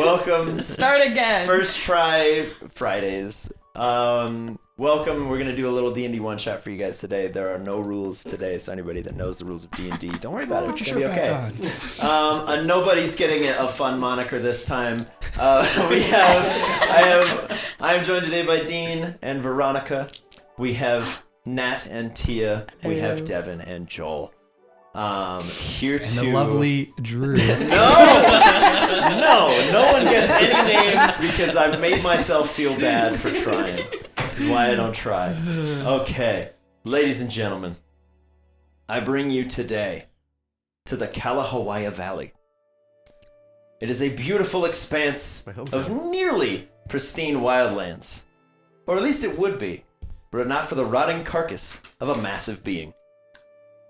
Welcome. Start again. First try Fridays. Welcome. We're gonna do a little D&D one shot for you guys today. There are no rules today, so anybody that knows the rules of D&D, don't worry about it. It's gonna be okay. Nobody's getting a fun moniker this time. I am joined today by Dean and Veronica. We have Nat and Tia. We have Devin and Joel. Here and the lovely Drew. No one gets any names because I've made myself feel bad for trying. This is why I don't try. Okay, ladies and gentlemen, I bring you today to the Kalahawaya Valley. It is a beautiful expanse of nearly pristine wildlands. Or at least it would be, were it not for the rotting carcass of a massive being.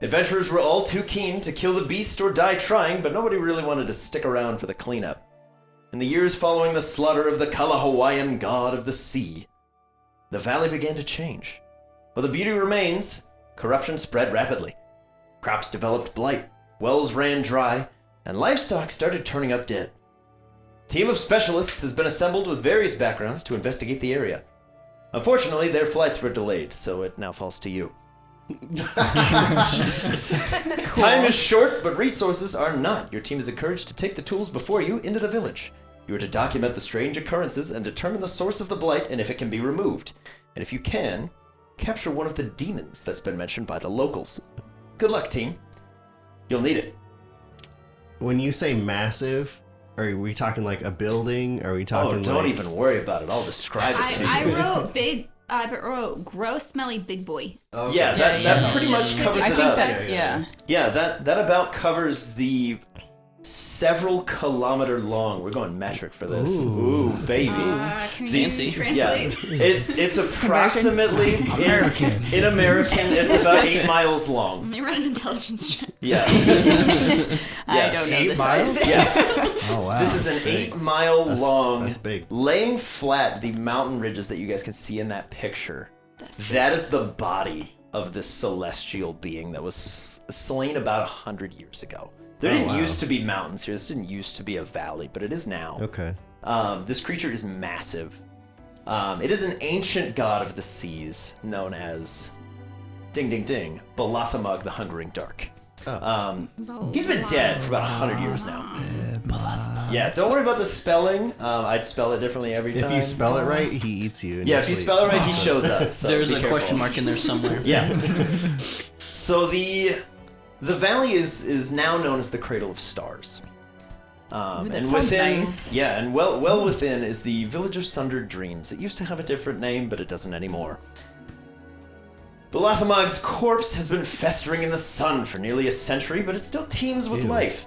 Adventurers were all too keen to kill the beast or die trying, but nobody really wanted to stick around for the cleanup. In the years following the slaughter of the Kalahawayan god of the sea, the valley began to change. While the beauty remains, corruption spread rapidly. Crops developed blight, wells ran dry, and livestock started turning up dead. A team of specialists has been assembled with various backgrounds to investigate the area. Unfortunately, their flights were delayed, so it now falls to you. Time is short, but resources are not. Your team is encouraged to take the tools before you into the village. You are to document the strange occurrences and determine the source of the blight and if it can be removed. And if you can, capture one of the demons that's been mentioned by the locals. Good luck, team. You'll need it. When you say massive, are we talking like a building? Are we talking don't even worry about it. I'll describe it to you. I wrote big... I wrote gross, smelly big boy. Okay. Yeah, that pretty much covers I it think up. that, yeah. Yeah, that about covers the several kilometer long. We're going metric for this. Ooh baby. Can you translate? Yeah, it's approximately American. In American, it's about 8 miles long. Let me run an intelligence check. Yeah. I don't know 8 the miles? size. Yeah. Oh wow. This is an 8-mile long, that's big. laying flat the mountain ridges that you guys can see in that picture. That is the body of this celestial being that was slain about 100 years ago. There didn't used to be mountains here. This didn't used to be a valley, but it is now. Okay. This creature is massive. It is an ancient god of the seas known as, ding ding ding, Balathamug the Hungering Dark. He's been dead for about 100 years now. Yeah, don't worry about the spelling. I'd spell it differently every time. If you spell it right, he eats you. Yeah, if you spell it right, he shows up. So There's be a careful. question mark in there somewhere. Yeah. So the valley is now known as the Cradle of Stars. That And sounds within, nice. yeah, and well within is the Village of Sundered Dreams. It used to have a different name, but it doesn't anymore. Balathamog's corpse has been festering in the sun for nearly a century, but it still teems with life.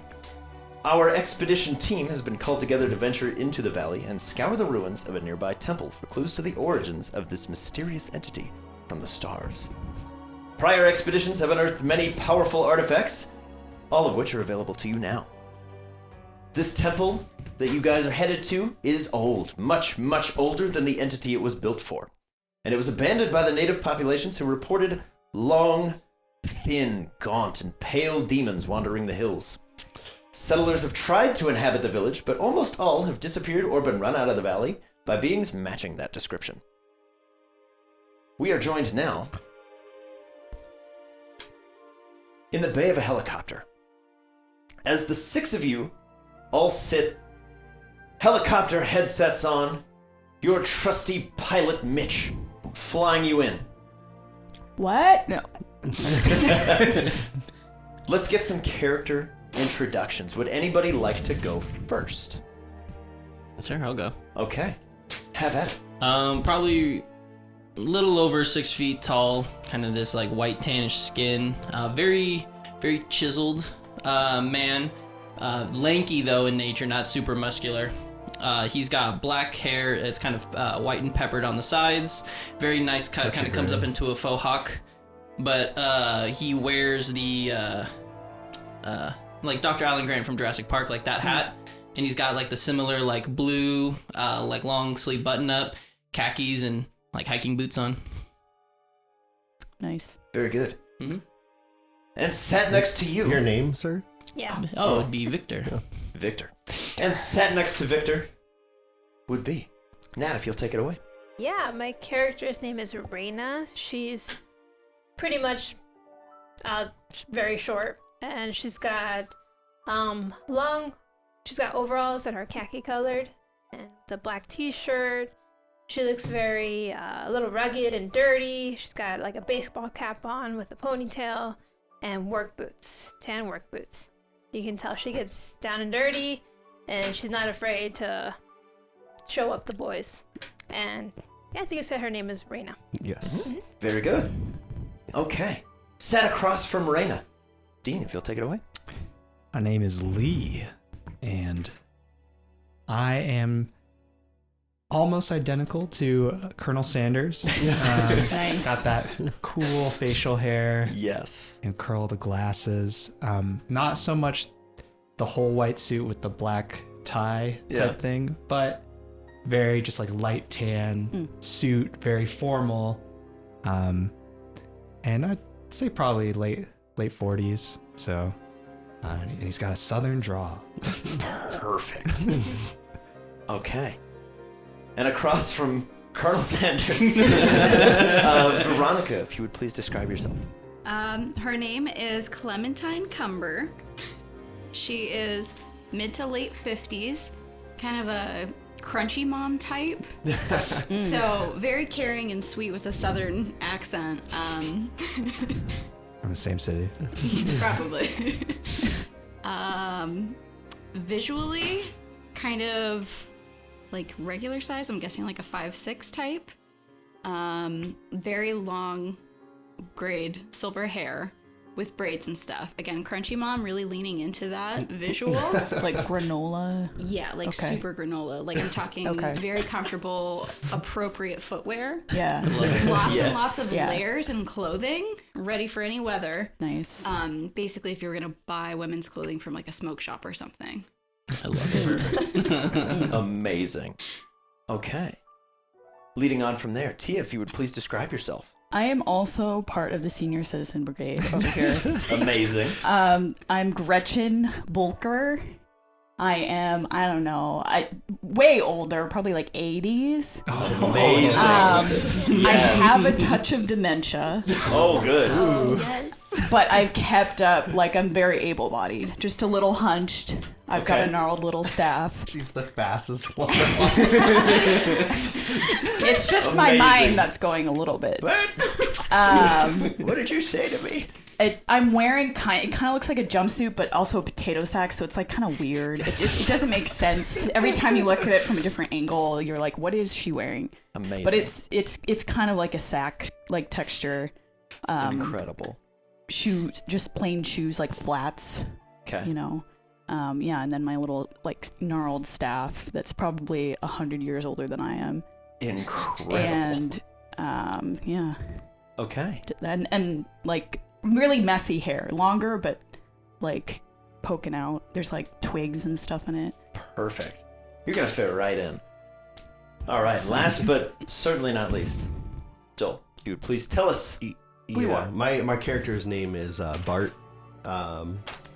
Our expedition team has been called together to venture into the valley and scour the ruins of a nearby temple for clues to the origins of this mysterious entity from the stars. Prior expeditions have unearthed many powerful artifacts, all of which are available to you now. This temple that you guys are headed to is old, much, much older than the entity it was built for. And it was abandoned by the native populations who reported long, thin, gaunt, and pale demons wandering the hills. Settlers have tried to inhabit the village, but almost all have disappeared or been run out of the valley by beings matching that description. We are joined now in the bay of a helicopter. As the 6 of you all sit, helicopter headsets on, your trusty pilot Mitch flying you in. What? No. Let's get some character introductions. Would anybody like to go first? Sure, I'll go. Okay, have at it. Probably a little over 6 feet tall, kind of this like white tannish skin, very, very chiseled man. Lanky though in nature, not super muscular. He's got black hair. It's kind of white and peppered on the sides. Very nice cut. Kind of comes up into a faux hawk. But he wears the like Dr. Alan Grant from Jurassic Park, like that hat. And he's got like the similar like blue, like long sleeve button up, khakis, and like hiking boots on. Nice. Very good. Mm-hmm. And sat next to you. Your name, sir? Yeah. Oh, it'd be Victor. Victor. And sat next to Victor would be. Nat, if you'll take it away. Yeah, my character's name is Reina. She's pretty much very short, and she's got she's got overalls that are khaki colored, and the black t-shirt. She looks very a little rugged and dirty. She's got like a baseball cap on with a ponytail and work boots, tan work boots. You can tell she gets down and dirty, and she's not afraid to show up the boys. And yeah, I think I said her name is Reina. Yes. Very good. Okay. Sat across from Reina. Dean, if you'll take it away. My name is Lee, and I am almost identical to Colonel Sanders. Nice. Got that cool facial hair Yes. and curled glasses. Not so much the whole white suit with the black tie type thing, but very just like light tan suit, very formal. And I'd say probably late 40s. So and he's got a southern drawl. Perfect. Okay. And across from Colonel Sanders, Veronica, if you would please describe yourself. Her name is Clementine Cumber. She is mid to late 50s, kind of a crunchy mom type. So very caring and sweet with a southern accent. From the same city. Probably. Visually, kind of like regular size. I'm guessing like a 5'6" type. Very long grayed silver hair with braids and stuff. Again, crunchy mom, really leaning into that visual. Like granola. Yeah, like Okay. super granola. Like I'm talking Okay. very comfortable, appropriate footwear. Yeah. Lots Yes. and lots of Yeah. layers and clothing, ready for any weather. Nice. Basically, if you were gonna buy women's clothing from like a smoke shop or something. I love it. Amazing. Okay. Leading on from there, Tia, if you would please describe yourself. I am also part of the Senior Citizen Brigade over here. Amazing. I'm Gretchen Bulker. I am, I don't know, way older, probably like 80s. Amazing. I have a touch of dementia, Oh, good. Yes. but I've kept up, like I'm very able-bodied, just a little hunched. I've got Okay. a gnarled little staff. She's the fastest one. It's just my Amazing. mind that's going a little bit. What did you say to me? I'm wearing it kind of looks like a jumpsuit, but also a potato sack, so it's like kind of weird. It doesn't make sense. Every time you look at it from a different angle, you're like, what is she wearing? Amazing. But it's kind of like a sack like texture. Incredible. Shoes, just plain shoes, like flats, Okay. you know. Yeah, and then my little like gnarled staff that's probably 100 years older than I am. Incredible. And yeah, Okay. and like really messy hair, longer but like poking out. There's like twigs and stuff in it. Perfect. You're going to fit right in. All right. Last but certainly not least, Joel, you would please tell us who you are. My character's name is Bart.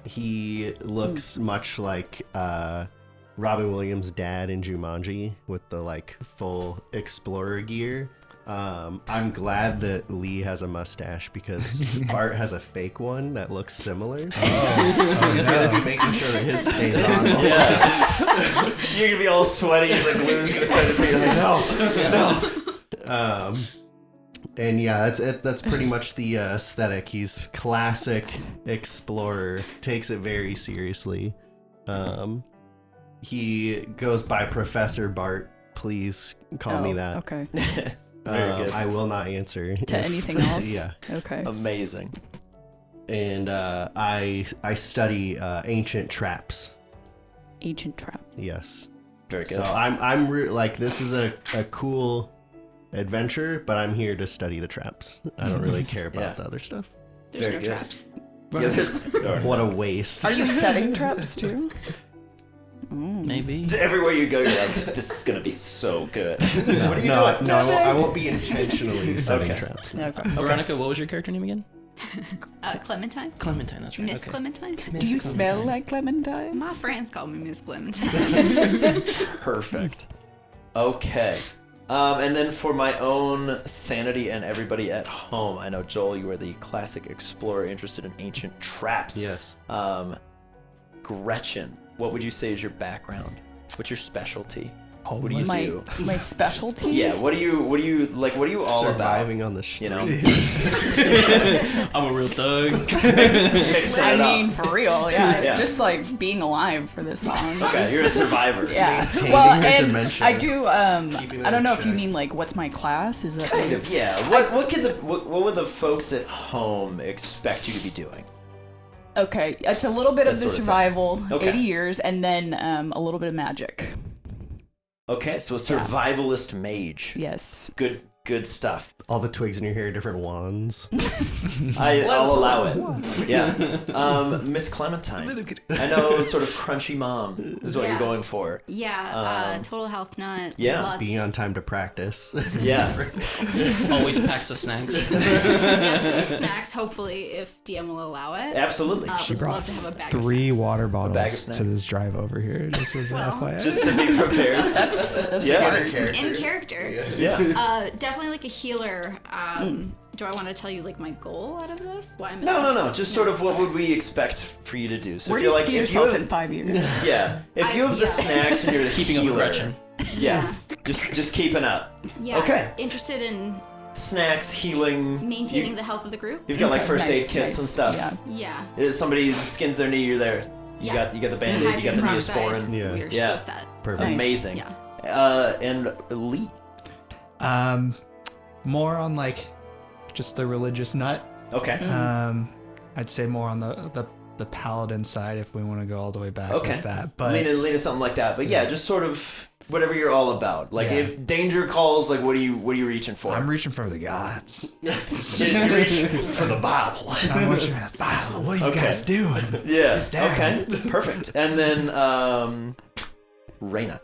He looks much like Robin Williams' dad in Jumanji with the like full explorer gear. I'm glad that Lee has a mustache because Bart has a fake one that looks similar. So he's gonna be making sure that his stays on. Yeah. You're going to be all sweaty and the glue's going to start to put you like, no. And yeah, that's pretty much the aesthetic. He's classic explorer, takes it very seriously. He goes by Professor Bart. Please call me that. Okay. Very good. I will not answer To anything else? Yeah. Okay. Amazing. And I study ancient traps. Ancient trap. Yes. Very good. So I'm like, this is a cool adventure, but I'm here to study the traps. I don't really care about Yeah. the other stuff. There's Very no good. traps. Yeah, there's What a waste. Are you setting traps too? Maybe. everywhere you go, you're like, this is gonna be so good. What are you no, doing? no, I won't be intentionally setting Okay. traps. Okay. Veronica, what was your character name again? Clementine. Clementine, that's right. Miss okay. Clementine. Do you smell like clementine? My friends call me Miss Clementine. Perfect. Okay. And then for my own sanity and everybody at home, I know, Joel, you are the classic explorer interested in ancient traps. Yes. Gretchen, what would you say is your background? What's your specialty? What do you my do? my specialty. Yeah, what are you like? What are you all Surviving about? on the street. You know, I'm a real thug. mixing I it mean, up. for real, yeah. Yeah. Just like being alive for this long. Okay, you're a survivor. Yeah. Maintaining Well, their and dimension. I do. Keeping I them don't in know if you check. mean like what's my class? Is that Kind of, yeah. What would the folks at home expect you to be doing? Okay, it's a little bit of That the sort of thing. survival, Okay. 80 years, and then a little bit of magic. Okay, so a survivalist mage. Yes. Good stuff. All the twigs in your hair are different wands. I'll allow it. Yeah. Miss Clementine. I know, sort of crunchy mom is what you're Yeah. going for. Yeah, total health nut. Yeah. Lots, Being on time to practice. Yeah. Always packs the snacks. yes, snacks, hopefully, if DM will allow it. Absolutely. She Would brought love to have a bag of 3 snacks. water bag of bottles snacks. to this drive over here. Just as Well, FYI. Just to be prepared. That's Yeah. scary. In character. Yeah. Definitely like a healer. Do I want to tell you like my goal out of this? Why I'm No. Just sort of what would we expect for you to do? So Where if do you're you like, see if you yourself have, in 5 years? yeah, if you have the Yeah. snacks and you're the Keeping up with healer, Gretchen. yeah, just keeping up. Yeah. Okay. Interested in Snacks, healing. maintaining the health of the group. You've got like Okay, first aid nice, kits and nice. stuff. Yeah. Yeah. If somebody skins their knee, you're there. You Yeah. got the band-aid, you got the Hydrating peroxide. Neosporin. Yeah. We are Yeah. so set. Perfect. Nice. Amazing. Yeah. And Lee. More on like just the religious nut. Okay. I'd say more on the paladin side if we want to go all the way back Okay. with that. But Lean something like that. But yeah, just sort of whatever you're all about. Like Yeah. if danger calls, like what are you reaching for? I'm reaching for the gods. You're reaching for the Bible. I'm reaching for the Bible. What are you Okay. guys doing? Yeah. Damn. Okay. Perfect. And then Raina.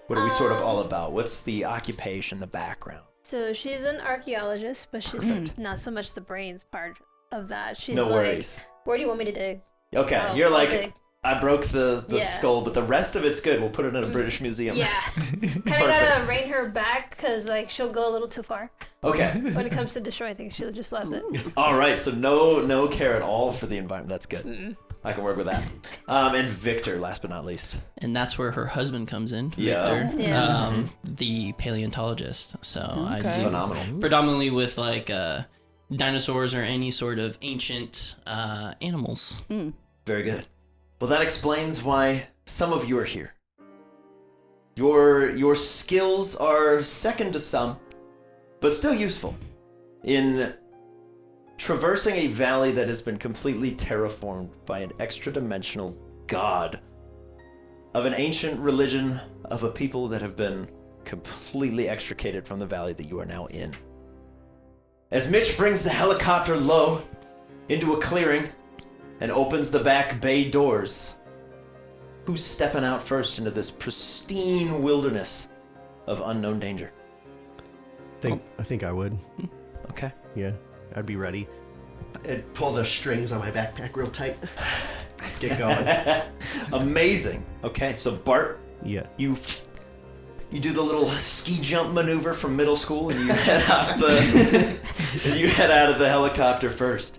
What are we sort of all about? What's the occupation, the background? So she's an archaeologist, but she's not so much the brains part of that. She's No like, worries. where do you want me to dig? Okay. Oh, You're I'll like, dig. I broke the Yeah. skull, but the rest of it's good. We'll put it in a British museum. Yeah. Kind of Perfect. gotta rein her back because like she'll go a little too far Okay. when it comes to destroying things. She just loves it. All right. So no care at all for the environment. That's good. I can work with that. And Victor, last but not least. And that's where her husband comes in, Yeah. Victor, Yeah. the paleontologist. So I Okay. do Phenomenal. predominantly with like dinosaurs or any sort of ancient animals. Very good. Well, that explains why some of you are here. Your skills are second to some, but still useful in traversing a valley that has been completely terraformed by an extra-dimensional god of an ancient religion of a people that have been completely extricated from the valley that you are now in. As Mitch brings the helicopter low into a clearing and opens the back bay doors, who's stepping out first into this pristine wilderness of unknown danger? I think I would. Okay. Yeah, I'd be ready. I'd pull the strings on my backpack real tight. Get going. Amazing. Okay, so Bart, Yeah. you do the little ski jump maneuver from middle school, and you head off and you head out of the helicopter first.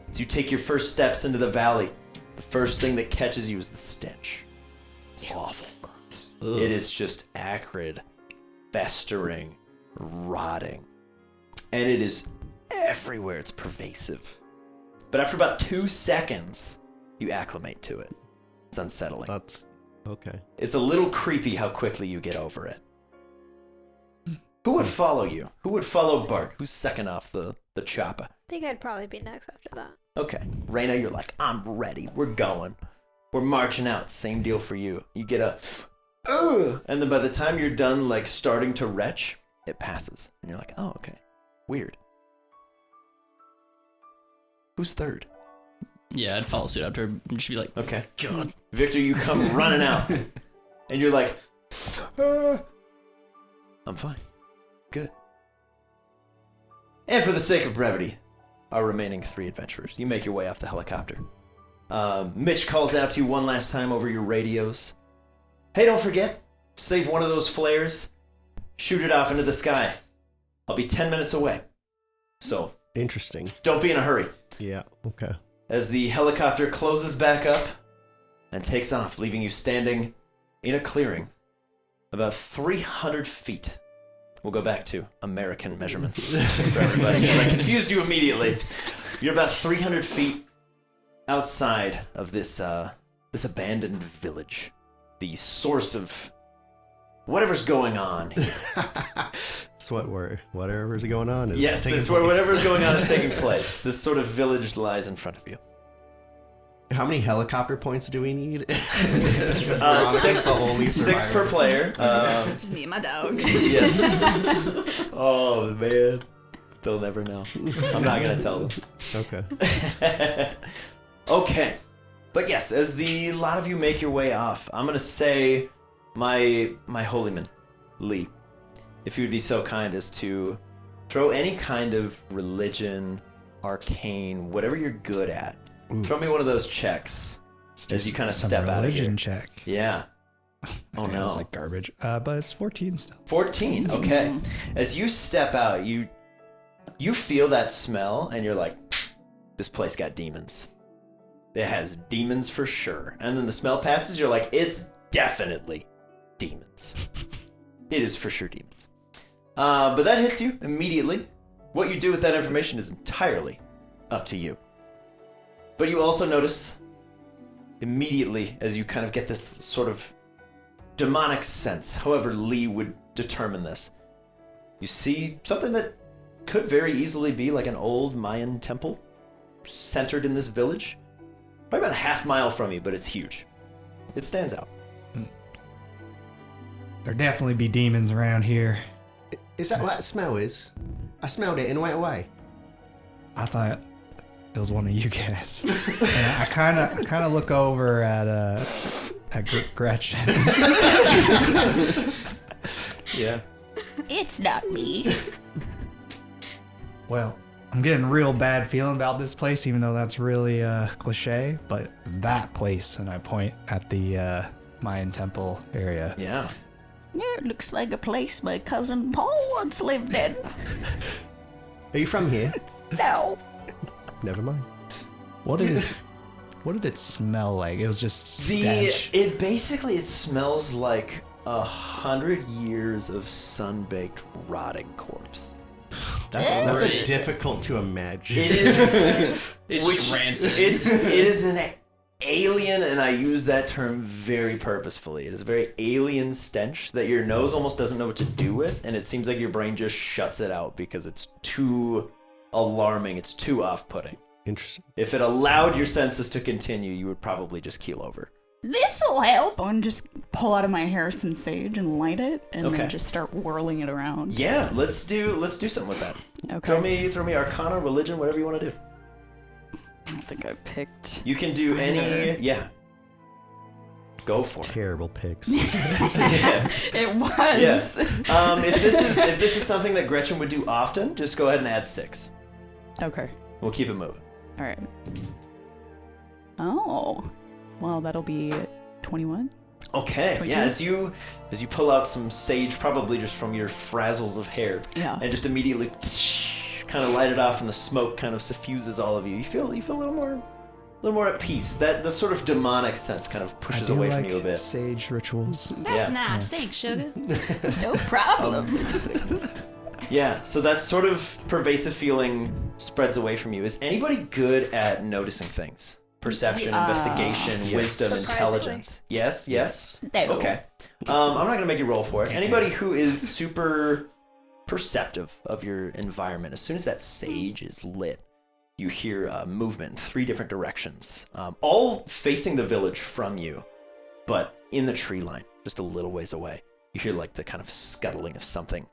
As you take your first steps into the valley, the first thing that catches you is the stench. It's awful. Ugh. It is just acrid, festering, rotting, and it is everywhere. It's pervasive. But after about 2 seconds, you acclimate to it. It's unsettling. That's okay. It's a little creepy how quickly you get over it. Who would follow you? Who would follow Bart? Who's second off the chopper? I think I'd probably be next after that. Okay. Raina, you're like, I'm ready. We're going. We're marching out. Same deal for you. You get a, ugh, and then by the time you're done, like, starting to retch, it passes. And you're like, oh, okay. Weird. Who's third? Yeah, I'd follow suit after her and just be like, Okay. God. Victor, you come running out. And you're like, I'm fine. Good. And for the sake of brevity, our remaining 3 adventurers, you make your way off the helicopter. Mitch calls out to you one last time over your radios. Hey, don't forget, save one of those flares shoot it off into the sky. I'll be 10 minutes away. So Interesting. don't be in a hurry. Yeah. Okay. As the helicopter closes back up and takes off, leaving you standing in a clearing about 300 feet. We'll go back to American measurements for everybody, because I confused you immediately. You're about 300 feet outside of this this abandoned village, the source of whatever's going on here. It's whatever's going on is Yes, taking it's where place. whatever's going on is taking place. This sort of village lies in front of you. How many helicopter points do we need? Six per player. Just me and my dog. Yes. Oh, man. They'll never know. I'm not going to tell them. Okay. Okay. But yes, as the lot of you make your way off, I'm going to say my holyman, Lee, if you would be so kind as to throw any kind of religion, arcane, whatever you're good at. Throw me one of those checks as you kind of Some step out of here. religion check. Yeah. Oh no. It's like garbage. But it's 14 still. 14. Okay. As you step out, you feel that smell, and you're like, this place got demons. It has demons for sure. And then the smell passes, you're like, it's definitely demons. It is for sure demons. But that hits you immediately. What you do with that information is entirely up to you. But you also notice immediately, as you kind of get this sort of demonic sense, however Lee would determine this, you see something that could very easily be like an old Mayan temple centered in this village. Probably about a half mile from you, but it's huge. It stands out. There definitely be demons around here. Is that what that smell is? I smelled it and went away. I thought it was one of you guys. And I kind of look over at Gretchen. Yeah. It's not me. Well, I'm getting a real bad feeling about this place, even though that's really cliche. But that place, and I point at the Mayan temple area. Yeah. Yeah, it looks like a place my cousin Paul once lived in. Are you from here? No. Never mind. What did it smell like? It was just stench. It smells like 100 years of sun-baked rotting corpse. That's Right. difficult to imagine. It is. It's rancid. It is an alien, and I use that term very purposefully. It is a very alien stench that your nose almost doesn't know what to do with, and it seems like your brain just shuts it out because it's too alarming. It's too off-putting. Interesting. If it allowed your senses to continue, you would probably just keel over. This'll help. I'm just pull out of my hair some sage and light it, and Okay. then just start whirling it around. Yeah, let's do something with that. Okay. Throw me Arcana, religion, whatever you want to do. I don't think I picked. You can do any. Yeah. Go for it. Terrible picks. Yeah. It was. Yeah. If this is something that Gretchen would do often, just go ahead and add 6. Okay. We'll keep it moving. All right. Oh. Well, that'll be 21. Okay. 22? Yeah. As you pull out some sage, probably just from your frazzles of hair, Yeah. and just immediately kind of light it off, and the smoke kind of suffuses all of you. You feel a little more at peace. That the sort of demonic sense kind of pushes I do away like from you a bit. sage rituals. That's Yeah. nice. Thanks, sugar. No problem. Yeah, so that sort of pervasive feeling spreads away from you. Is anybody good at noticing things? Perception, investigation, wisdom, Surprisingly. intelligence. Yes, yes. No. Okay. I'm not gonna make you roll for it. Anybody who is super perceptive of your environment, as soon as that sage is lit, you hear movement in 3 different directions, all facing the village from you, but in the tree line, just a little ways away. You hear like the kind of scuttling of something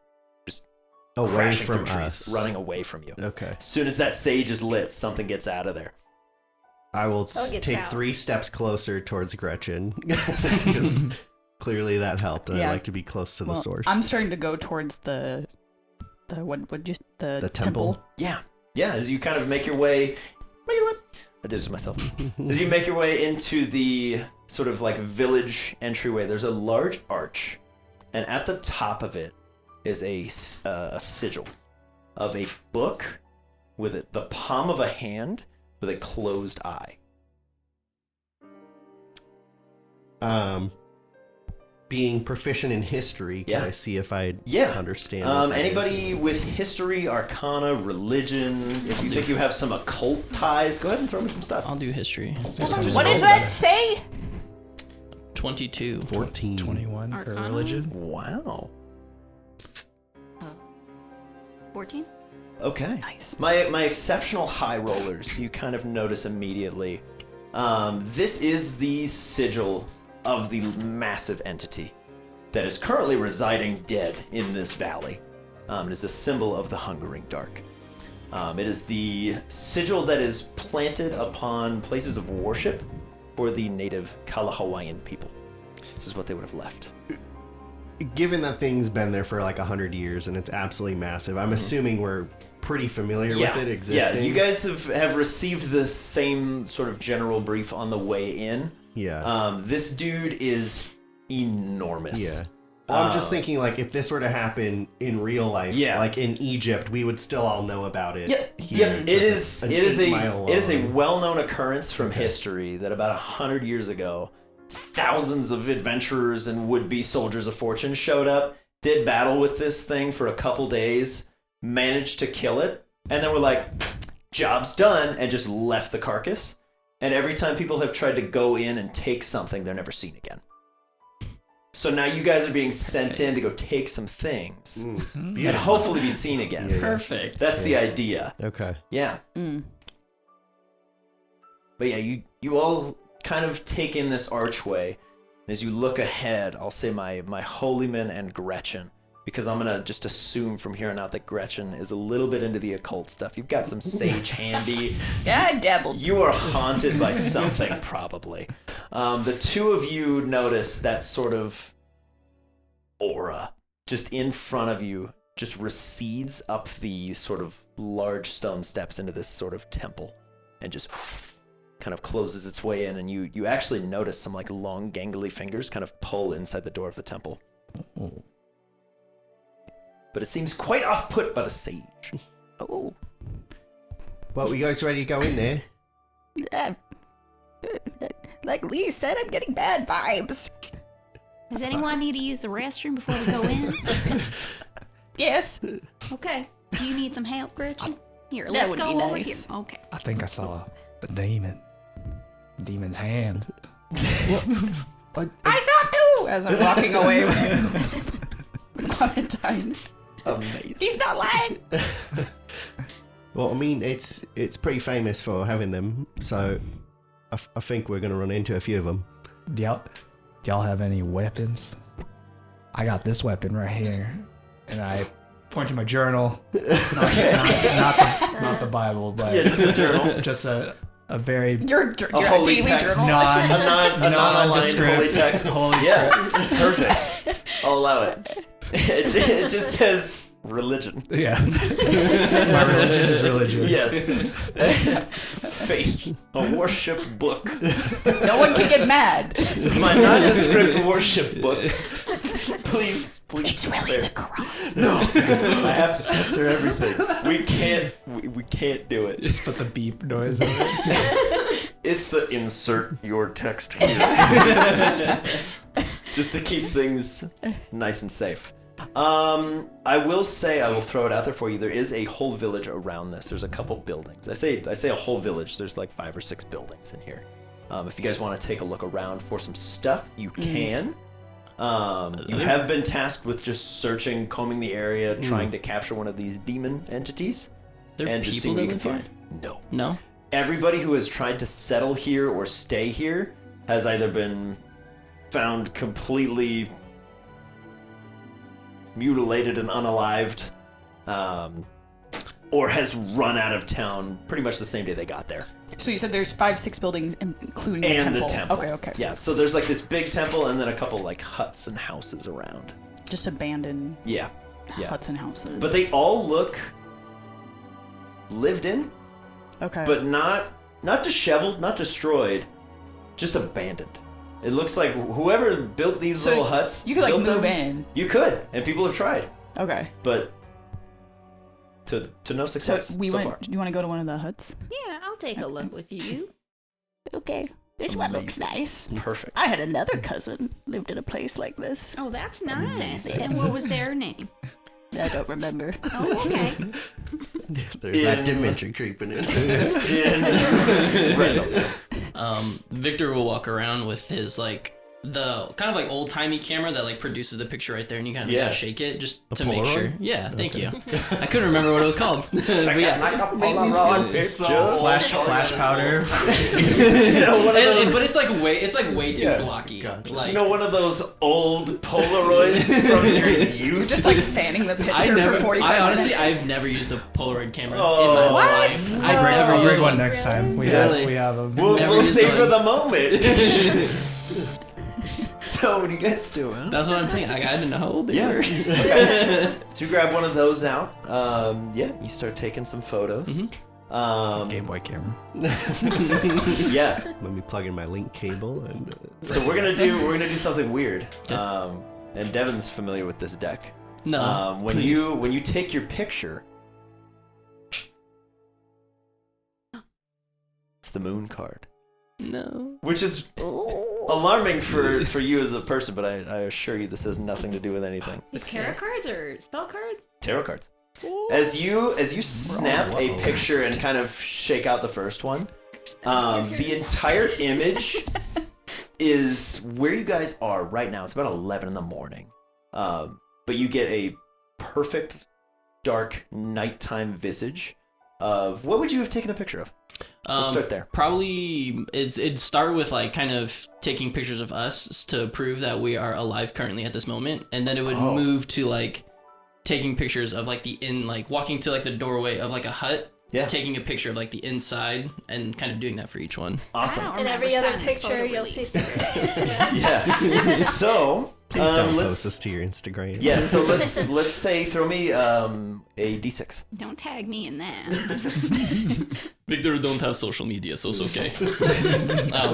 Away crashing from through trees, us. running away from you. Okay. As soon as that sage is lit, something gets out of there. I will Oh, it gets take out. 3 steps closer towards Gretchen. Because clearly that helped, and I Yeah. like to be close to the Well, source. I'm starting to go towards the The temple? Yeah, as you kind of make your way. I did it to myself. As you make your way into the sort of like village entryway, there's a large arch, and at the top of it is a sigil of a book with the palm of a hand with a closed eye. Being proficient in history, can I see if I understand? What that anybody with history, arcana, religion, if you think you have some occult ties, go ahead and throw me some stuff. I'll do history. What does that say? 22. 14. 21 for Arcana? religion. Wow. 14? Okay. Nice. My exceptional high rollers, you kind of notice immediately. This is the sigil of the massive entity that is currently residing dead in this valley. It is a symbol of the Hungering Dark. It is the sigil that is planted upon places of worship for the native Kalahawaiian people. This is what they would have left. Given that thing's been there for like 100 years and it's absolutely massive, I'm assuming we're pretty familiar with it existing. Yeah, you guys have received the same sort of general brief on the way in. Yeah. This dude is enormous. Yeah. Well, I'm just thinking, like, if this were to happen in real life, like in Egypt, we would still all know about it. Yeah, it is a well-known occurrence from history that about 100 years ago, thousands of adventurers and would-be soldiers of fortune showed up, did battle with this thing for a couple days, managed to kill it, and then were like, job's done, and just left the carcass. And every time people have tried to go in and take something, they're never seen again. So now you guys are being sent in to go take some things and hopefully be seen again. Perfect. That's the idea. Okay. Yeah. But yeah, you all kind of take in this archway. As you look ahead, I'll say my Holyman and Gretchen, because I'm going to just assume from here on out that Gretchen is a little bit into the occult stuff. You've got some sage handy. Yeah, I dabbled. You are haunted by something, probably. The two of you notice that sort of aura just in front of you just recedes up the sort of large stone steps into this sort of temple and just kind of closes its way in, and you actually notice some like long gangly fingers kind of pull inside the door of the temple. Oh. But it seems quite off-put by the sage. Oh. Well, you guys ready to go in there? Like Lee said, I'm getting bad vibes. Does anyone need to use the restroom before we go in? Yes. Okay. Do you need some help, Gretchen? Here, That let's would go be over nice. here. Okay. I think I saw a demon. Demon's hand. I saw too! As I'm walking away with Clementine. Amazing. He's not lying. Well, I mean, it's pretty famous for having them, so I think we're going to run into a few of them. Do y'all have any weapons? I got this weapon right here. And I point to my journal. Not the Bible, but Yeah, just a journal. just a very Your holy daily text. journal. A non-aligned nondescript holy text. holy Perfect. I'll allow it. It just says religion. Yeah. My religion is religion. Yes. Faith. A worship book. No one can get mad. This is my nondescript worship book. Please It's spare. really the Quran. No, I have to censor everything. We can't do it. Just put the beep noise on it. It's the insert your text here. Just to keep things nice and safe. I will say, I will throw it out there for you. There is a whole village around this. There's a couple buildings. I say a whole village. There's like 5 or 6 buildings in here. If you guys want to take a look around for some stuff, you can. You have been tasked with just searching, combing the area, trying to capture one of these demon entities. There are and just people seeing what you that can live find. No. No? Everybody who has tried to settle here or stay here has either been found completely mutilated and unalived, or has run out of town pretty much the same day they got there. So you said there's 5, 6 buildings, including And the the temple. temple. Okay. Yeah, so there's like this big temple and then a couple like huts and houses around. Just abandoned Yeah. huts and houses. But they all look lived in, okay. but not disheveled, not destroyed, just abandoned. It looks like whoever built these So little huts, you could like built move them. in. You could, and people have tried. Okay. but to no success So we so went. far. Do you want to go to one of the huts? Yeah, I'll take a look with you. Okay. This one looks nice. Perfect. I had another cousin lived in a place like this. Oh, that's nice. And what was their name? I don't remember. Oh, okay. There's that dimension creeping in. Victor will walk around with his like the kind of like old timey camera that like produces the picture right there, and you kind of gotta shake it just to make Polaroid? sure. Yeah, thank you. I couldn't remember what it was called. But yeah, Flash powder. One of those, but it's like way too blocky. Gotcha. Like one of those old Polaroids from your youth. Just like fanning the picture for 45 I honestly, minutes. I've never used a Polaroid camera in my Oh. whole life. I've never I'll used bring one one. next time. We Really? have them. We'll Never used savor one. the moment. So what are you guys doing? That's what I'm thinking. I gotta know how old they Yeah. were. Okay. So you grab one of those out. You start taking some photos. Game Boy camera. Yeah. Let me plug in my link cable and. So we're gonna do something weird. Okay. And Devin's familiar with this deck. No. When please. you take your picture, it's the moon card, No. which is alarming for you as a person. But I assure you, this has nothing to do with anything. These tarot cards or spell cards? Tarot cards. As you snap a picture and kind of shake out the first one, the entire image is where you guys are right now. It's about 11 in the morning, but you get a perfect dark nighttime visage of what would you have taken a picture of? Let's start there. Probably it'd start with like kind of taking pictures of us to prove that we are alive currently at this moment, and then it would move to like taking pictures of like walking to like the doorway of like a hut, taking a picture of like the inside, and kind of doing that for each one. Awesome. I don't In every remember other signing a picture, photo you'll release. see figures. Yeah. So Please don't let's post this to your Instagram. yeah. So let's say throw me a d6. Don't tag me in that. Victor don't have social media, so it's okay.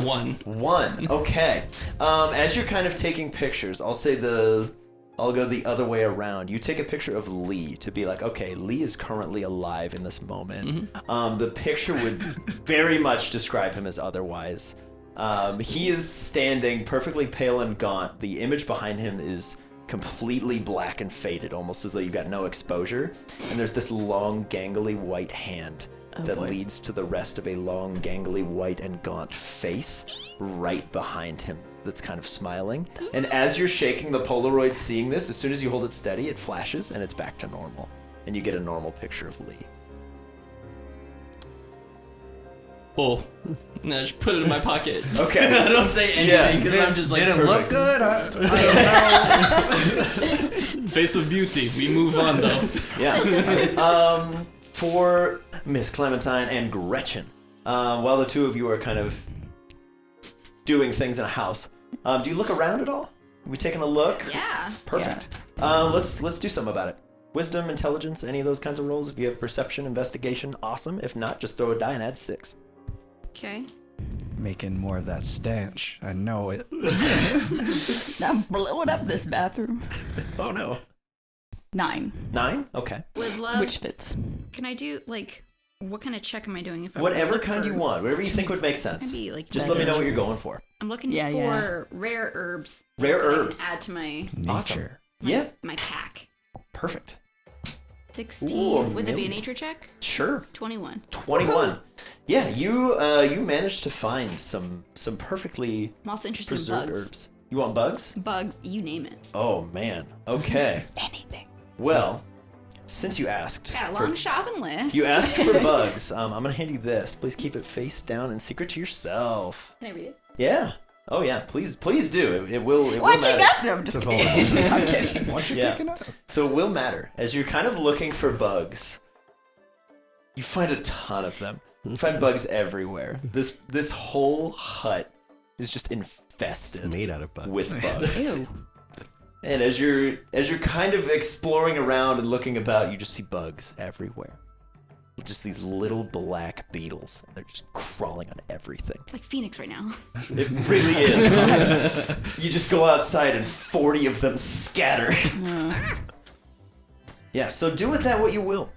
1. 1. Okay. As you're kind of taking pictures, I'll go the other way around. You take a picture of Lee to be like, okay, Lee is currently alive in this moment. The picture would very much describe him as otherwise. He is standing perfectly pale and gaunt. The image behind him is completely black and faded, almost as though you've got no exposure. And there's this long, gangly white hand that leads to the rest of a long, gangly white and gaunt face right behind him that's kind of smiling. And as you're shaking the Polaroid, seeing this, as soon as you hold it steady, it flashes and it's back to normal. And you get a normal picture of Lee. Oh, no, just put it in my pocket. Okay. I don't say anything because I'm just like Did it look good? I don't know. Face of beauty. We move on though. Yeah. For Miss Clementine and Gretchen, while the two of you are kind of doing things in a house, do you look around at all? Are we taking a look? Yeah. Perfect. Let's do something about it. Wisdom, intelligence, any of those kinds of rolls. If you have perception, investigation, awesome. If not, just throw a die and add 6. Okay. Making more of that stench. I know it. I'm blowing up this bathroom. Oh no. 9, 9? Okay. With love, which fits. can I do like what kind of check am I doing? If I Whatever look kind for- you want, whatever you think would make sense. Maybe like Just let me know what you're going for. I'm looking Yeah, for yeah. rare herbs. Rare that I can herbs. Add to my Awesome. Yeah, pack. perfect. 16. Ooh, Would that be a million. nature check? Sure. 21. 21. Yeah, you managed to find some perfectly I'm also interested in preserved bugs. herbs. You want bugs? Bugs, you name it. Oh man. Okay. Anything. Well, since you asked, Got a for- long shopping list. you asked for bugs. I'm gonna hand you this. Please keep it face down and secret to yourself. Can I read it? Yeah. Oh yeah. Please do. It will. It What will you matter. got? No, I'm just kidding. I'm kidding. What you Yeah. picking up? So it will matter as you're kind of looking for bugs. You find a ton of them. You find bugs everywhere. This whole hut is just infested It's made out of bugs. with bugs. Ew. And as you're kind of exploring around and looking about, you just see bugs everywhere. Just these little black beetles. They're just crawling on everything. It's like Phoenix right now. It really is. You just go outside and 40 of them scatter. Yeah, so do with that what you will.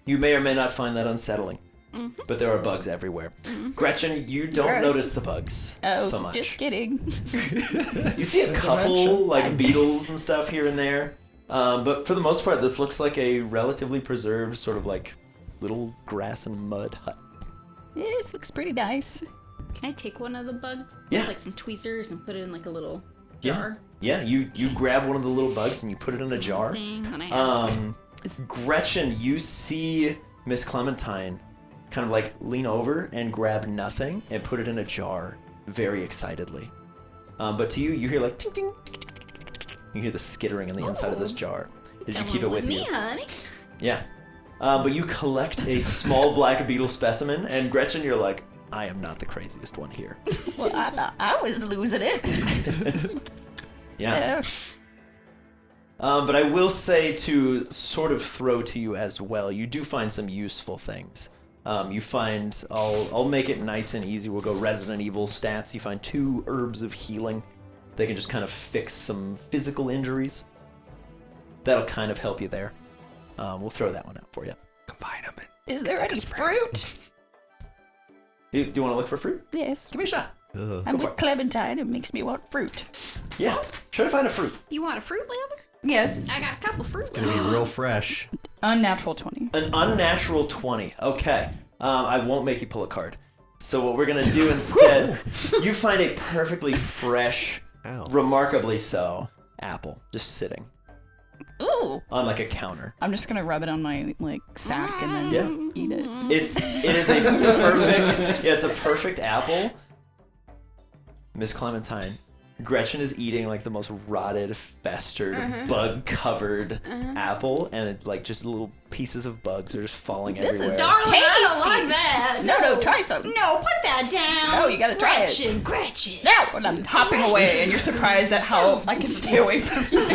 You may or may not find that unsettling. But there are bugs everywhere. Gretchen, you don't Gross. notice the bugs so much. Just kidding. You see a couple like beetles and stuff here and there, but for the most part, this looks like a relatively preserved sort of like little grass and mud hut. This looks pretty nice. Can I take one of the bugs? Yeah. Like some tweezers and put it in like a little Yeah. jar? Yeah, you grab one of the little bugs and you put it in a jar. Thing, and I have Gretchen, you see Miss Clementine kind of like lean over and grab nothing and put it in a jar very excitedly. But to you, you hear like ting ting. You hear the skittering in the inside of this jar as you keep it with you. honey. Yeah. But you collect a small black beetle specimen, and Gretchen, you're like, I am not the craziest one here. Well, I thought I was losing it. Yeah. But I will say to sort of throw to you as well, you do find some useful things. You find, I'll make it nice and easy. We'll go Resident Evil stats. You find 2 herbs of healing. They can just kind of fix some physical injuries. That'll kind of help you there. We'll throw that one out for you. Combine them. Is there any fruit? Do you want to look for fruit? Yes. Give me a shot. Ugh. I'm with Clementine. It makes me want fruit. Yeah, try to find a fruit. You want a fruit, Leather? Yes. I got a couple fruit It's gonna be real fresh. Unnatural 20. An unnatural 20. Okay. I won't make you pull a card. So what we're going to do instead, you find a perfectly fresh, Ow. remarkably so, apple just sitting Ooh. on like a counter. I'm just gonna rub it on my like sack and then Yeah. eat it. It is a perfect, it's a perfect apple. Miss Clementine, Gretchen is eating like the most rotted, festered, bug-covered apple, and it's like just little pieces of bugs are just falling everywhere. Darling, I don't Tasty. like that. No, try some. No, put that down. No, you gotta try it. Gretchen. No, and I'm hopping away, and you're surprised at how I can stay away from you.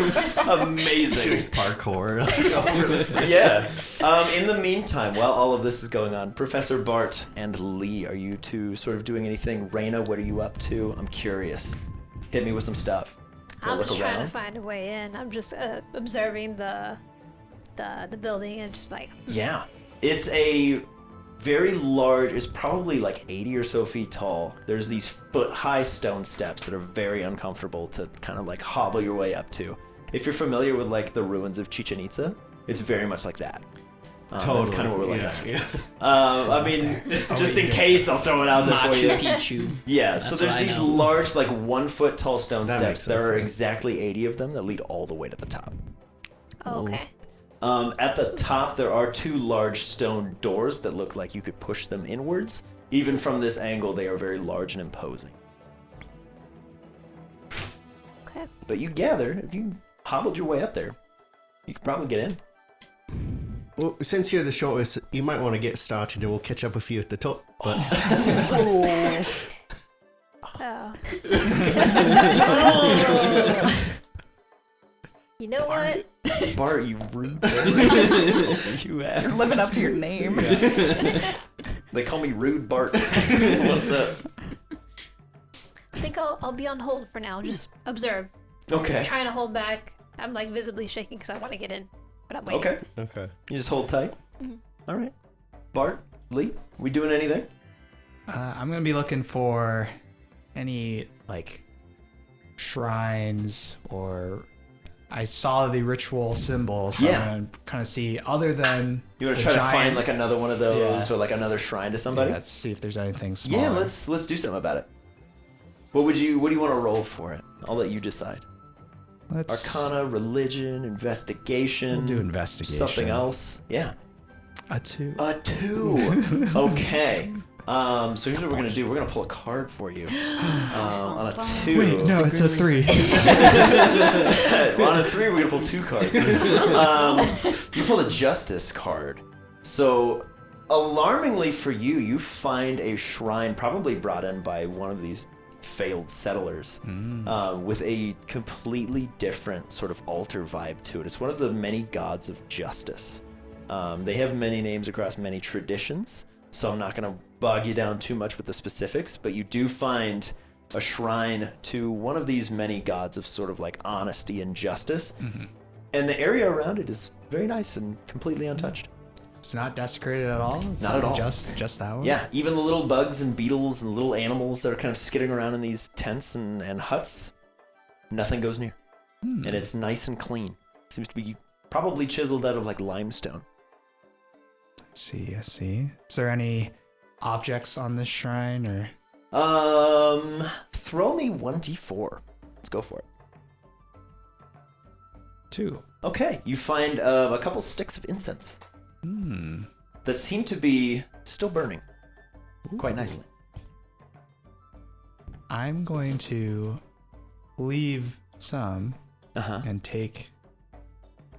Amazing. Parkour. Yeah. In the meantime, while all of this is going on, Professor Bart and Lee, are you two sort of doing anything? Raina, what are you up to? I'm curious. Hit me with some stuff. I'm Look just trying around. to find a way in. I'm just observing the building and just like, Yeah. It's a very large, it's probably like 80 or so feet tall. There's these foot-high stone steps that are very uncomfortable to kind of like hobble your way up to. If you're familiar with like the ruins of Chichen Itza, it's very much like that. That's kind of what we're looking at. Yeah. I mean, just in case, I'll throw it out there for you. Machu Picchu. Yeah, That's so there's what I these know. large, like 1 foot tall stone That steps. makes There sense, are yeah. exactly 80 of them that lead all the way to the top. oh, okay. At the top, there are 2 large stone doors that look like you could push them inwards. Even from this angle, they are very large and imposing. Okay. But you gather, if you hobbled your way up there, you could probably get in. Well, since you're the shortest, you might want to get started and we'll catch up with you at the top. But Oh. You know what? Bart, you rude. You You're ass. living up to your name. They call me Rude Bart. What's up? I think I'll be on hold for now. Just observe. Okay. Trying to hold back. I'm like visibly shaking because I want to get in, but I'm waiting. Okay. okay. You just hold tight. All right. Bart, Lee, we doing anything? I'm gonna be looking for any like shrines or I saw the ritual symbols. So Yeah. I'm gonna kind of see other than You want the to try to giant- find like another one of those Yeah. or like another shrine to somebody? Yeah, let's see if there's anything smaller. Yeah, let's do something about it. What do you want to roll for it? I'll let you decide. Let's Arcana, religion, investigation. We'll do investigation. Something else. Yeah. A 2. A 2. Okay. So here's what we're gonna do. We're gonna pull a card for you. On a 2. Wait, no, it's a 3. On a 3, we're gonna pull 2 cards. You pull the Justice card. So, alarmingly for you, you find a shrine probably brought in by one of these failed settlers with a completely different sort of altar vibe to it. It's one of the many gods of justice. They have many names across many traditions, so I'm not going to bog you down too much with the specifics, but you do find a shrine to one of these many gods of sort of like honesty and justice. And the area around it is very nice and completely untouched. It's not desecrated at all? It's Not at all. Just that one? Yeah, even the little bugs and beetles and little animals that are kind of skidding around in these tents and huts, nothing goes near. And it's nice and clean. Seems to be probably chiseled out of like limestone. I see. Is there any objects on this shrine or? Throw me 1d4. Let's go for it. 2. Okay, you find a couple sticks of incense that seem to be still burning quite nicely. I'm going to leave some and take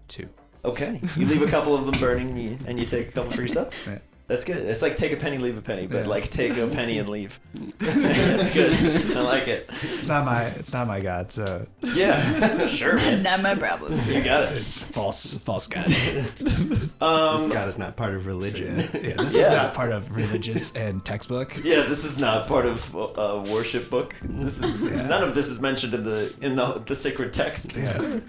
2. Okay, you leave a couple of them burning and you take a couple for yourself? Yeah. That's good. It's like take a penny, leave a penny, but like take a penny and leave. That's good. I like it. It's not my god, so Yeah, sure, man. Not my problem. You got it. it's false god. This god is not part of religion. This is not part of religious and textbook. Yeah, this is not part of worship book. This is none of this is mentioned in the sacred texts. Yeah.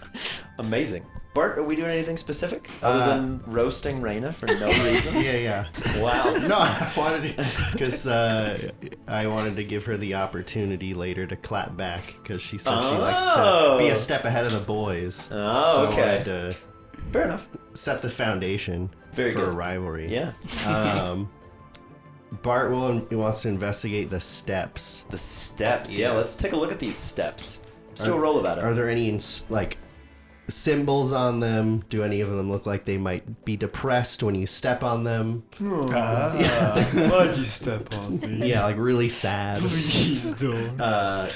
Amazing. Bart, are we doing anything specific other than roasting Raina for no reason? Yeah. Wow. No, I wanted because I wanted to give her the opportunity later to clap back because she said she likes to be a step ahead of the boys. Oh, so okay. I wanted to Fair enough. set the foundation Very for good. a rivalry. Yeah. Bart wants to investigate the steps. The steps. Yeah, let's take a look at these steps. Let's do a roll about it. Are there any symbols on them? Do any of them look like they might be depressed when you step on them? Why'd you step on me? Yeah, like really sad. Please don't.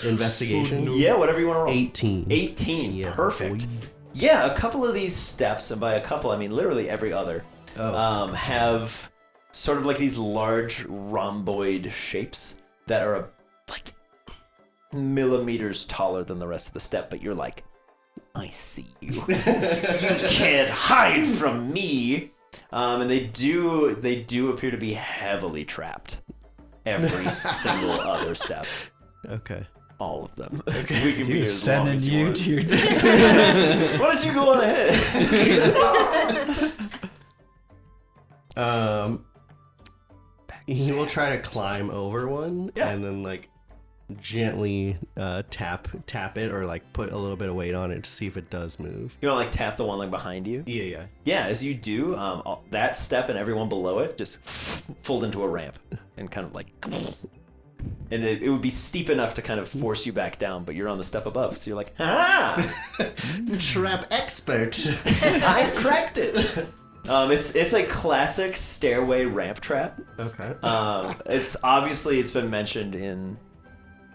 Investigation. Yeah, whatever you want to roll. 18. 18. Yeah, Perfect. Yeah, a couple of these steps, and by a couple I mean literally every other, have sort of like these large rhomboid shapes that are like millimeters taller than the rest of the step, but you're like, I see you. You can't hide from me. And they do appear to be heavily trapped. Every single other step. Okay. All of them. Okay. We can be He's as long sending as you want. to your Why don't you go on ahead? He will try to climb over one and then gently tap it or put a little bit of weight on it to see if it does move. You want to tap the one behind you? Yeah. Yeah, as you do, that step and everyone below it just fold into a ramp and kind of and it would be steep enough to kind of force you back down, but you're on the step above, so you're like, Trap expert. I've cracked it. It's a classic stairway ramp trap. Okay. It's been mentioned in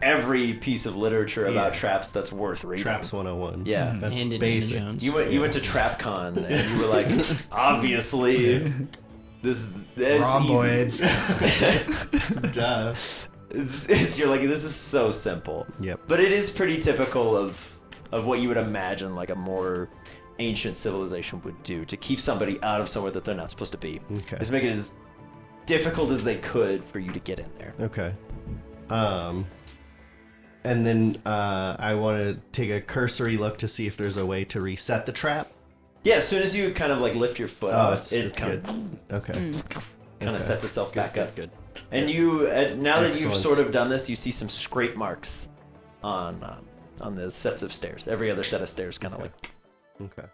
every piece of litture about traps that's worth reading. Traps 101. Yeah. That's And basic. Jones. You went to TrapCon and you were like, obviously, this is rhomboids. Duh. You're like, this is so simple. Yep. But it is pretty typical of what you would imagine like a more ancient civilization would do to keep somebody out of somewhere that they're not supposed to be. Okay. Is make it as difficult as they could for you to get in there. Okay. And then I want to take a cursory look to see if there's a way to reset the trap. Yeah, as soon as you kind of lift your foot off, it kind Okay. of sets itself back up. Good. And you, now that you've Excellent. sort of done this, you see some scrape marks on the sets of stairs. Every other set of stairs, kind of like. Okay.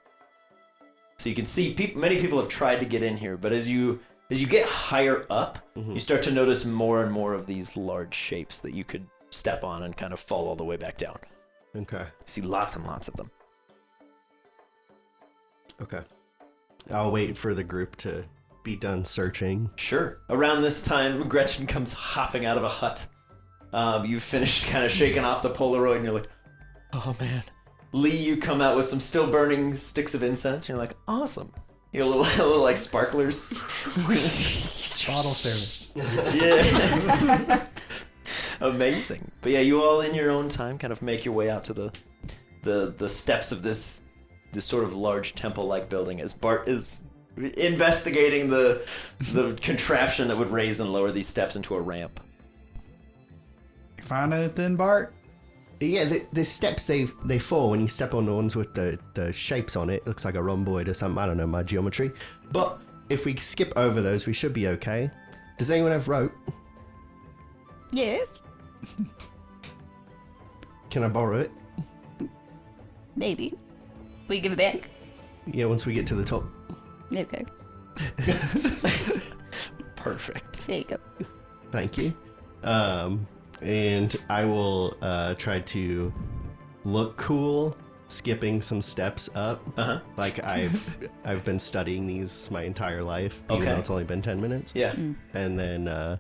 So you can see many people have tried to get in here, but as you get higher up, you start to notice more and more of these large shapes that you could step on and kind of fall all the way back down. Okay. You see lots and lots of them. Okay. I'll wait for the group to be done searching. Sure. Around this time, Gretchen comes hopping out of a hut. You've finished kind of shaking off the Polaroid, and you're like, oh man. Lee, you come out with some still burning sticks of incense, and you're like, awesome. You have a little like sparklers. Bottle service. Yeah. Amazing. But yeah, you all in your own time kind of make your way out to the steps of this sort of large temple-like building as Bart is investigating the contraption that would raise and lower these steps into a ramp. You found anything, Bart? Yeah, the steps they fall when you step on the ones with the shapes on it. Looks like a rhomboid or something. I don't know my geometry. But if we skip over those, we should be okay. Does anyone have rope? Yes. Can I borrow it? Maybe. Will you give it back? Yeah, once we get to the top. Okay. Perfect. There you go. Thank you. And I will try to look cool, skipping some steps up. Uh-huh. Like I've been studying these my entire life, even Okay. though it's only been 10 minutes. Yeah. And then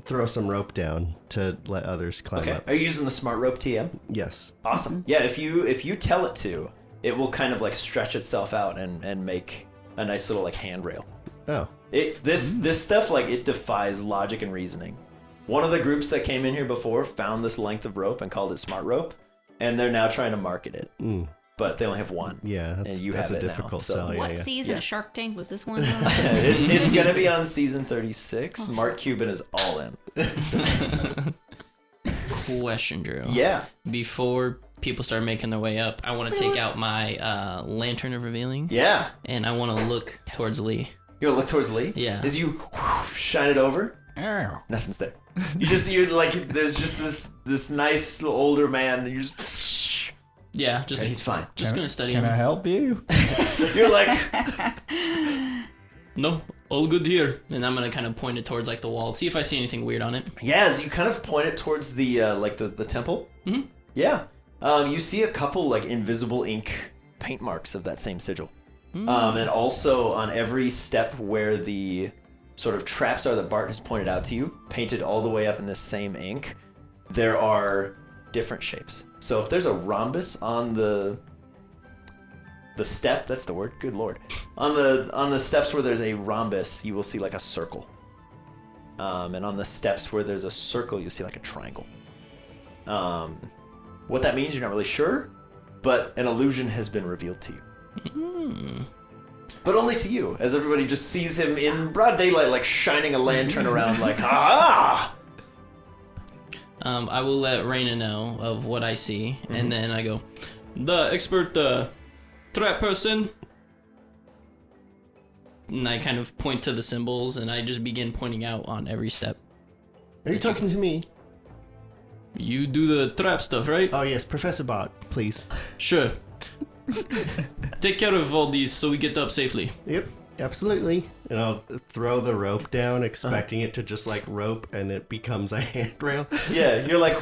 throw some rope down to let others climb Okay. up. Are you using the smart rope TM? Yes. Awesome. Yeah, if you tell it to, it will kind of like stretch itself out and make a nice little like handrail. Oh. This stuff, like, it defies logic and reasoning. One of the groups that came in here before found this length of rope and called it smart rope, and they're now trying to market it. But they only have one. Yeah, that's, and you that's have a it now, difficult so- sell. What Yeah. season of Shark Tank was this one on? it's gonna be on season 36. Mark Cuban is all in. Question, Drew. Yeah. Before people start making their way up, I want to take out my lantern of revealing. Yeah. And I want to look towards Lee. You gonna look towards Lee? Yeah. As you shine it over, nothing's there. You like, there's just this nice older man, and you just. Yeah, just And he's fine. Just gonna study Can him. I help you? You're like, No, all good here. And I'm gonna kind of point it towards like the wall, see if I see anything weird on it. yeah. As you kind of point it towards the like the temple. Mhm. Yeah. You see a couple like invisible ink paint marks of that same sigil. And also on every step where the sort of traps are that Bart has pointed out to you, painted all the way up in this same ink, there are different shapes. So if there's a rhombus on the step, that's the word, good lord. On the steps where there's a rhombus, you will see like a circle. And on the steps where there's a circle, you'll see like a triangle. What that means, you're not really sure, but an illusion has been revealed to you. But only to you, as everybody just sees him in broad daylight, like shining a lantern around, like, ah! I will let Raina know of what I see, and then I go, the expert trap person. And I kind of point to the symbols, and I just begin pointing out on every step. Are you talking to me? You do the trap stuff, right? Oh yes, Professor Bart, please. Sure. Take care of all these so we get up safely. Yep, absolutely. And I'll throw the rope down, expecting it to just like rope, and it becomes a handrail. Yeah, you're like,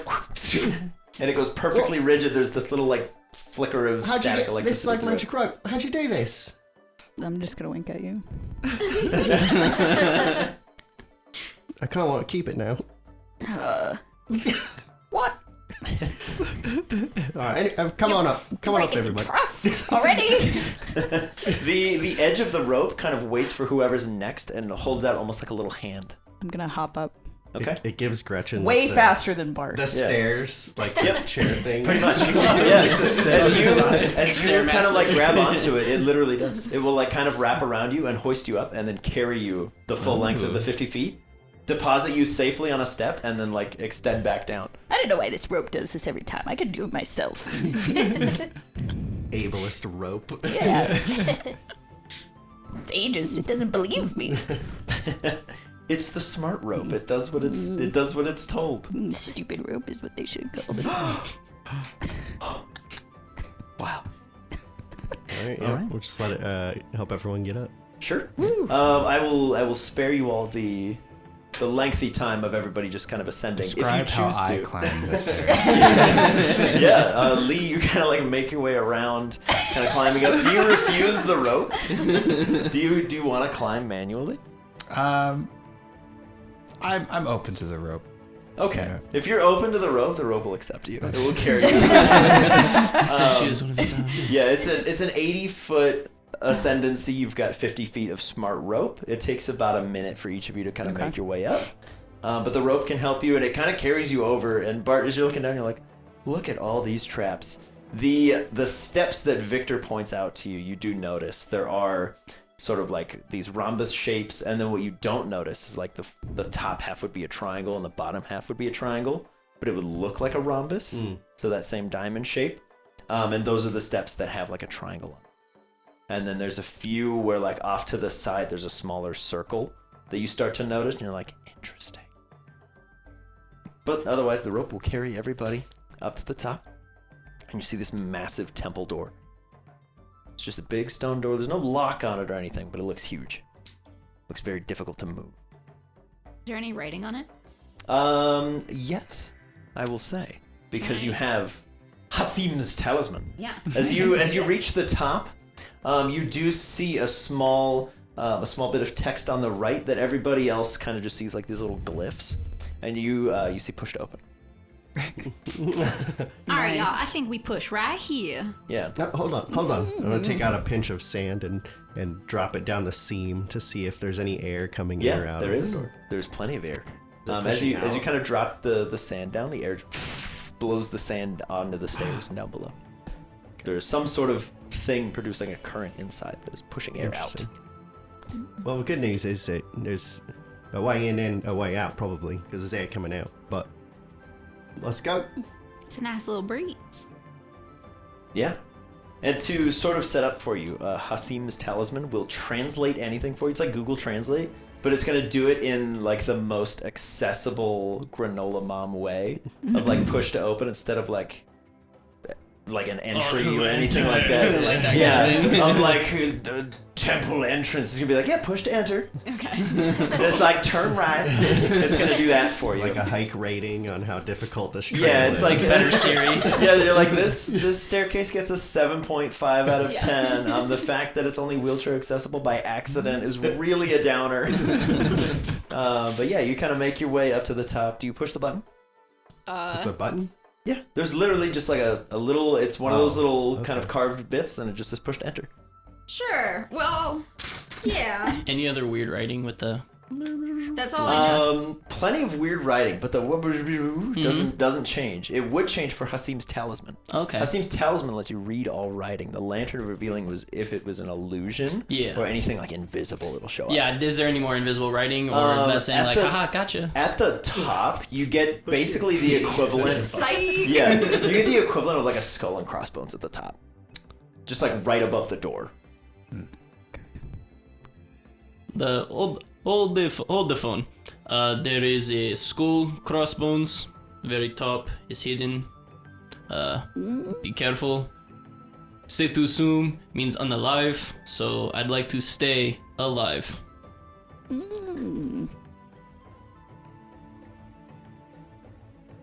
and it goes perfectly rigid. There's this little like flicker of How'd you static get electricity. this like through it. magic rope? How'd you do this? I'm just gonna wink at you. I kind of want to keep it now. What? All right, come on up. Come on up, everybody. Trust already? The edge of the rope kind of waits for whoever's next and holds out almost like a little hand. I'm gonna hop up Okay. It gives Gretchen way the, faster than Bart. the stairs, like the chair thing. Pretty much. Yeah. As you kind of like grab onto it, it literally does. It will like kind of wrap around you and hoist you up and then carry you the full length of the 50 feet, deposit you safely on a step, and then like extend back down. I don't know why this rope does this every time. I could do it myself. Ableist rope. Yeah. It's ageist. It doesn't believe me. It's the smart rope. It does what it's told. Stupid rope is what they should have called it. Wow. All right, yeah, we'll just let it help everyone get up. Sure. I will spare you all the lengthy time of everybody just kind of ascending Describe if you choose how I to. climb the stairs. Yeah, Lee, you kind of like make your way around, kind of climbing up. Do you refuse the rope? Do you want to climb manually? I'm open to the rope. Okay. Yeah. If you're open to the rope will accept you. It will carry you to the top. So choose one of its own. Yeah, it's an 80-foot ascendancy. You've got 50 feet of smart rope. It takes about a minute for each of you to kind of make your way up. But the rope can help you, and it kind of carries you over. And Bart, as you're looking down, you're like, look at all these traps. The steps that Victor points out to you, you do notice there are sort of like these rhombus shapes, and then what you don't notice is like the top half would be a triangle and the bottom half would be a triangle. but it would look like a rhombus. So that same diamond shape. And those are the steps that have like a triangle on them. And then there's a few where like off to the side, there's a smaller circle that you start to notice, and you're like, interesting. But otherwise, the rope will carry everybody up to the top. And you see this massive temple door. It's just a big stone door. There's no lock on it or anything, but it looks huge. Looks very difficult to move. Is there any writing on it? Yes, I will say. Because you have Hasim's talisman. Yeah. As you reach the top, you do see a small bit of text on the right that everybody else kind of just sees like these little glyphs, and you see push to open. All right, y'all. I think we push right here. Yeah. No, hold on. I'm gonna take out a pinch of sand and drop it down the seam to see if there's any air coming in or Yeah, out. there of is. the door. There's plenty of air. As pushing you out. kind of drop the sand down, the air blows the sand onto the stairs and down below. There's some sort of thing producing a current inside that is pushing air out. Interesting. Well, the good news is that there's a way in and a way out, probably, because there's air coming out. But let's go. It's a nice little breeze. Yeah. And to sort of set up for you, Hasim's talisman will translate anything for you. It's like Google Translate, but it's going to do it in like the most accessible granola mom way of like push to open instead of like an entry or anything like that. Like that Yeah, kind of of like temple entrance. It's going to be like, yeah, push to enter. Okay. It's like turn right. It's going to do that for you. Like a hike rating on how difficult this trail Yeah, is. it's like better Siri. Yeah, they're like this staircase gets a 7.5 out of 10. The fact that it's only wheelchair accessible by accident is really a downer. But yeah, you kind of make your way up to the top. Do you push the button? It's a button? Yeah. There's literally just like a little, it's one of those little okay. kind of carved bits, and it just says push to enter. Sure. Well, yeah. Any other weird writing with the? That's all I know. Plenty of weird writing, but the doesn't change. It would change for Hasim's talisman. Okay. Hasim's talisman lets you read all writing. The lantern of revealing was if it was an illusion Yeah. or anything like invisible, it'll show up. Yeah. Is there any more invisible writing, or that's saying at like, the- haha, gotcha? At the top, you get basically the equivalent. Psych. Yeah, you get the equivalent of like a skull and crossbones at the top, just like right above the door. The hold the phone. There is a skull, crossbones. Very top is hidden. Be careful. Stay too soon means unalive, so I'd like to stay alive.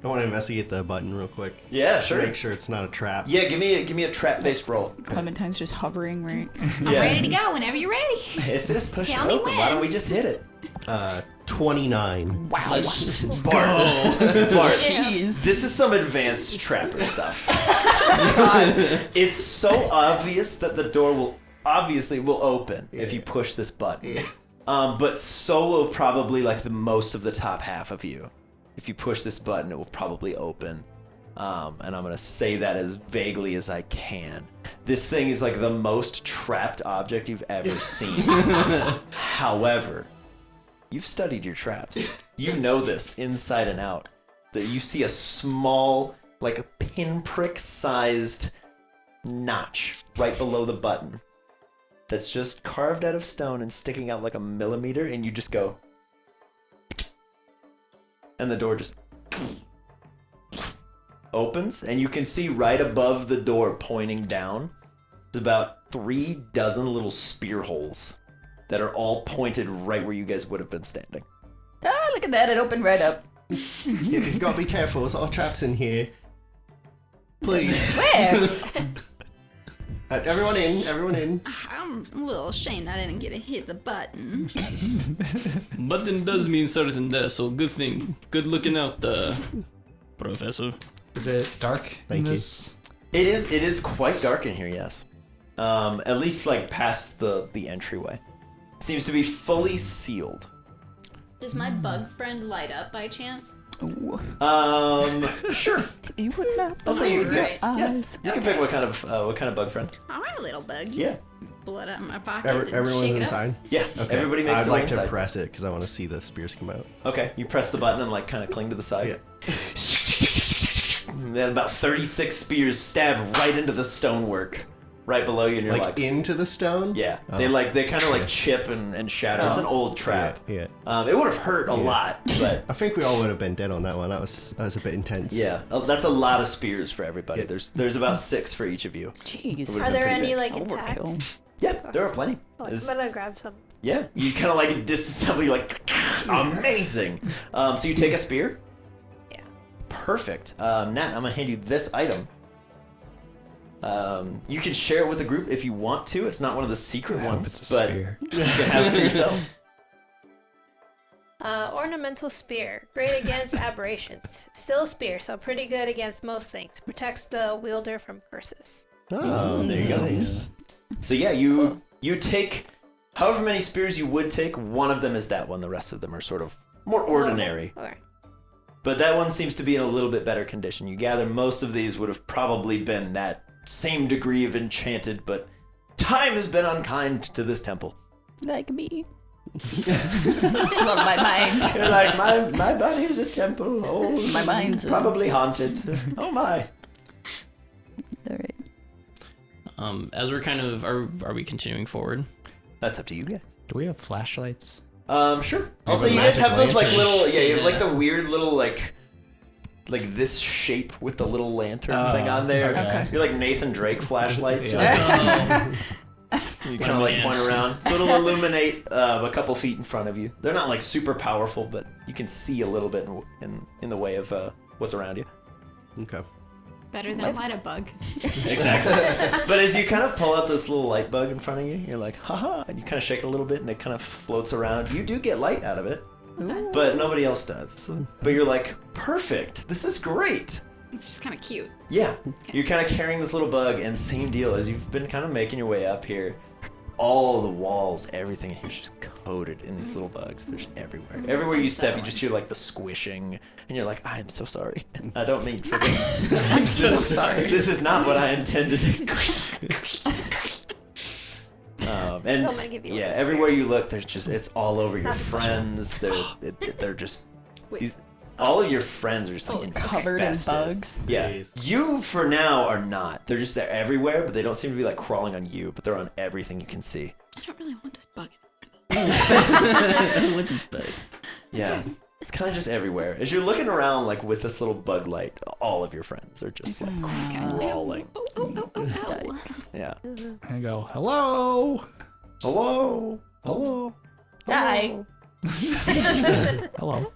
I want to investigate the button real quick. Yeah, Just to sure. make sure it's not a trap. Yeah, give me a trap-based roll. Clementine's just hovering, right? I'm ready to go whenever you're ready. It says push Tell to me open. Why don't when. we just hit it? 29. Wow. Bart, Jeez. this is some advanced trapper stuff. It's so obvious that the door will open if you push this button. Yeah. But so will probably like the most of the top half of you. If you push this button, it will probably open. And I'm gonna say that as vaguely as I can. This thing is like the most trapped object you've ever seen. However, you've studied your traps. You know this inside and out. That you see a small, like a pinprick-sized notch right below the button. That's just carved out of stone and sticking out like a millimeter, and you just go. And the door just opens, and you can see right above the door pointing down, there's about 3 dozen little spear holes that are all pointed right where you guys would have been standing. Oh, look at that. It opened right up. You've got to be careful. There's a lot of traps in here. Please. Where? Everyone in. I'm a little ashamed I didn't get to hit the button. Button does mean certain death, so good thing. Good looking out, Professor. Is it dark Thank in you. this? It is quite dark in here, yes. At least like past the entryway. It seems to be fully sealed. Does my bug friend light up by chance? Ooh. Sure. You would not I'll say you can Right. pick. Yeah, eyes. you can pick what kind of bug friend. All right, little buggy. Yeah. Blood out of my pocket. and Everyone's shake it up. inside. Yeah. Okay. Everybody makes I'd their way like to inside. press it because I want to see the spears come out. Okay. You press the button and like kind of cling to the side. Yeah. then about 36 spears stab right into the stonework right below you, and you're like into the stone? yeah. Oh. They kind of like chip and shatter. It's an old trap. Yeah. It would have hurt a lot, but I think we all would have been dead on that one. That was a bit intense. yeah, that's a lot of spears for everybody. There's about 6 for each of you. Jeez. Would've Are been there pretty any big. like attacks? Overkill. Yeah, there are plenty. I'm It's- gonna grab some. Yeah, you kind of like disassemble. You're like, amazing. So you take a spear. Yeah. Perfect. Nat, I'm gonna hand you this item. You can share it with the group if you want to. It's not one of the secret ones, It's a but spear. you can have it for yourself. Ornamental spear, great against aberrations. Still a spear, so pretty good against most things. Protects the wielder from curses. Oh, There you go. nice. So yeah, you take however many spears you would take. One of them is that one. The rest of them are sort of more ordinary. Okay. But that one seems to be in a little bit better condition. You gather most of these would have probably been that same degree of enchanted, but time has been unkind to this temple. Like me. Well, my mind. You're like, my body's a temple. Oh, My mind's probably haunted. Oh my. All right. As we're kind of are we continuing forward? That's up to you guys. Do we have flashlights? Sure. Also, have a you guys magic have those like lantern. little, you have like Yeah. the weird little like this shape with the little lantern Oh, thing on there. okay. You're like Nathan Drake flashlights. Yeah. You kind of like man. point around, so it'll illuminate a couple feet in front of you. They're not like super powerful, but you can see a little bit in the way of what's around you. Okay. Better than a light bug. Exactly. But as you kind of pull out this little light bug in front of you, you're like, haha, and you kind of shake it a little bit, and it kind of floats around. You do get light out of it, but nobody else does. But you're like, perfect. This is great. It's just kind of cute. Yeah, you're kind of carrying this little bug, and same deal as you've been kind of making your way up here. All the walls, everything here's just coated in these little bugs. There's everywhere. Everywhere you step, you just hear like the squishing, and you're like, I'm so sorry. I don't mean for this. I'm so sorry. This is not what I intended. And I'm gonna give you one yeah, of those everywhere you spears. look, there's just it's all over your That's special. friends. They're just Wait. these. All of your friends are just like Covered in infested. bugs. Yeah, Jeez. you for now are not. They're just there everywhere, but they don't seem to be like crawling on you. But they're on everything you can see. I don't really want this bug. What is bug? Yeah, it's kind of just everywhere. As you're looking around, like with this little bug light, all of your friends are just like crawling. Oh. Yeah. I go, hello. Hello. Hello. Hi. Hello.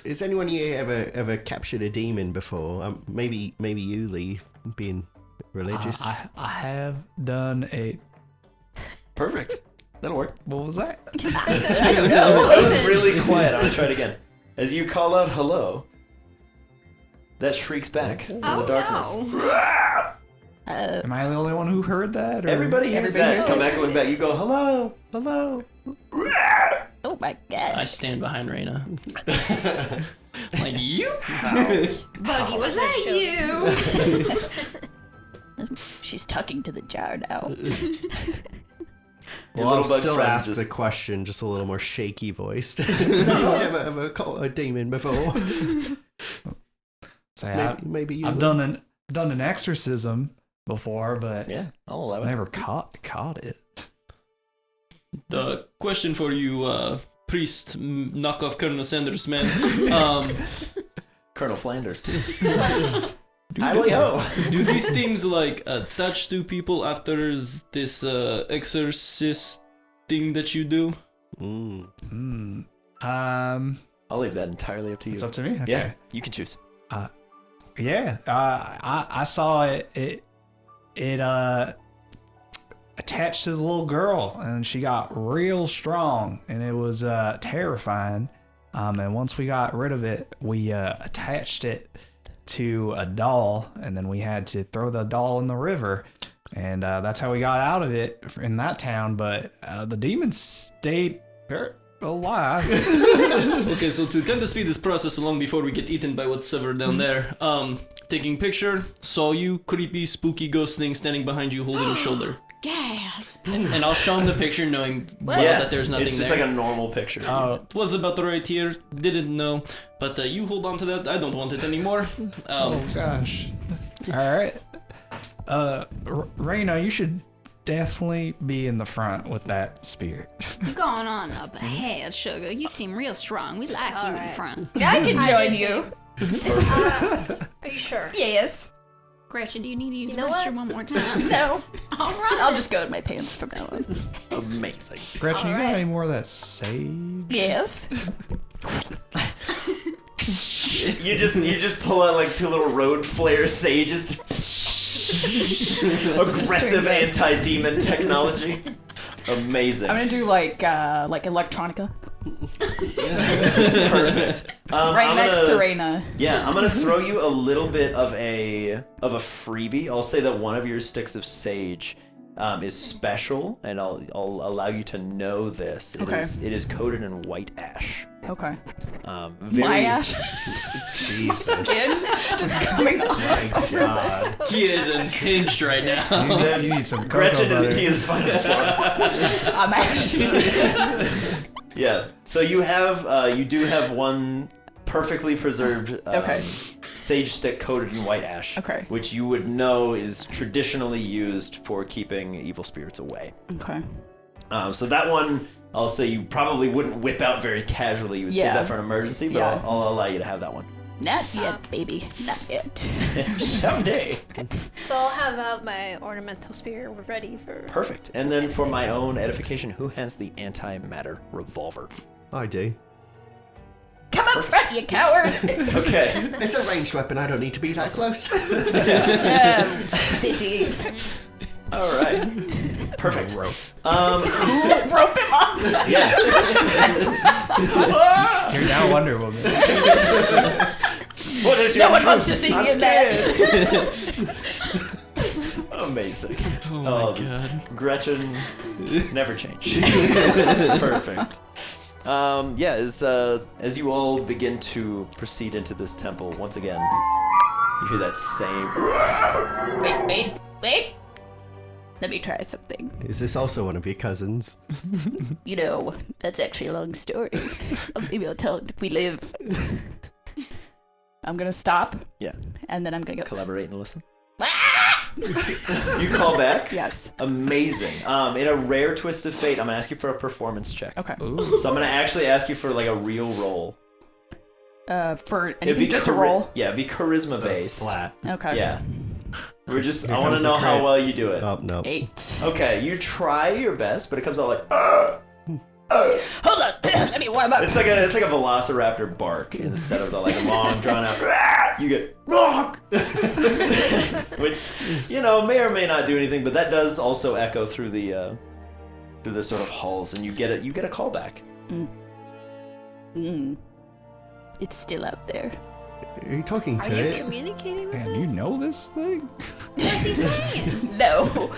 Has anyone here ever captured a demon before? Maybe you, Lee, being religious. I have done a. Perfect. That'll work. What was that? I don't know. That was really quiet. I'm gonna try it again. As you call out hello, that shrieks back in the darkness. Am I the only one who heard that? Or? Everybody hears Everybody that. hears Come it. echoing back. You go hello. Hello. Oh my god. I stand behind Reyna. Like you? Buggy, was that you? She's tucking to the jar now. Your Well, I'll little bug still friend ask just- the question, just a little more shaky voiced. Has anyone ever caught a demon before? So yeah, Maybe you. I've done an exorcism before, but Yeah, I'll allow I it. never caught it. The question for you, priest, knock off Colonel Sanders, man. Colonel Flanders. Hi-yo. Do these things like attach to people after this exorcist thing that you do? Mm. I'll leave that entirely up to you. It's up to me. Okay. Yeah, you can choose. Yeah, I saw it attached to this little girl, and she got real strong, and it was terrifying. And once we got rid of it, we attached it to a doll, and then we had to throw the doll in the river, and that's how we got out of it in that town. But the demons stayed alive. Okay, so to kind of speed this process along before we get eaten by whatever down there, taking picture, saw you, creepy, spooky ghost thing standing behind you holding your shoulder. Yeah. gasp. And I'll show him the picture, knowing well that there's nothing it's just there. like a normal picture. It was about right here. Didn't know, but you hold on to that. I don't want it anymore. Oh gosh. All right. Raina, you should definitely be in the front with that spear. Going on up ahead, Sugar. You seem real strong. We like you in Alright. front. Yeah, I can I join do you. Are you sure? Yes. Gretchen, do you need to use You the know what? restroom one more time? No. All right. I'll just go in my pants from now on. Amazing. Gretchen, you got Alright. any more of that sage? Yes. You just pull out like 2 little road flare sages. Aggressive anti-demon technology. Amazing. I'm gonna do like electronica. Perfect. Right I'm next to gonna- Reina. Yeah, I'm gonna throw you a little bit of a freebie. I'll say that one of your sticks of sage is special, and I'll allow you to know this. Okay. It is coated in white ash. Okay. Very, My ash. Jesus. Skin just coming off. My God. Tia is unhinged right now. You need some cocoa Gretchen is butter. Tia's final form. I'm actually. Yeah. So you do have one perfectly preserved Okay. sage stick coated in white ash. Okay. Which you would know is traditionally used for keeping evil spirits away. Okay. So that one, I'll say you probably wouldn't whip out very casually. You would save Yeah. that for an emergency, but Yeah. I'll allow you to have that one. Not yet, baby. Not yet. Someday. So I'll have out my ornamental spear. We're ready for. Perfect. And then for my own edification, who has the antimatter revolver? I do. Come up front, you coward! Okay. It's a ranged weapon. I don't need to be that close. Sissy. All right. Perfect. Rope. Rope him off. Yeah. You're now Wonder Woman. What is your No one wants truth? to see I'm you in that. scared. Amazing. Oh my god. Gretchen never change. Perfect. Yeah, as you all begin to proceed into this temple, once again, you hear that same. Wait. Let me try something. Is this also one of your cousins? You know, that's actually a long story. Maybe I'll tell it if we live. I'm gonna stop. Yeah. And then I'm gonna go. Collaborate and listen. You call back? Yes. Amazing. In a rare twist of fate, I'm gonna ask you for a performance check. Okay. So I'm gonna actually ask you for like a real roll. For It'd anything, just a roll. Yeah, it'd be charisma So it's based. flat. Okay. Yeah. I want comes to the know how crit. well you do it. Oh, no. 8. Okay, you try your best, but it comes out like Hold on. Let me warm up. it's like a velociraptor bark instead of the like long drawn out. You get which may or may not do anything, but that does also echo through the sort of halls, and you get a call back. It's still out there. Are you talking Are to you it? communicating with Man, him? you know this thing? What's he saying? No.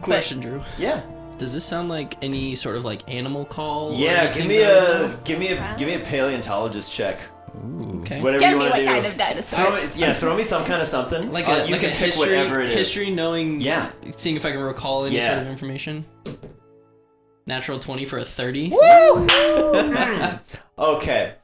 Question, Drew. Yeah. Does this sound like any sort of like animal call? or Yeah, anything give me that I know? a paleontologist Ooh. Okay. whatever Tell you me want what to do. kind of dinosaur. Throw me some kind of something. Like You a can pick history, whatever it is. history knowing. Yeah. Seeing if I can recall any Yeah. sort of information. Natural 20 for a 30. Okay.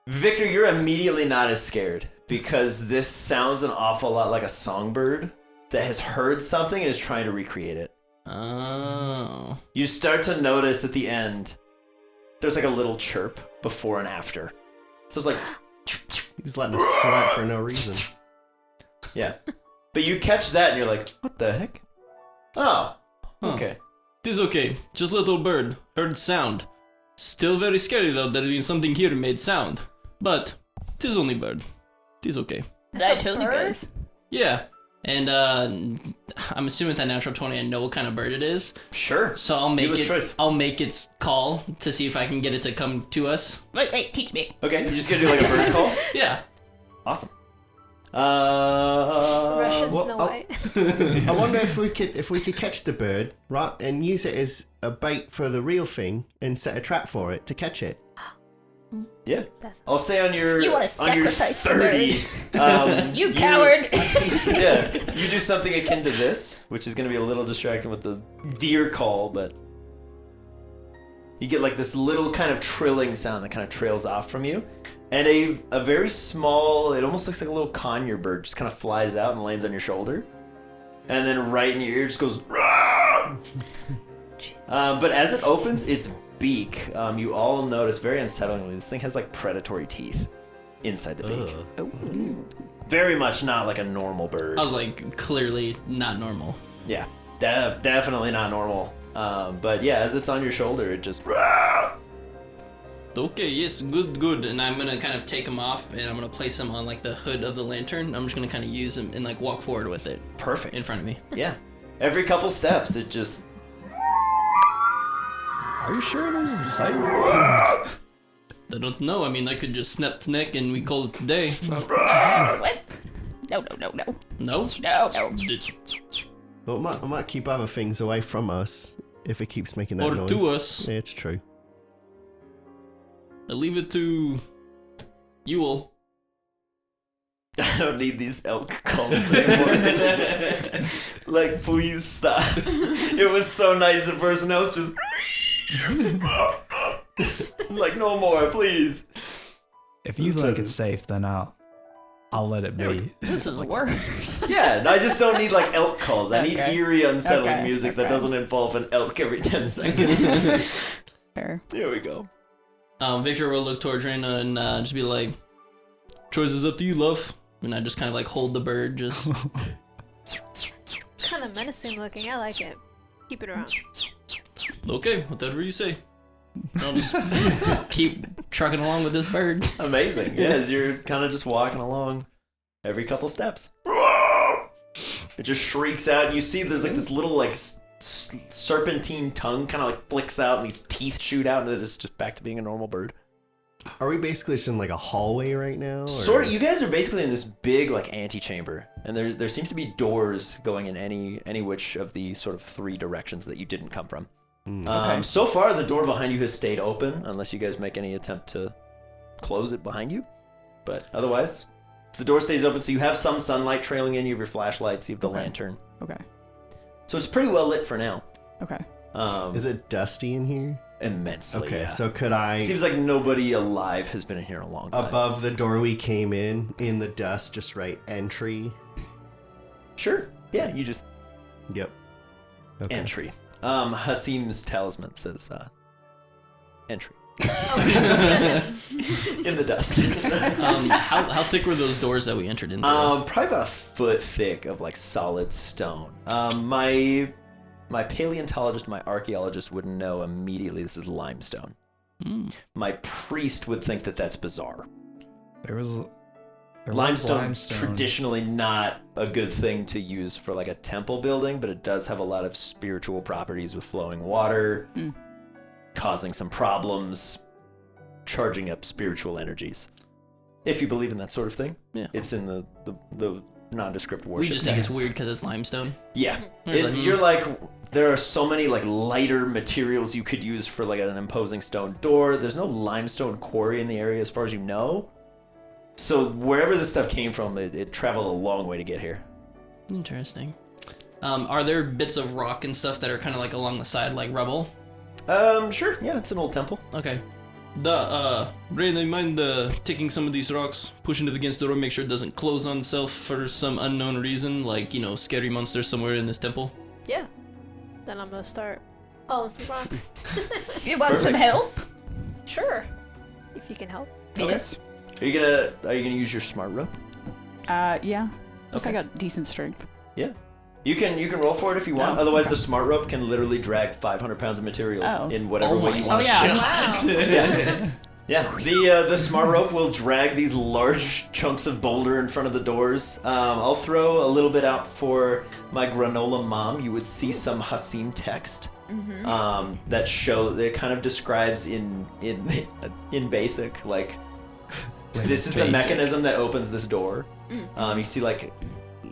Victor, you're immediately not as scared because this sounds an awful lot like a songbird that has heard something and is trying to recreate it. Oh. You start to notice at the end, there's like a little chirp before and after. So it's like, He's letting us sweat for no reason. yeah. But you catch that and you're like, what the heck? Oh, Huh. okay. Tis okay. Just little bird. Heard sound. Still very scary though that means something here made sound. But, tis only bird. Tis okay. I told you guys. Yeah. And I'm assuming that natural 20 I know what kind of bird it is. Sure. So I'll make Dealer's it choice. I'll make its call to see if I can get it to come to us. Wait, teach me. Okay, you're just gonna do like a bird call? Yeah. Awesome. Russian well, Snow oh. White. I wonder if we could catch the bird, right, and use it as a bait for the real thing and set a trap for it to catch it. Yeah. That's I'll say on your You wanna on your sacrifice the 30. You coward! Yeah, you do something akin to this, which is going to be a little distracting with the deer call, but you get like this little kind of trilling sound that kind of trails off from you, and a very small, it almost looks like a little conure bird just kind of flies out and lands on your shoulder, and then right in your ear just goes, "Rah!" But as it opens its beak, you all notice very unsettlingly, this thing has like predatory teeth inside the beak. Very much not like a normal bird. I was like, clearly not normal. Yeah, definitely not normal. But yeah, as it's on your shoulder, it just. Okay, yes, good. And I'm gonna kind of take him off, and I'm gonna place him on like the hood of the lantern. I'm just gonna kind of use him and like walk forward with it. Perfect. In front of me. Yeah. Every couple steps, it just. Are you sure this is a sight? I don't know. I mean, I could just snap its neck and we call it a day. What? No. No? Well, it might keep other things away from us if it keeps making that Or noise. to us. Yeah, it's true. I leave it to you all. I don't need these elk calls anymore. Like, please stop. It was so nice at first, and now it's just. Like, no more, please. If you think it's safe, then I'll let it be. This is worse. Yeah, I just don't need like elk calls. I need Okay. eerie, unsettling Okay, music that okay. doesn't involve an elk every 10 seconds. Fair. There we go. Victor will look towards Reina and just be like, choice is up to you, love. And I just kind of like hold the bird, just. kind of menacing looking. I like it. Keep it around. Okay, whatever you say. I'll just keep trucking along with this bird. Amazing. Yeah, as you're kind of just walking along every couple steps. It just shrieks out, and you see there's like this little like serpentine tongue kind of like flicks out, and these teeth shoot out, and then it's just back to being a normal bird. Are we basically just in like a hallway right now? Or? Sort of. You guys are basically in this big like antechamber, and there seems to be doors going in any which of the sort of three directions that you didn't come from. Okay. So far, the door behind you has stayed open, unless you guys make any attempt to close it behind you. But otherwise, the door stays open, so you have some sunlight trailing in. You have your flashlights, you have the lantern. Okay. So it's pretty well lit for now. Okay. Is it dusty in here? Immensely, Okay, yeah. so could I... Seems like nobody alive has been in here in a long time. Above the door we came in the dust, just write entry. Sure. Yeah, you just... Yep. Okay. Entry. Hasim's talisman says, entry. In the dust. How thick were those doors that we entered into? Probably about a foot thick of like solid stone. My paleontologist, my archaeologist would know immediately this is limestone. My priest would think that that's bizarre. There was Limestone traditionally not a good thing to use for like a temple building, but it does have a lot of spiritual properties with flowing water, causing some problems, charging up spiritual energies. If you believe in that sort of thing, Yeah. it's in the nondescript We worship. just think it's texts. weird because it's limestone. Yeah, It's like, you're like, there are so many like lighter materials you could use for like an imposing stone door. There's no limestone quarry in the area as far as you know. So wherever this stuff came from, it traveled a long way to get here. Interesting. Are there bits of rock and stuff that are kind of like along the side, like rubble? Sure. Yeah, it's an old temple. Okay. Rain, I mind taking some of these rocks, pushing it against the door, make sure it doesn't close on itself for some unknown reason, like, scary monsters somewhere in this temple. Yeah. Then I'm gonna start hauling some rocks. You want some help? Sure. If you can help. Yes. Are you gonna use your smart rope? Yeah. Plus I Okay. got decent strength. Yeah. You can roll for it if you want. Oh, Otherwise, okay. the smart rope can literally drag 500 pounds of material in whatever Oh way my you want. Oh, yeah. Wow. Yeah. Yeah. The smart rope will drag these large chunks of boulder in front of the doors. I'll throw a little bit out for my granola mom. You would see some Hasim text that kind of describes in basic like this is the mechanism that opens this door. You see like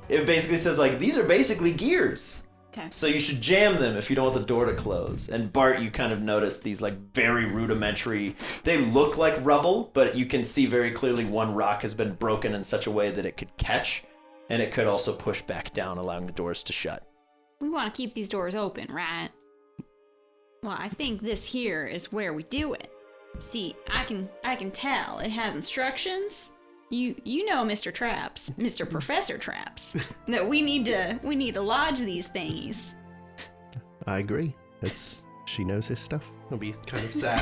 it basically says like these are basically gears. Okay. So you should jam them if you don't want the door to close. And Bart, you kind of notice these like very rudimentary, they look like rubble, but you can see very clearly one rock has been broken in such a way that it could catch, and it could also push back down, allowing the doors to shut. We want to keep these doors open, right? Well, I think this here is where we do it. See, I can tell it has instructions. You know, Mr. Traps, Mr. Professor Traps, that we need to lodge these thingies. I agree. She knows his stuff. It'll be kind of sad.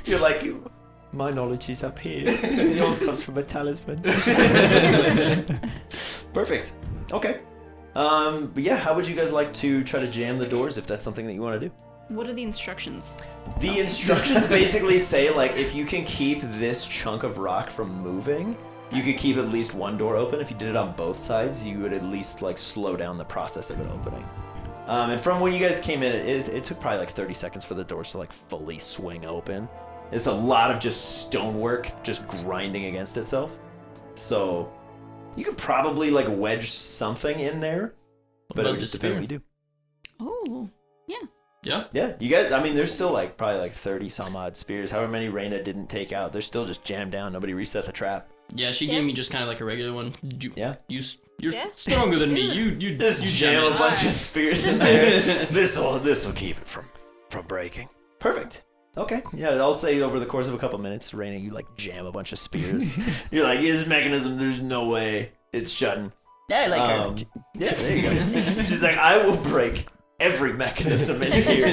You're like, my knowledge is up here. Yours comes from a talisman. Perfect. Okay. But yeah, how would you guys like to try to jam the doors if that's something that you want to do? What are the instructions? The instructions basically say, like, if you can keep this chunk of rock from moving, you could keep at least one door open. If you did it on both sides, you would at least, like, slow down the process of it opening. And from when you guys came in, it took probably, like, 30 seconds for the doors to, like, fully swing open. It's a lot of just stonework just grinding against itself. So you could probably, like, wedge something in there, but it would just depend on what you do. Oh, yeah. Yeah. Yeah, you guys, I mean, there's still like probably like 30 some odd spears. However many Reyna didn't take out, they're still just jammed down. Nobody reset the trap. Yeah, she gave me just kind of like a regular one. Yeah. You're stronger than me. You Just jam a it. bunch of spears in there. This'll keep it from breaking. Perfect. Okay. Yeah, I'll say over the course of a couple minutes, Reyna, you like jam a bunch of spears. You're like, this mechanism, there's no way it's shutting. Yeah, I like her. Yeah, there you go. She's like, I will break every mechanism in here.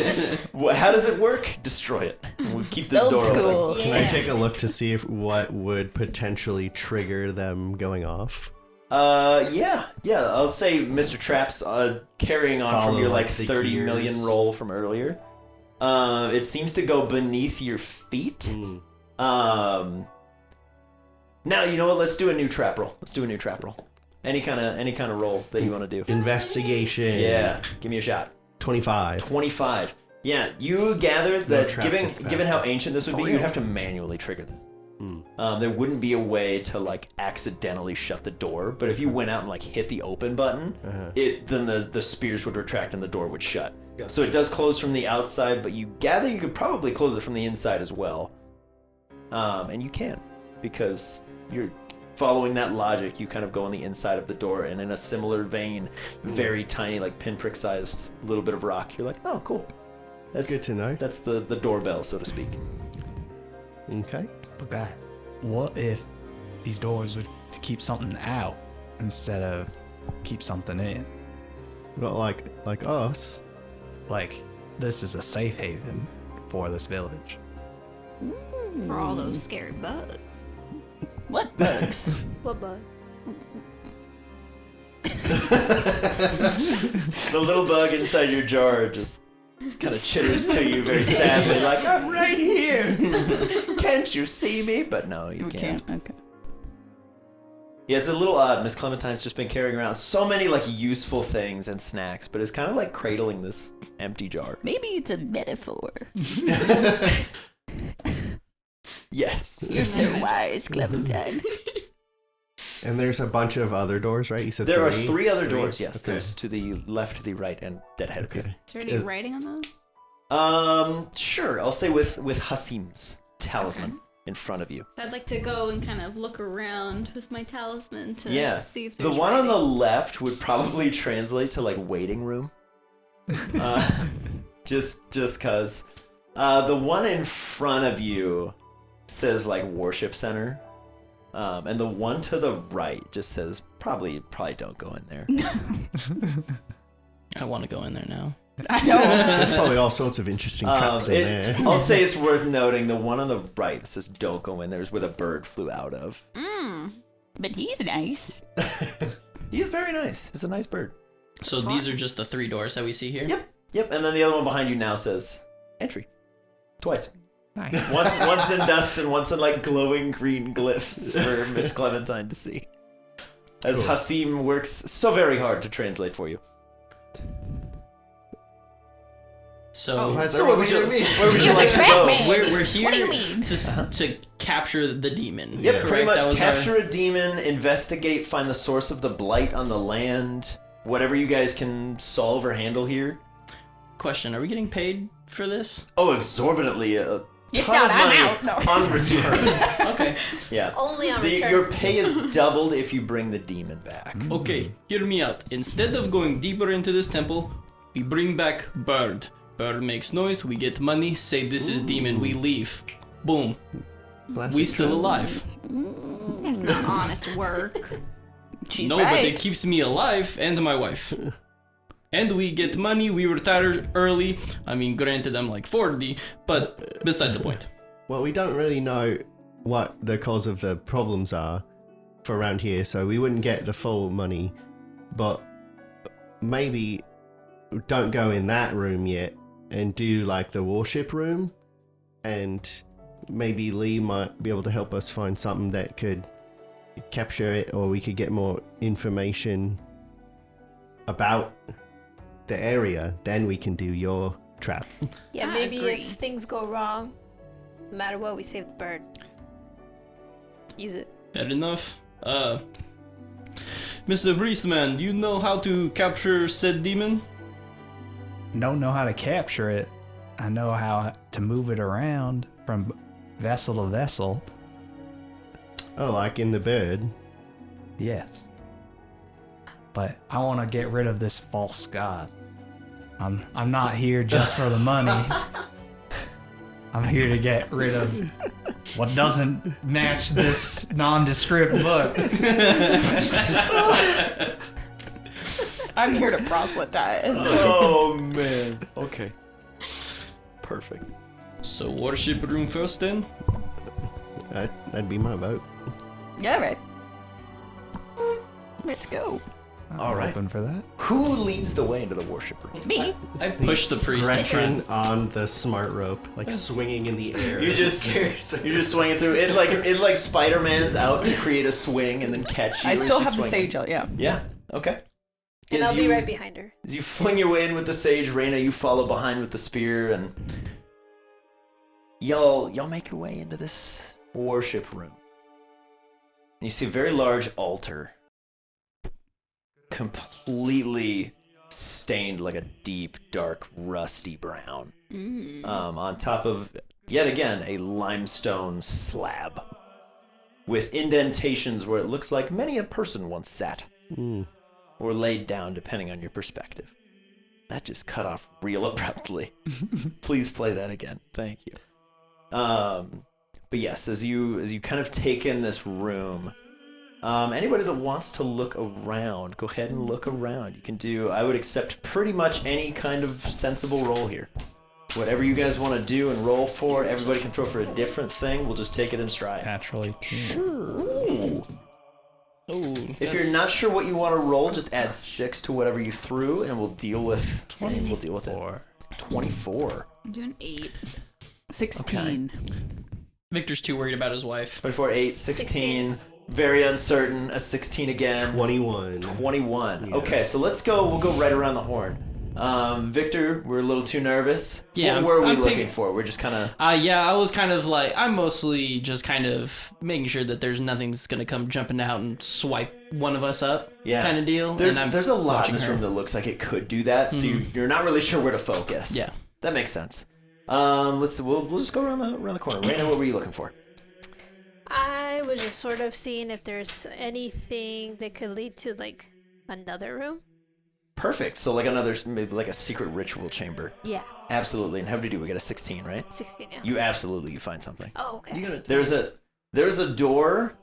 How does it work? Destroy it. We'll keep this Old door school. open. Can I take a look to see what would potentially trigger them going off? Yeah. I'll say Mr. Traps, carrying on from Follow, your like, like the 30 gears. million roll from earlier. It seems to go beneath your feet. Now you know what? Let's do a new trap roll. Any kind of roll that you want to do. Investigation. Yeah. Give me a shot. 25. 25. Yeah, you gathered that trap gets given how passed. ancient this would be, you'd have to manually trigger this. There wouldn't be a way to like accidentally shut the door, but if you went out and like hit the open button, then the spears would retract and the door would shut. So it does close from the outside, but you gather you could probably close it from the inside as well. And you can, because you're following that logic, you kind of go on the inside of the door, and in a similar vein, very tiny, like pinprick sized little bit of rock. You're like, oh, cool. That's Good to know. That's the doorbell, so to speak. Okay. But guys, what if these doors were to keep something out instead of keep something in? Not like us. Like, this is a safe haven for this village. For all those scary bugs. What bugs? What bugs? The little bug inside your jar just kind of chitters to you very sadly, like, I'm right here. Can't you see me? But no, you can't. Okay. Yeah, it's a little odd. Miss Clementine's just been carrying around so many like useful things and snacks, but it's kind of like cradling this empty jar. Maybe it's a metaphor. Yes. You're so wise, Clementine. And there's a bunch of other doors, right? You said There are three? three other doors, yes. Okay. There's to the left, to the right, and dead ahead of you. Okay. Is there any writing on those? Sure. I'll say with Hasim's talisman in front of you. I'd like to go and kind of look around with my talisman to Yeah. see if The there's one on the writing. left would probably translate to like waiting room. Just cause. The one in front of you says like worship center. And the one to the right just says probably don't go in there. I want to go in there now. I know. There's probably all sorts of interesting traps in there. I'll say it's worth noting the one on the right that says don't go in there is where the bird flew out of. But he's nice. He's very nice. It's a nice bird. So these are just the three doors that we see here? Yep, and then the other one behind you now says entry. Twice. Nice. Once in dust and once in like glowing green glyphs for Miss Clementine to see. As Cool. Hasim works so very hard to translate for you. So So where would you like to track go? me. we're here What do you mean? to capture the demon. Yep, correct? pretty That much was capture a demon, investigate, find the source of the blight on the land. Whatever you guys can solve or handle here. Question, are we getting paid for this? Oh, exorbitantly. A If ton not, of I'm money out. No. on return. Okay. Yeah. Only on return. Your pay is doubled if you bring the demon back. Okay, hear me out. Instead of going deeper into this temple, we bring back Bird. Bird makes noise, we get money, say this is demon, we leave. Boom. Classic We still trend. alive. That's not honest work. She's No, right. but it keeps me alive and my wife. And we get money, we retire early. I mean, granted, I'm like 40, but beside the point. Well, we don't really know what the cause of the problems are for around here, so we wouldn't get the full money. But maybe don't go in that room yet and do like the worship room, and maybe Lee might be able to help us find something that could capture it, or we could get more information about the area. Then we can do your trap. Yeah, I maybe agree. if things go wrong, no matter what, we save the bird. Use it. Fair enough. Mr. Priestman, do you know how to capture said demon? Don't know how to capture it. I know how to move it around from vessel to vessel. Oh, like in the bird. Yes. But I want to get rid of this false god. I'm not here just for the money. I'm here to get rid of what doesn't match this nondescript book. I'm here to proselytize. Oh, man. Okay. Perfect. So worship room first then? That'd be my vote. Yeah, right. Let's go. I'm All right. Open for that. Who leads the way into the worship room? Me. I push the priest in Gretchen front. on the smart rope, like swinging in the air. You just you're just swinging through it like Spider-Man's out to create a swing and then catch you. I He's still just have the swinging. sage out, yeah. Yeah. Okay. And As I'll be you- right behind her. As you fling your way in with the sage, Reyna, you follow behind with the spear, and y'all make your way into this worship room. And you see a very large altar, completely stained like a deep, dark, rusty brown. On top of, yet again, a limestone slab with indentations where it looks like many a person once sat. Or laid down, depending on your perspective. That just cut off real abruptly. Please play that again. Thank you. But yes, as you kind of take in this room, anybody that wants to look around, go ahead and look around. You can do, I would accept pretty much any kind of sensible roll here. Whatever you guys want to do and roll for, everybody can throw for a different thing. We'll just take it in stride. Naturally, team. Ooh. Oh, If you're not sure what you want to roll, just add 6 to whatever you threw, and we'll deal with it. 24. I'm doing 8. 16. Victor's too worried about his wife. 24, 8, 16. Very uncertain. A 16 again. 21. 21. Yeah. Okay, so let's go. We'll go right around the horn. Victor, we're a little too nervous. Yeah, What were we I'm looking picking- for? We're just kind of... Yeah, I was kind of like, I'm mostly just kind of making sure that there's nothing that's gonna come jumping out and swipe one of us up, kind of deal. There's and I'm a lot in watching this her. room that looks like it could do that, so you're not really sure where to focus. Yeah. That makes sense. We'll just go around the corner. Raina, what were you looking for? I was just sort of seeing if there's anything that could lead to like another room. Perfect. So like another, maybe like a secret ritual chamber. Yeah. Absolutely. And how did we do? We got a 16, right? 16, yeah. You find something. Oh, okay. There's a door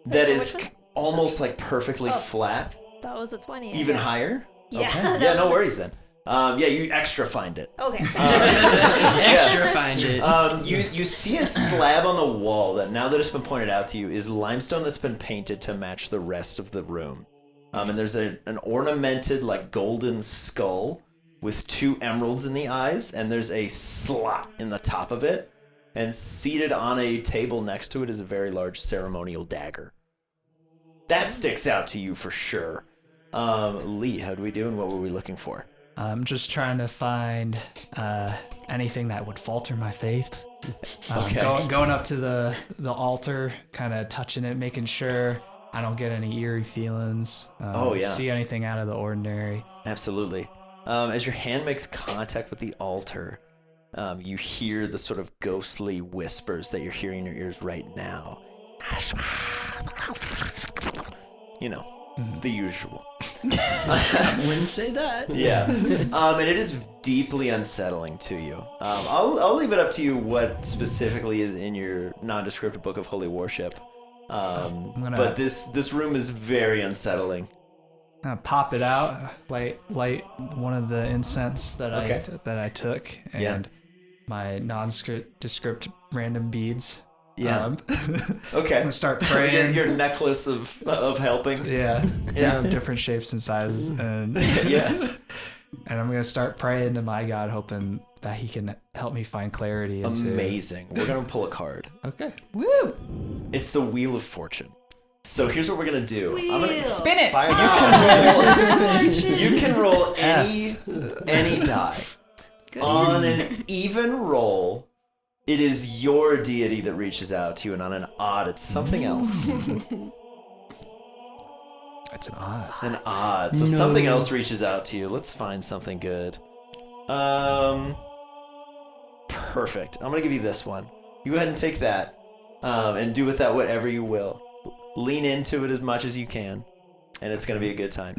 that Wait, is which one? almost like perfectly Oh. flat. That was a 20. I Even guess. higher? Yeah. Okay. Yeah, no worries then. Yeah, you extra find it. Okay. Extra find it. You see a slab on the wall that, now that it's been pointed out to you, is limestone that's been painted to match the rest of the room. And there's an ornamented like golden skull with 2 emeralds in the eyes, and there's a slot in the top of it. And seated on a table next to it is a very large ceremonial dagger. That sticks out to you for sure. Lee, how do we do and what were we looking for? I'm just trying to find anything that would falter my faith. Okay. Going up to the altar, kind of touching it, making sure I don't get any eerie feelings. See anything out of the ordinary. Absolutely. As your hand makes contact with the altar, you hear the sort of ghostly whispers that you're hearing in your ears right now. You know, the usual. I wouldn't say that. Yeah. And it is deeply unsettling to you. I'll leave it up to you what specifically is in your nondescript book of holy worship. But this room is very unsettling. Pop it out, light one of the incense that I took, and my nondescript random beads. Yeah. Okay. I'm gonna start praying. Your necklace of helping. Yeah. Different shapes and sizes, and Yeah. and I'm gonna start praying to my God, hoping that He can help me find clarity. Amazing. We're gonna pull a card. Okay. Woo! It's the Wheel of Fortune. So here's what we're gonna do. I'm gonna Spin it. You can roll any die. Good. On an even roll, it is your deity that reaches out to you, and on an odd, it's something else. It's an odd. An odd. So something else reaches out to you. Let's find something good. Perfect. I'm gonna give you this one. You go ahead and take that, and do with that whatever you will. Lean into it as much as you can, and it's gonna be a good time.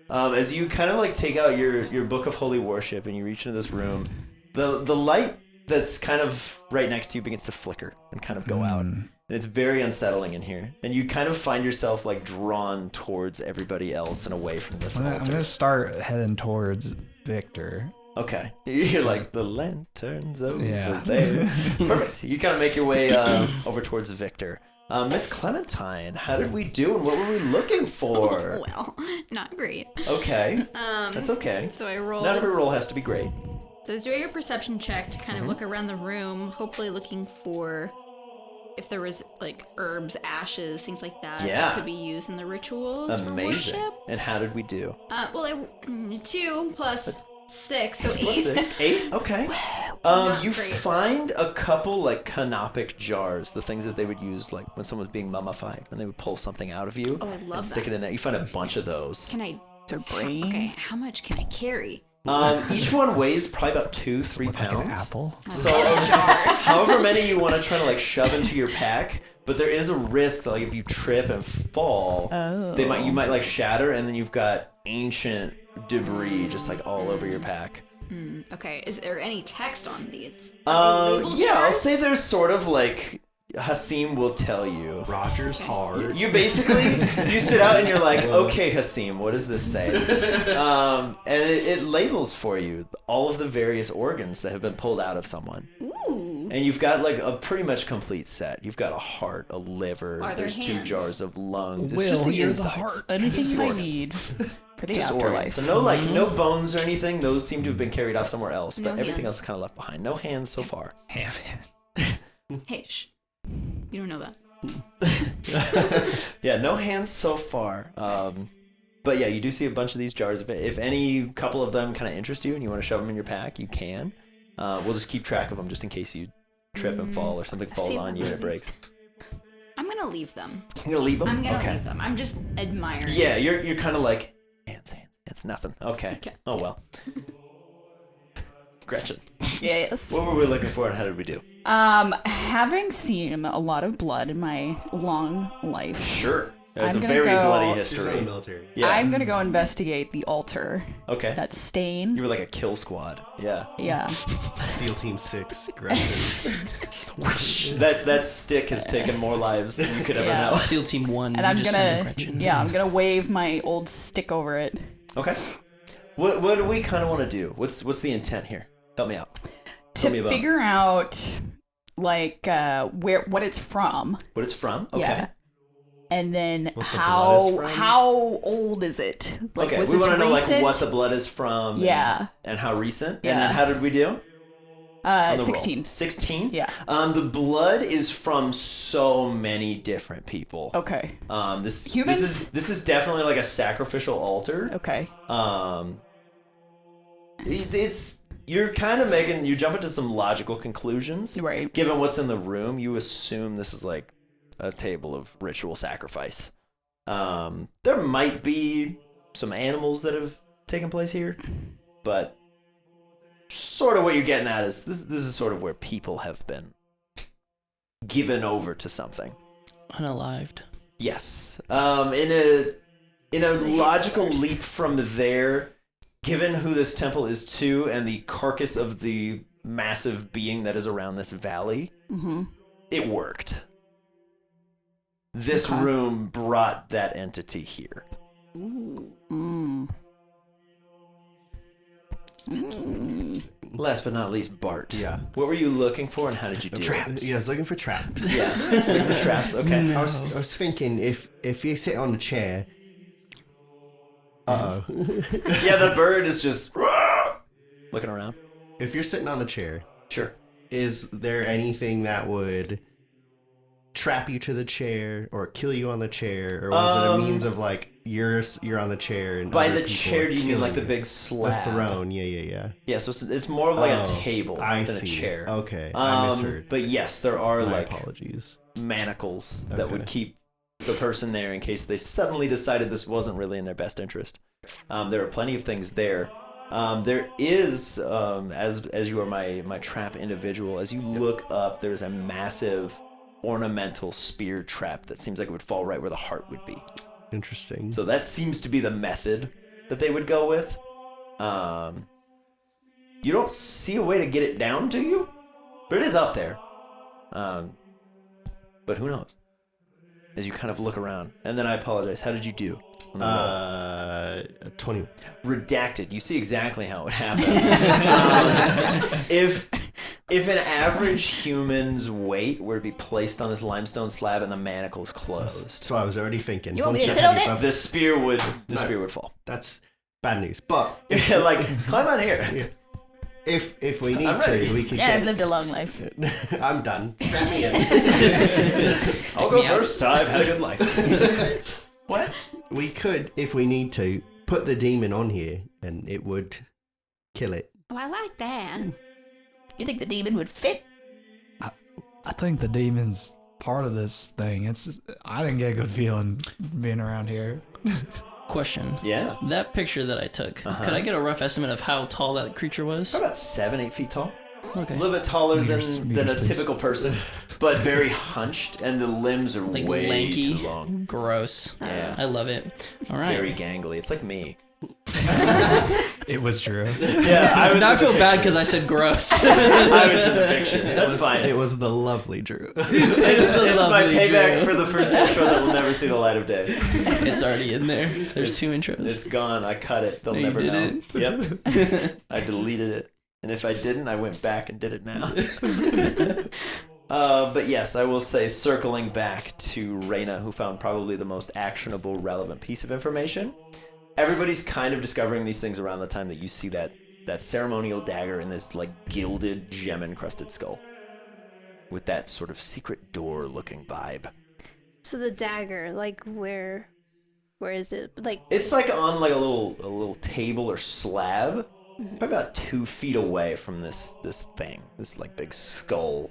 As you kind of like take out your book of holy worship and you reach into this room, the light that's kind of right next to you begins to flicker and kind of go out. And it's very unsettling in here. And you kind of find yourself like drawn towards everybody else and away from this altar. I'm gonna start heading towards Victor. Okay. You're like, the lantern's over Yeah. there. Perfect. You kind of make your way over towards Victor. Miss Clementine, how did we do and what were we looking for? Well, not great. Okay. That's okay. So I rolled. Not every roll has to be great. So I was doing a perception check to kind of look around the room, hopefully looking for if there was like herbs, ashes, things like that Yeah. that could be used in the rituals for Amazing. worship. And how did we do? 2 plus 6, so 8. Plus 6. 8? Okay. Not You great. find a couple like canopic jars, the things that they would use like when someone was being mummified, when they would pull something out of you Oh, I love and stick that. it in there. You find a bunch of those. Can I? Their brain. Okay, how much can I carry? Each one weighs probably about 2-3 Like an pounds. apple. So however many you want to try to like shove into your pack, but there is a risk that like if you trip and fall, you might like shatter, and then you've got ancient debris just like all over your pack. Okay, is there any text on these? Are they labeled Yeah, I'll charts? say there's sort of like Hasim will tell you. Roger's hard. You basically you sit out and you're like, okay, Hasim, what does this say? And it labels for you all of the various organs that have been pulled out of someone. Ooh. And you've got like a pretty much complete set. You've got a heart, a liver. Are there There's 2 hands? jars of lungs. It's just the you're the insides. heart. Anything Just you might organs. need for the Just afterlife. organs. So no like no bones or anything. Those seem to have been carried off somewhere else, but No everything hands. else is kind of left behind. No hands so far. Hey, shh. You don't know that. Yeah, no hands so far. But yeah, you do see a bunch of these jars. If any couple of them kind of interest you and you want to shove them in your pack, you can. We'll just keep track of them just in case you trip and fall or something falls see on you and it breaks. I'm gonna leave them. You're gonna leave them? I'm gonna Okay. leave them. I'm just admiring. Yeah, you're kind of like hands. It's nothing. Okay. Okay. Oh well. Gretchen, Yes. what were we looking for and how did we do? Having seen a lot of blood in my long life, Sure. It's I'm a gonna very go- bloody She's in the history. military. Yeah. I'm gonna go investigate the altar. Okay. That stain. You were like a kill squad. Yeah. Yeah. SEAL Team 6, Gretchen. That stick has taken more lives than you could ever Yeah. know. SEAL Team 1. And you I'm just sent gonna, Gretchen. I'm gonna wave my old stick over it Okay. What do we kind of want to do? What's the intent here? Help me out. Tell me to about figure out, like, what it's from. what it's from. Okay. Yeah. And then What the blood is from? how old is it? Like, Okay. was We this want to know like recent? what the blood is from. Yeah. And how recent. Yeah. And then how did we do? On the roll. 16. 16. Yeah. The blood is from so many different people. Okay. This is definitely like a sacrificial altar. Okay. It's you're kind of you jump into some logical conclusions. Right. Given what's in the room, you assume this is like a table of ritual sacrifice. There might be some animals that have taken place here, but sort of what you're getting at is this is sort of where people have been given over to something. Unalived. Yes. In a logical leap from there, given who this temple is to and the carcass of the massive being that is around this valley, it worked. This room brought that entity here. Last but not least, Bart. Yeah. What were you looking for and how did you do it? Yeah, I was looking for traps. Yeah, looking for traps. Okay. I was thinking if you sit on a chair. Uh-oh. Yeah, the bird is just looking around. If you're sitting on the chair, Sure. is there anything that would trap you to the chair or kill you on the chair, or was it a means of like you're on the chair and By other the people chair, are do you mean killing like the you? big The slab? throne? Yeah. Yeah, so it's more of like a Oh, table I than see. a chair. Okay, I misheard. But yes, there are My like apologies. manacles that would Okay. keep the person there in case they suddenly decided this wasn't really in their best interest. There are plenty of things there. There is, as you are my trap individual, as you look up, there's a massive ornamental spear trap that seems like it would fall right where the heart would be. Interesting. So that seems to be the method that they would go with. You don't see a way to get it down to you, but it is up there. But who knows? As you kind of look around. And then I apologize. How did you do on the roll? 20. Redacted. You see exactly how it would happen. If an average human's weight were to be placed on this limestone slab and the manacles closed, So I was already thinking. You want me one to step sit on heavy it? above- the spear would fall. That's bad news. But Yeah, like climb on here. if we need I'm to, ready. we could Yeah, I've get... lived a long life. I'm done. Strap me in. I'll go first. I've had a good life. What? We could, if we need to, put the demon on here and it would kill it. Oh, I like that. You think the demon would fit? I think the demon's part of this thing. I didn't get a good feeling being around here. Question. Yeah. That picture that I took, Uh-huh. could I get a rough estimate of how tall that creature was? Probably about 7-8 feet tall. Okay. A little bit taller Meters, than a please. typical person, but very hunched, and the limbs are Like way lanky. too long. Gross. Yeah. I love it. All right. Very gangly. It's like me. It was true. Yeah, I was. Now I in the feel bad picture. because I said gross. I was in the picture. That's fine. It was the lovely Drew. It's my lovely payback Drew. for the first intro that will never see the light of day. It's already in there. There's two intros. It's gone. I cut it. They'll No, you never know. didn't. Yep. I deleted it. And if I didn't, I went back and did it now. But yes, I will say, circling back to Reyna, who found probably the most actionable, relevant piece of information. Everybody's kind of discovering these things around the time that you see that ceremonial dagger in this like gilded, gem-encrusted skull, with that sort of secret door-looking vibe. So the dagger, like where is it? Like It's like on like a little table or slab, probably about 2 feet away from this thing, this like big skull.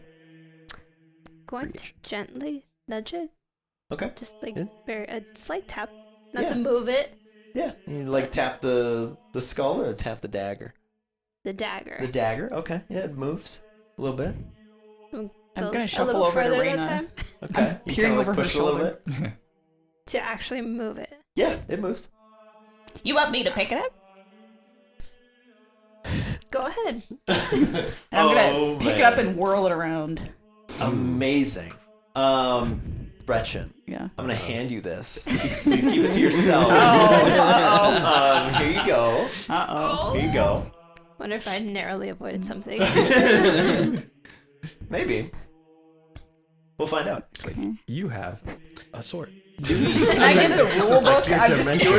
going to gently nudge it, Okay. just like Yeah. a slight tap, not Yeah. to move it. Yeah. You like tap the skull or tap the dagger? The dagger. The dagger. Okay. Yeah, it moves a little bit. I'm Go gonna a shuffle little over to further that Reyna. time Okay. You peering kinda, over her push it a little shoulder. bit. to actually move it. Yeah, it moves. You want me to pick it up? Go ahead. And I'm gonna Oh, pick it man. up and whirl it around. Amazing. Gretchen, Yeah. I'm gonna hand you this. Please keep it to yourself. Here you go. Uh-oh. Here you go. Wonder if I narrowly avoided something. Maybe. We'll find out. You have a sword. Can I get the rule book? your I'm just dimension.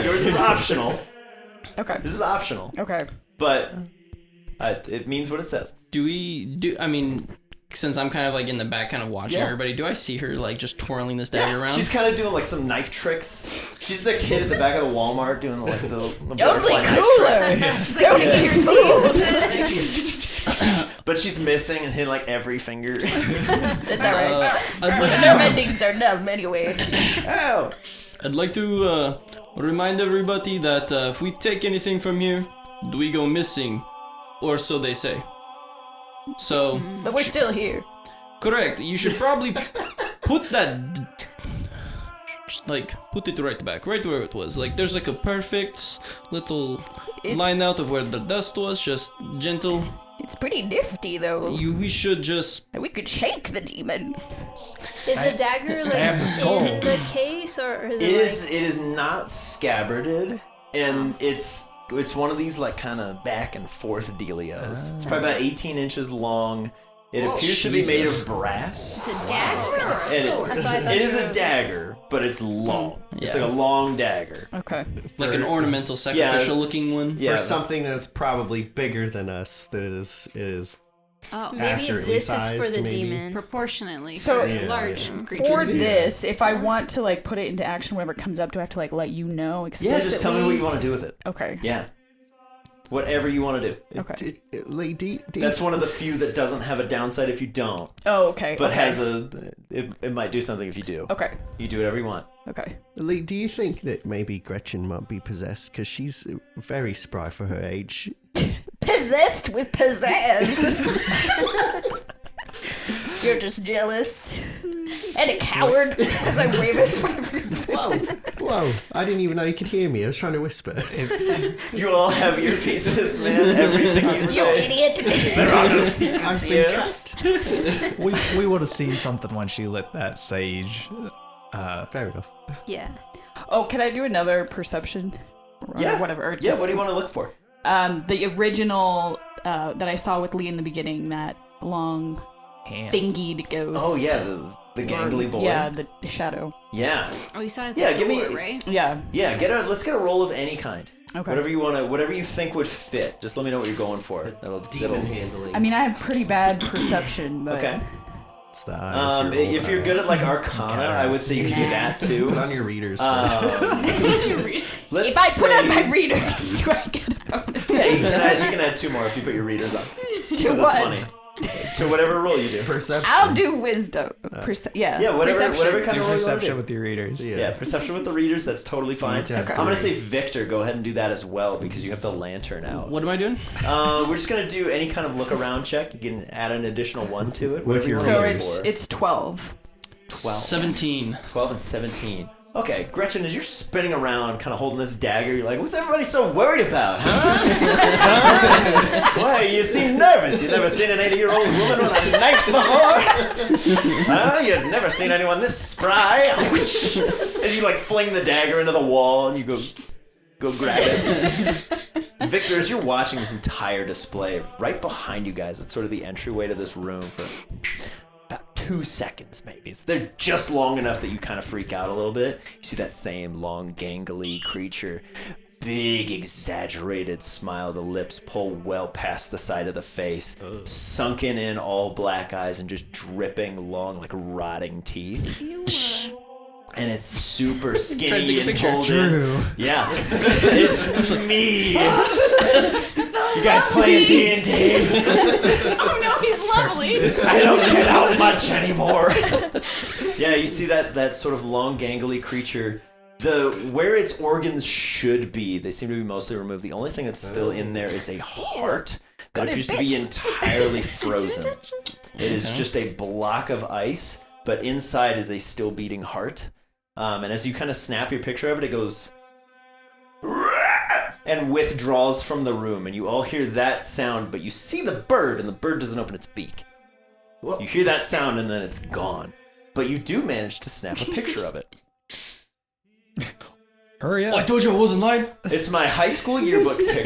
Yours is optional. Okay. This is optional, Okay. but it means what it says. I mean, since I'm kind of like in the back, kind of watching Yeah. everybody, do I see her like just twirling this dagger around? She's kind of doing like some knife tricks. She's the kid at the back of the Walmart doing like the butterfly knife tricks. Don't eat your teeth. But she's missing and hitting like every finger. It's alright. I'd like Their endings are numb anyway. Ow! I'd like to remind everybody that if we take anything from here, we go missing, or so they say. So, But we're still here. correct. You should probably put that, just, like, put it right back, right where it was. Like, there's like a perfect little line out of where the dust was, just gentle. It's pretty nifty though. We should just. We could shake the demon. Is the dagger Stab the like skull. in the case, or is It is not scabbarded, and it's one of these like kind of back and forth dealios. It's probably about 18 inches long. It appears to be made of brass. It's a dagger or a And sword? That's why I thought it is you a were- dagger, but it's long. It's Yeah. like a long dagger. Okay. Like an ornamental, sacrificial looking one. Yeah. For something that's probably bigger than us, that it is Oh, Maybe accurately this is for sized, the maybe. demon. proportionately So- for Yeah, large yeah. creatures. For this, if I want to like put it into action whenever it comes up, do I have to like let you know Yeah, explicitly? just tell me what you want to do with it. Okay. Yeah. Whatever you want to do. Okay. That's one of the few that doesn't have a downside if you don't, Oh, okay. but okay. has it might do something if you do. Okay. You do whatever you want. Okay. Lee, do you think that maybe Gretchen might be possessed? Because she's very spry for her age. Possessed with pizzazz. You're just jealous. And a coward. As I wave it in front of your face. Whoa, I didn't even know you could hear me. I was trying to whisper. You all have earpieces, man. Everything you You say. idiot. There are no secrets I've been here. trapped. We would have seen something when she lit that sage. Fair enough. Yeah. Oh, can I do another perception? Or Yeah. whatever. Or Yeah, just, what do you want to look for? The original that I saw with Lee in the beginning, that long Hand. thingied ghost. Oh, yeah, the gangly boy. Yeah, the shadow. Yeah. Oh, you saw it at the Yeah, give me- door, right? Yeah. Yeah, let's get a roll of any kind. Okay. Whatever you think would fit. Just let me know what you're going for. Demon handling. I mean, I have pretty bad perception, but Okay. it's the eyes. your If old you're good eyes. at like Arcana, I would say you could do that too. Put on your readers. Let's if I put say, on my readers, do I get a bonus? yeah, you can add 2 more if you put your readers on. To Because what? that's funny. To whatever roll you do. Perception. I'll do wisdom. Yeah. Yeah, whatever Perception. kind Do of roll you want to perception do. with your readers. Yeah, perception with the readers, that's totally fine. Okay. I'm gonna say Victor, go ahead and do that as well because you have the lantern out. What am I doing? We're just gonna do any kind of look around check. You can add an additional 1 to it. Whatever you're you're So looking it's for. it's 12. 12. 17. 12 and 17. Okay, Gretchen, as you're spinning around, kind of holding this dagger, you're like, what's everybody so worried about, huh? Why, you seem nervous. You've never seen an 80-year-old woman with a knife before? Huh? You've never seen anyone this spry? And you, like, fling the dagger into the wall, and you go grab it. Victor, as you're watching this entire display, right behind you guys, it's sort of the entryway to this room for about 2 seconds, maybe. They're just long enough that you kind of freak out a little bit. You see that same long, gangly creature. Big, exaggerated smile. The lips pull well past the side of the face. Sunken in, all black eyes, and just dripping long, like rotting teeth. And it's super Trying to skinny take a and picture. pulled Drew. in. Yeah. It's me. You guys playing D&D? Oh no, he's lovely. I don't get out much anymore. Yeah, you see that sort of long, gangly creature. Where its organs should be, they seem to be mostly removed. The only thing that's still in there is a heart that appears to be entirely frozen. It is just a block of ice, but inside is a still beating heart. And as you kind of snap your picture of it, it goes and withdraws from the room, and you all hear that sound, but you see the bird, and the bird doesn't open its beak. You hear that sound, and then it's gone. But you do manage to snap a picture of it. Hurry Oh, I up. told you I wasn't lying. It's my high school yearbook picture.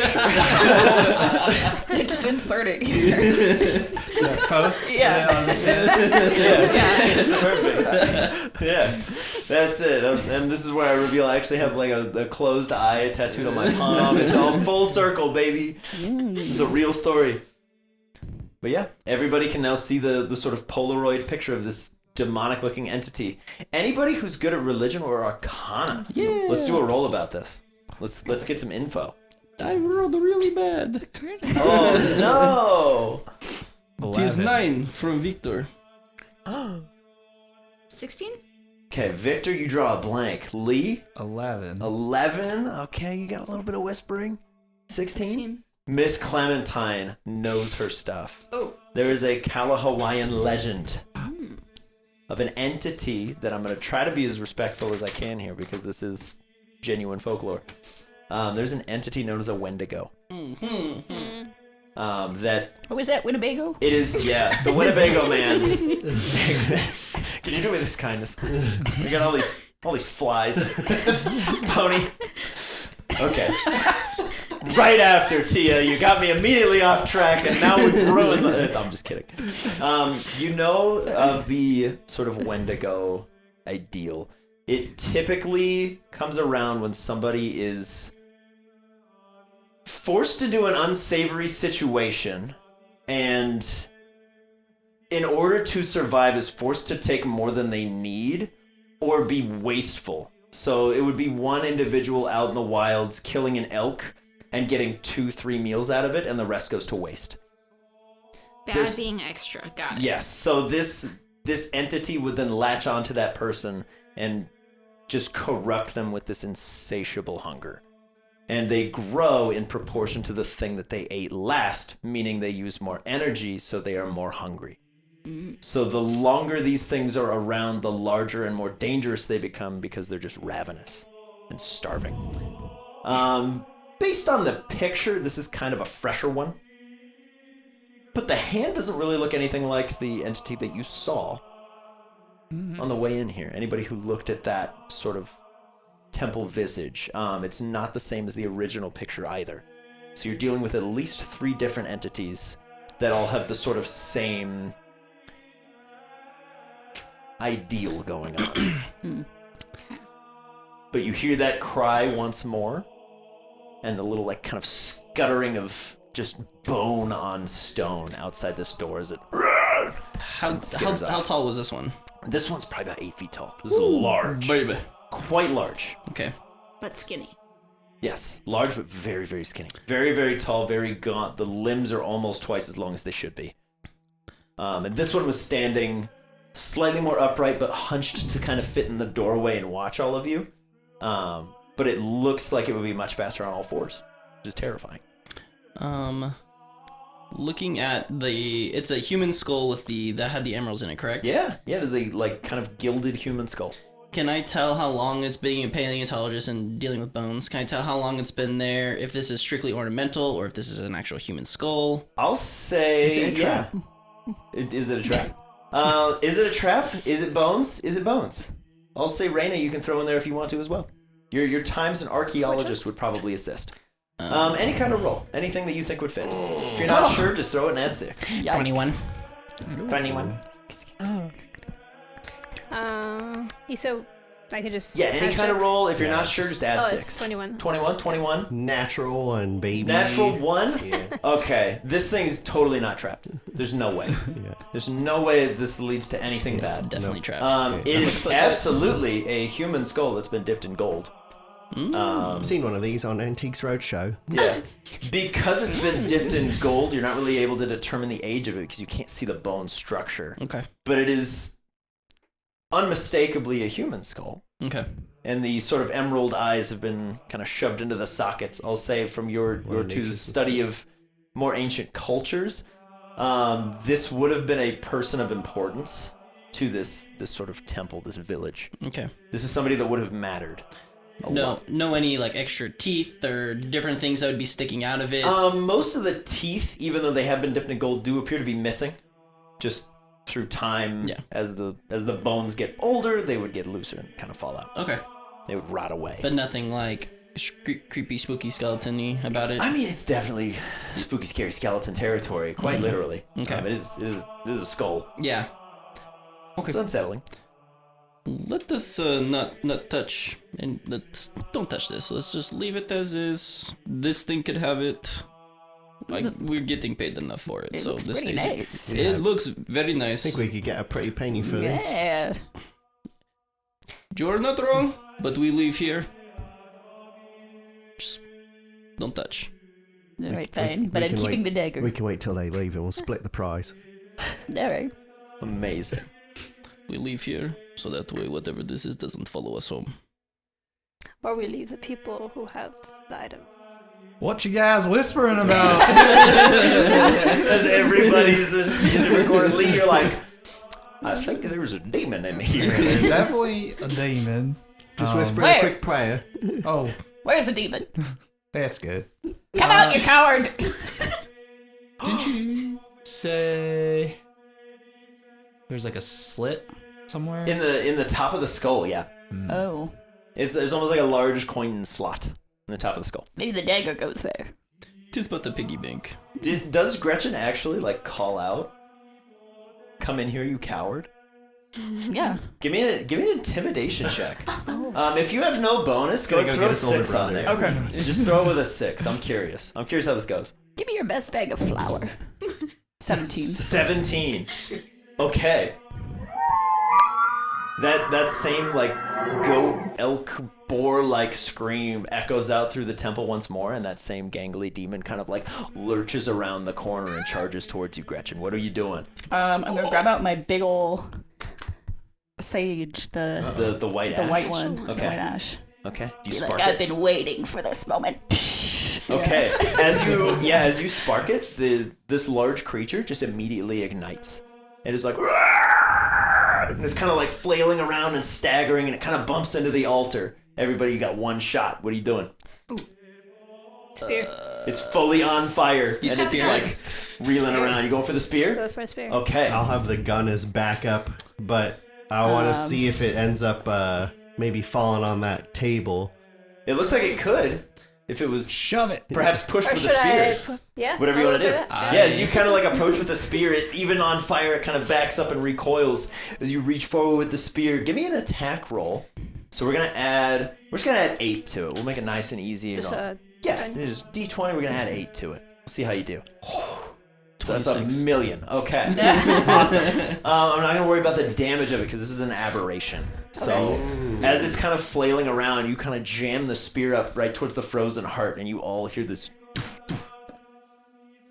Just insert it here. Post. Yeah. On the side. Yeah, it's perfect. Yeah, that's it. And this is where I reveal I actually have like a closed eye tattooed on my palm. It's all full circle, baby. It's a real story. But yeah, everybody can now see the sort of Polaroid picture of this demonic-looking entity. Anybody who's good at religion or arcana, let's do a roll about this. Let's get some info. I rolled really bad. Oh no! It is 9 from Victor. 16? Okay, Victor, you draw a blank. Lee? 11. 11. Okay, you got a little bit of whispering. 16? Miss Clementine knows her stuff. Oh. There is a Hawaiian legend of an entity that I'm going to try to be as respectful as I can here because this is genuine folklore. There's an entity known as a Wendigo. That Oh, is that Winnebago? it is, yeah, the Winnebago man. Can you do me this kindness? We got all these flies. Tony. Okay. Right after Tia, you got me immediately off track, and now we've ruined the. I'm just kidding. You know of the sort of Wendigo ideal. It typically comes around when somebody is forced to do an unsavory situation, and in order to survive is forced to take more than they need or be wasteful. So it would be one individual out in the wilds killing an elk and getting 2-3 meals out of it, and the rest goes to waste. Bad being extra. Got it. Yes, so this entity would then latch onto that person and just corrupt them with this insatiable hunger. And they grow in proportion to the thing that they ate last, meaning they use more energy, so they are more hungry. So the longer these things are around, the larger and more dangerous they become because they're just ravenous and starving. Based on the picture, this is kind of a fresher one. But the hand doesn't really look anything like the entity that you saw on the way in here. Anybody who looked at that sort of temple visage, it's not the same as the original picture either. So you're dealing with at least 3 different entities that all have the sort of same ideal going on. But you hear that cry once more, and the little like kind of scuttering of just bone on stone outside this door as it How scares off. tall was this one? This one's probably about 8 feet tall. This is large. Baby. Quite large. Okay. But skinny. Yes, large but very, very skinny. Very, very tall, very gaunt. The limbs are almost twice as long as they should be. And this one was standing slightly more upright but hunched to kind of fit in the doorway and watch all of you. But it looks like it would be much faster on all 4s, which is terrifying. Looking at it's a human skull with that had the emeralds in it, correct? Yeah, it is a like kind of gilded human skull. Can I tell how long it's being a paleontologist and dealing with bones? Can I tell how long it's been there? If this is strictly ornamental or if this is an actual human skull? I'll say, Is it a trap? Is it a trap? Is it a trap? Is it bones? Is it bones? I'll say, Raina, you can throw in there if you want to as well. Your time's an archaeologist would probably assist. Any kind of roll. Anything that you think would fit. If you're not sure, just throw it and add 6. 21. 21. You said I could just Yeah, any add kind of 6? roll. If you're not sure, just add Oh, 6. it's 21. 21. Natural 1, baby. Natural 1? Yeah. Okay, this thing's totally not trapped. There's no way. Yeah. There's no way this leads to anything It's bad. definitely trapped. It is absolutely a human skull that's been dipped in gold. I've seen one of these on Antiques Roadshow. Yeah. Because it's been dipped in gold, you're not really able to determine the age of it because you can't see the bone structure. Okay. But it is unmistakably a human skull. Okay. And the sort of emerald eyes have been kind of shoved into the sockets. I'll say from your two's study of more ancient cultures, this would have been a person of importance to this sort of temple, this village. Okay. This is somebody that would have mattered a lot. No any like extra teeth or different things that would be sticking out of it? Most of the teeth, even though they have been dipped in gold, do appear to be missing. Just through time, Yeah. as the bones get older, they would get looser and kind of fall out. Okay. They would rot away. But nothing like creepy, spooky, skeleton-y about it? I mean, it's definitely spooky, scary skeleton territory, quite literally. Okay. It is a skull. Yeah. Okay. It's unsettling. Let us not touch, and don't touch this. Let's just leave it as is. This thing could have it. we're getting paid enough for it. It so looks this pretty stays- nice. It looks very nice. I think we could get a pretty penny for this. Yeah. You're not wrong, but we leave here. Just don't touch. All right, fine. But we I'm can keeping wait- the dagger. We can wait till they leave and we'll split the prize. All right. Amazing. We leave here, so that way whatever this is doesn't follow us home. Or we leave the people who have the items. What you guys whispering about? As everybody's in the recording, Lee, you're like, I think there's a demon in here. There's definitely a demon. Just whisper Where? a quick prayer. Oh, Where's the demon? that's good. Come out, you coward! Did you say there's like a slit somewhere? In the top of the skull, yeah. Oh. There's almost like a large coin slot in the top of the skull. Maybe the dagger goes there. Tis but the piggy bank. Does Gretchen actually like call out? Come in here, you coward. Yeah. Give me an intimidation check. If you have no bonus, go Gotta and go throw get a his 6 older on brother. there. Okay. Just throw it with a 6. I'm curious how this goes. Give me your best bag of flour. 17. 17. Okay. That same like goat, elk, boar like scream echoes out through the temple once more, and that same gangly demon kind of like lurches around the corner and charges towards you, Gretchen. What are you doing? I'm gonna grab out my big ol' sage, the The white ash. white one. The Okay. white ash. Okay. Do you Be spark like, I've it? been waiting for this moment. Okay. As you spark it, this large creature just immediately ignites. It is like and it's kind of like flailing around and staggering, and it kind of bumps into the altar. Everybody, you got one shot. What are you doing? Spear. It's fully on fire, You and it's spear it. like reeling around. You going for the spear? Go for a spear. Okay. I'll have the gun as backup, but I want to see if it ends up maybe falling on that table. It looks like it could, if it was Shove it. perhaps pushed Or with a should spear. Yeah. Whatever you I'll want to do. answer that. Yeah, as you kind of like approach with the spear, it, even on fire, it kind of backs up and recoils as you reach forward with the spear. Give me an attack roll. So we're just gonna add 8 to it. We'll make it nice and easy. Just and all. Yeah, it is D20. We're gonna add 8 to it. We'll see how you do. So that's 26. $1,000,000. Okay, awesome. I'm not gonna worry about the damage of it because this is an aberration. So as it's kind of flailing around, you kind of jam the spear up right towards the frozen heart, and you all hear this doof, doof,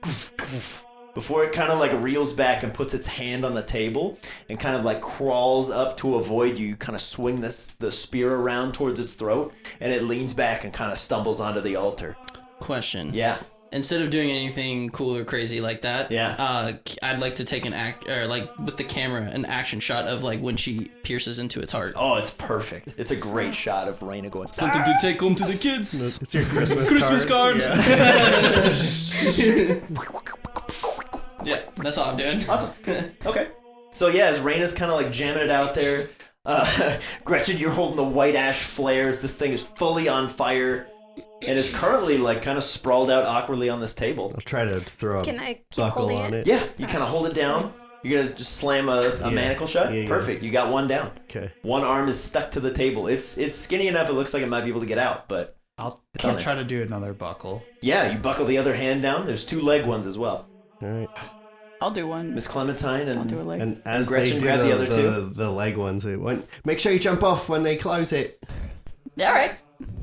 doof, doof, before it kind of like reels back and puts its hand on the table and kind of like crawls up to avoid you. You kind of swing the spear around towards its throat, and it leans back and kind of stumbles onto the altar. Question. Yeah. Instead of doing anything cool or crazy like that, I'd like to take with the camera, an action shot of like when she pierces into its heart. Oh, it's perfect. It's a great shot of Raina going. Something to take home to the kids. It's your Christmas Christmas card. cards. Yeah. Yeah, that's all I'm doing. Awesome. Okay. So yeah, as Raina's kind of like jamming it out there, Gretchen, you're holding the white ash flares. This thing is fully on fire and is currently like kind of sprawled out awkwardly on this table. I'll try to throw a Can I keep buckle holding on it? it. Yeah, you kind of hold it down. You're gonna just slam a manacle shut. Yeah. Perfect. You got one down. Okay. One arm is stuck to the table. It's skinny enough. It looks like it might be able to get out, but I'll It's on there. try to do another buckle. yeah, you buckle the other hand down. There's 2 leg ones as well. All right. I'll do one. Miss Clementine I'll do a and leg. And as Gretchen they do grab the other two? the leg ones, make sure you jump off when they close it. All right.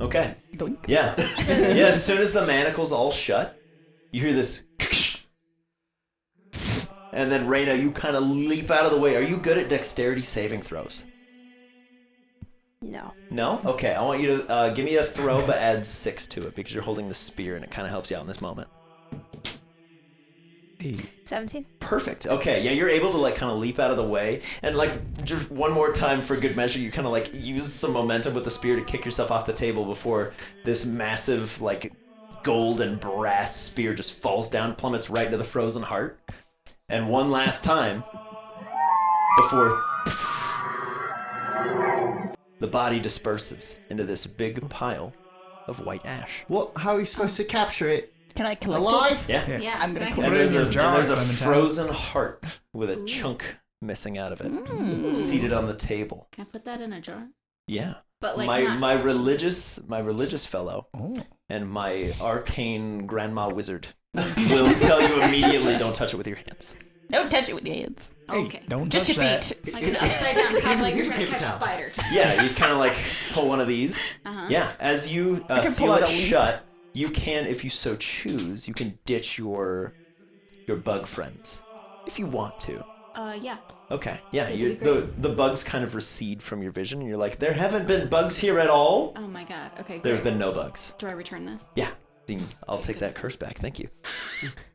okay. Doink. Yeah. Yeah, as soon as the manacle's all shut, you hear this. And then, Raina, you kind of leap out of the way. Are you good at dexterity saving throws? No. No? Okay, I want you to give me a throw, but add 6 to it because you're holding the spear and it kind of helps you out in this moment. 17. Perfect. Okay, yeah, you're able to like kind of leap out of the way, and like just one more time for good measure, you kind of like use some momentum with the spear to kick yourself off the table before this massive like gold and brass spear just falls down, plummets right into the frozen heart, and one last time before the body disperses into this big pile of white ash. What? How are you supposed to capture it? Can I collect Alive? Yeah. Yeah, I'm gonna can I put And it there's, in a, your and jar, there's a Clementine. frozen heart with a chunk missing out of it, seated on the table. Can I put that in a jar? Yeah. But like my not my touch. religious fellow Oh. and my arcane grandma wizard will tell you immediately don't touch it with your hands. Don't touch it with your hands. Okay. Don't Just touch your that. feet. Like an upside down cup, like you're trying to catch a spider. Yeah, you kind of like pull one of these. Yeah, as you can seal pull out it a leaf. shut, you can, if you so choose, you can ditch your bug friends if you want to. Yeah. Okay, yeah, That'd you be great. the bugs kind of recede from your vision, and you're like, there haven't been bugs here at all. Oh my god. Okay, There have great. been no bugs. Do I return this? Yeah, I'll take that curse back. Thank you.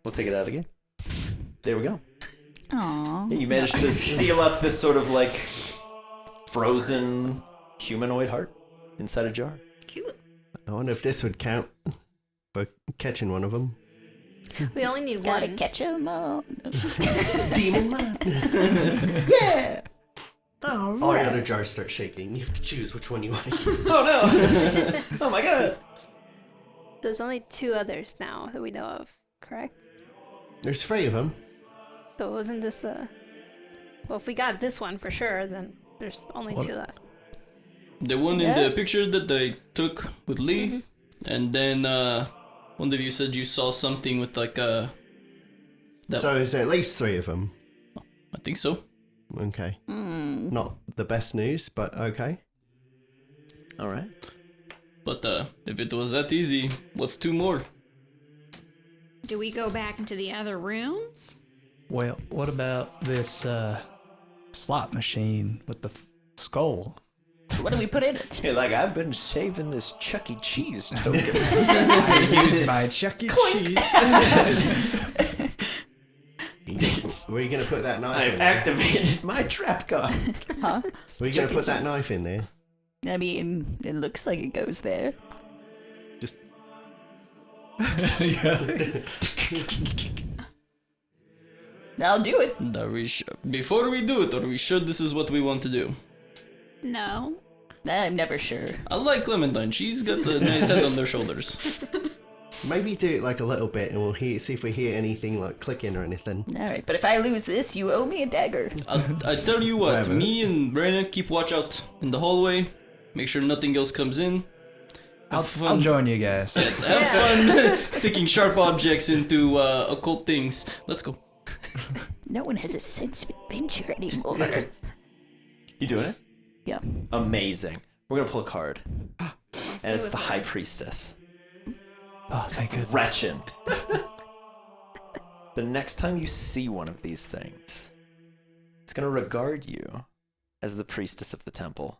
We'll take it out again. There we go. Aww. Yeah, you managed to seal up this sort of like frozen humanoid heart inside a jar. Cute. I wonder if this would count for catching one of them. We only need Gotta one. catch 'em all. Demon man. Yeah. All the other jars start shaking. You have to choose which one you want to use. Oh no. Oh my god. There's only 2 others now that we know of, correct? There's 3 of them. So wasn't this the... Well, if we got this one for sure, then there's only What? 2 left. The one in the picture that I took with Lee, and then one of you said you saw something with like a. So is there at least 3 of them? I think so. Okay. Not the best news, but okay. All right. But if it was that easy, what's 2 more? Do we go back into the other rooms? Well, what about this slot machine with the skull? What do we put in it? You're like, I've been saving this Chuck E. Cheese token. I use my Chuck E. Cheese. Where are you going to put that knife I've in there? activated my trap card. Huh? Where are you going to put that knife in there? I mean, it looks like it goes there. Just I'll do it. Are we before we do it, are we sure this is what we want to do? No. I'm never sure. I like Clementine. She's got a nice head on their shoulders. maybe do it like a little bit, and we'll see if we hear anything like clicking or anything. All right, but if I lose this, you owe me a dagger. I tell you what, Whatever. me and Brenna keep watch out in the hallway. Make sure nothing else comes in. I'll join you guys. Have fun sticking sharp objects into occult things. Let's go. No one has a sense of adventure anymore. You doing it? Yeah. Amazing. We're gonna pull a card. And it's the High Priestess. Oh, thank goodness. Gretchen. The next time you see one of these things, it's gonna regard you as the priestess of the temple.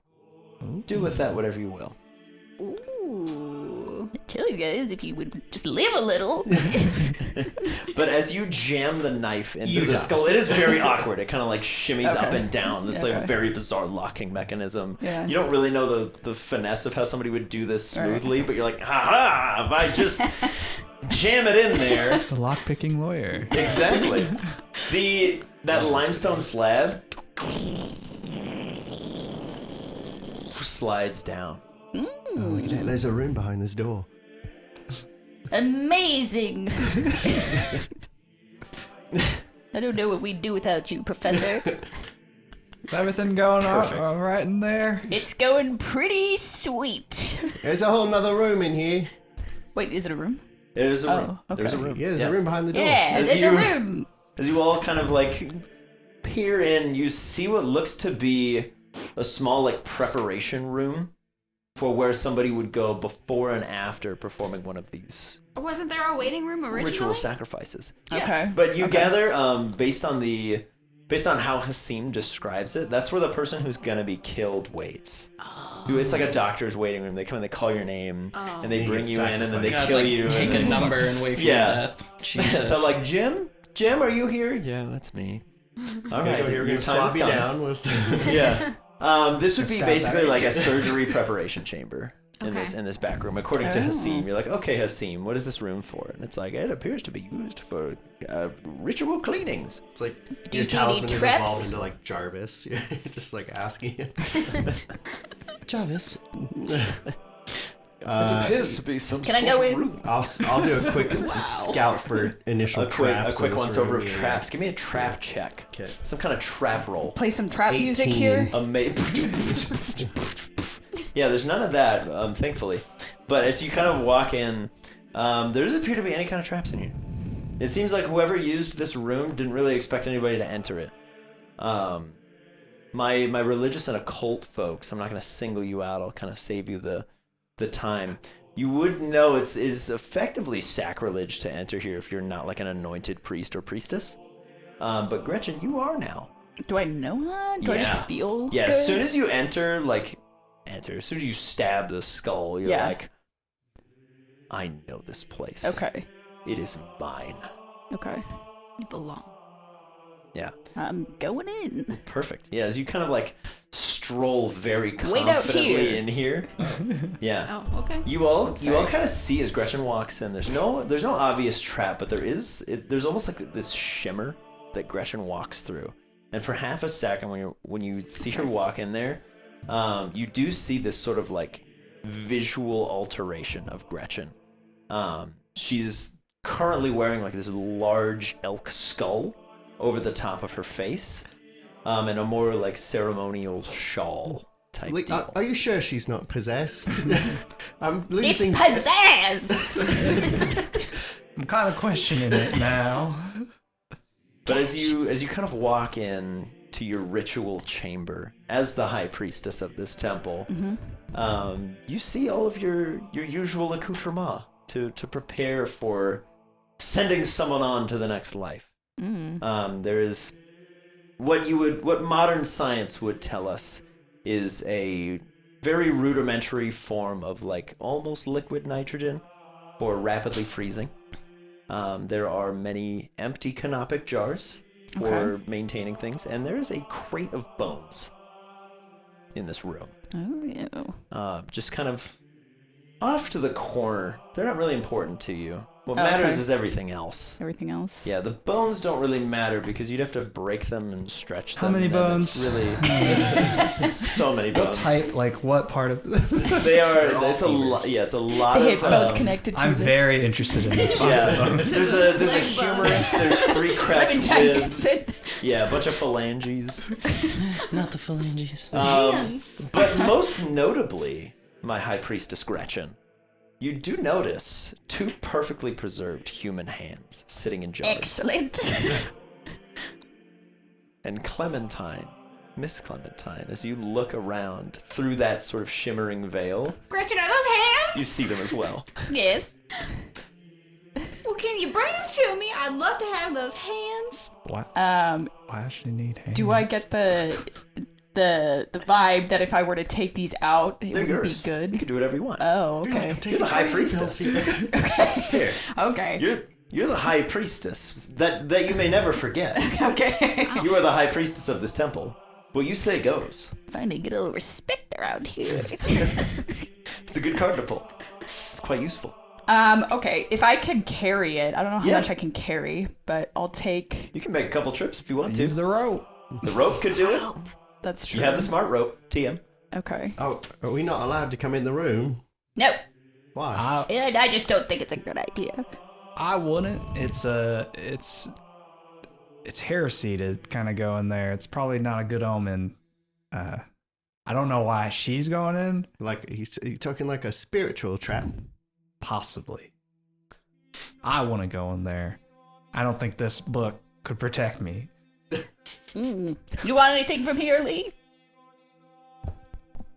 Do with that whatever you will. Ooh. I tell you guys, if you would just live a little. But as you jam the knife into You the die. skull, it is very awkward. It kind of like shimmies up Okay. and down. It's like a Okay. very bizarre locking mechanism. Yeah. You don't really know the finesse of how somebody would do this Right. smoothly, but you're like, ha! If I just jam it in there. The lockpicking lawyer. Exactly. That limestone slab slides down. Oh, look at that. There's a room behind this door. Amazing. I don't know what we'd do without you, Professor. Is everything going all Perfect. right in there? It's going pretty sweet. There's a whole nother room in here. Wait, is it a room? There's a room. Oh, okay. There's a room. Yeah, there's a room behind the door. Yeah, As it's a you- room. As you all kind of like peer in, you see what looks to be a small like preparation room for where somebody would go before and after performing one of these Wasn't there a waiting room originally? ritual sacrifices. Okay. But you gather, based on how Hasim describes it, that's where the person who's gonna be killed waits. It's like a doctor's waiting room. They come in, they call your name, and they You bring get you in, and then they God, it's kill like you. take and a then- number and wait for Yeah. your death. Jesus. They're like, Jim, are you here? Yeah, that's me. All Okay, right, we're your gonna time's swap you come. down with. Yeah. This would be Stab basically back. like a surgery preparation chamber in Okay. this back room. According to Oh. Hasim, you're like, okay, Hasim, what is this room for? And it's like, it appears to be used for ritual cleanings. It's like Do your you see any talisman is traps? evolved into like Jarvis. You're just like asking you. Jarvis. It appears to be some Can I sort go of in? room. I'll do a quick scout for initial A quick traps. in quick this once over room, of yeah. traps. Give me a trap check. Okay. Some kind of trap roll. Play some trap 18. music here. Yeah, there's none of that, thankfully. But as you kind of walk in, there doesn't appear to be any kind of traps in here. It seems like whoever used this room didn't really expect anybody to enter it. My religious and occult folks, I'm not going to single you out. I'll kind of save you the time. You would know it's effectively sacrilege to enter here if you're not like an anointed priest or priestess. But Gretchen, you are now. Do I know that? Do I just feel Yeah, good? as soon as you enter, as soon as you stab the skull, you're like, I know this place. Okay. It is mine. Okay. You belong. Yeah. I'm going in. Perfect. Yeah, as you kind of like stroll very Wait out confidently here. in here. Yeah. Oh, okay. You all kind of see as Gretchen walks in. There's no obvious trap, but there's almost like this shimmer that Gretchen walks through. And for half a second, when you see her walk in there, you do see this sort of like visual alteration of Gretchen. She's currently wearing like this large elk skull over the top of her face, and a more like ceremonial shawl type Like, deal. are you sure she's not possessed? I'm losing. Pizzazz! I'm kind of questioning it now. But as you kind of walk in to your ritual chamber as the high priestess of this temple, you see all of your usual accoutrement to prepare for sending someone on to the next life. There is what modern science would tell us is a very rudimentary form of like almost liquid nitrogen for rapidly freezing. There are many empty canopic jars for maintaining things, and there is a crate of bones in this room. Oh, Just kind of off to the corner. They're not really important to you. What matters is everything else. everything else. Yeah, the bones don't really matter because you'd have to break them and stretch them. How many and then bones? It's really so many bones. Type, like, what part of... They are. It's a lot. Yeah, it's a lot They of. have bones connected to I'm the very interested in this Yeah, bones. there's a humerus. There's 3 cracked Serpentine ribs. gets it. Yeah, a bunch of phalanges. Not the phalanges. Hands. But most notably, my high priestess Gretchen, you do notice 2 perfectly preserved human hands sitting in jars. Excellent. And Clementine, Miss Clementine, as you look around through that sort of shimmering veil, Gretchen, are those hands? you see them as well. Yes. Well, can you bring them to me? I'd love to have those hands. Why does she need hands? Do I get the vibe that if I were to take these out, it They're would yours. be You good? can do whatever you want. Oh, okay. You're the high priestess. Here, Okay. you're the high priestess that you may never forget. Okay. You are the high priestess of this temple. What you say goes. Finally get a little respect around here. It's a good card to pull. It's quite useful. Okay, if I can carry it, I don't know how Yeah. much I can carry, but I'll take. You can make a couple trips if you want to. Use the rope. The rope could do it. That's true. You have the smart rope, TM. Okay. Oh, are we not allowed to come in the room? No, Why? I just don't think it's a good idea. I wouldn't. It's heresy to kind of go in there. It's probably not a good omen. I don't know why she's going in. Like, you talking like a spiritual trap? Possibly. I want to go in there. I don't think this book could protect me. You want anything from here, Lee? I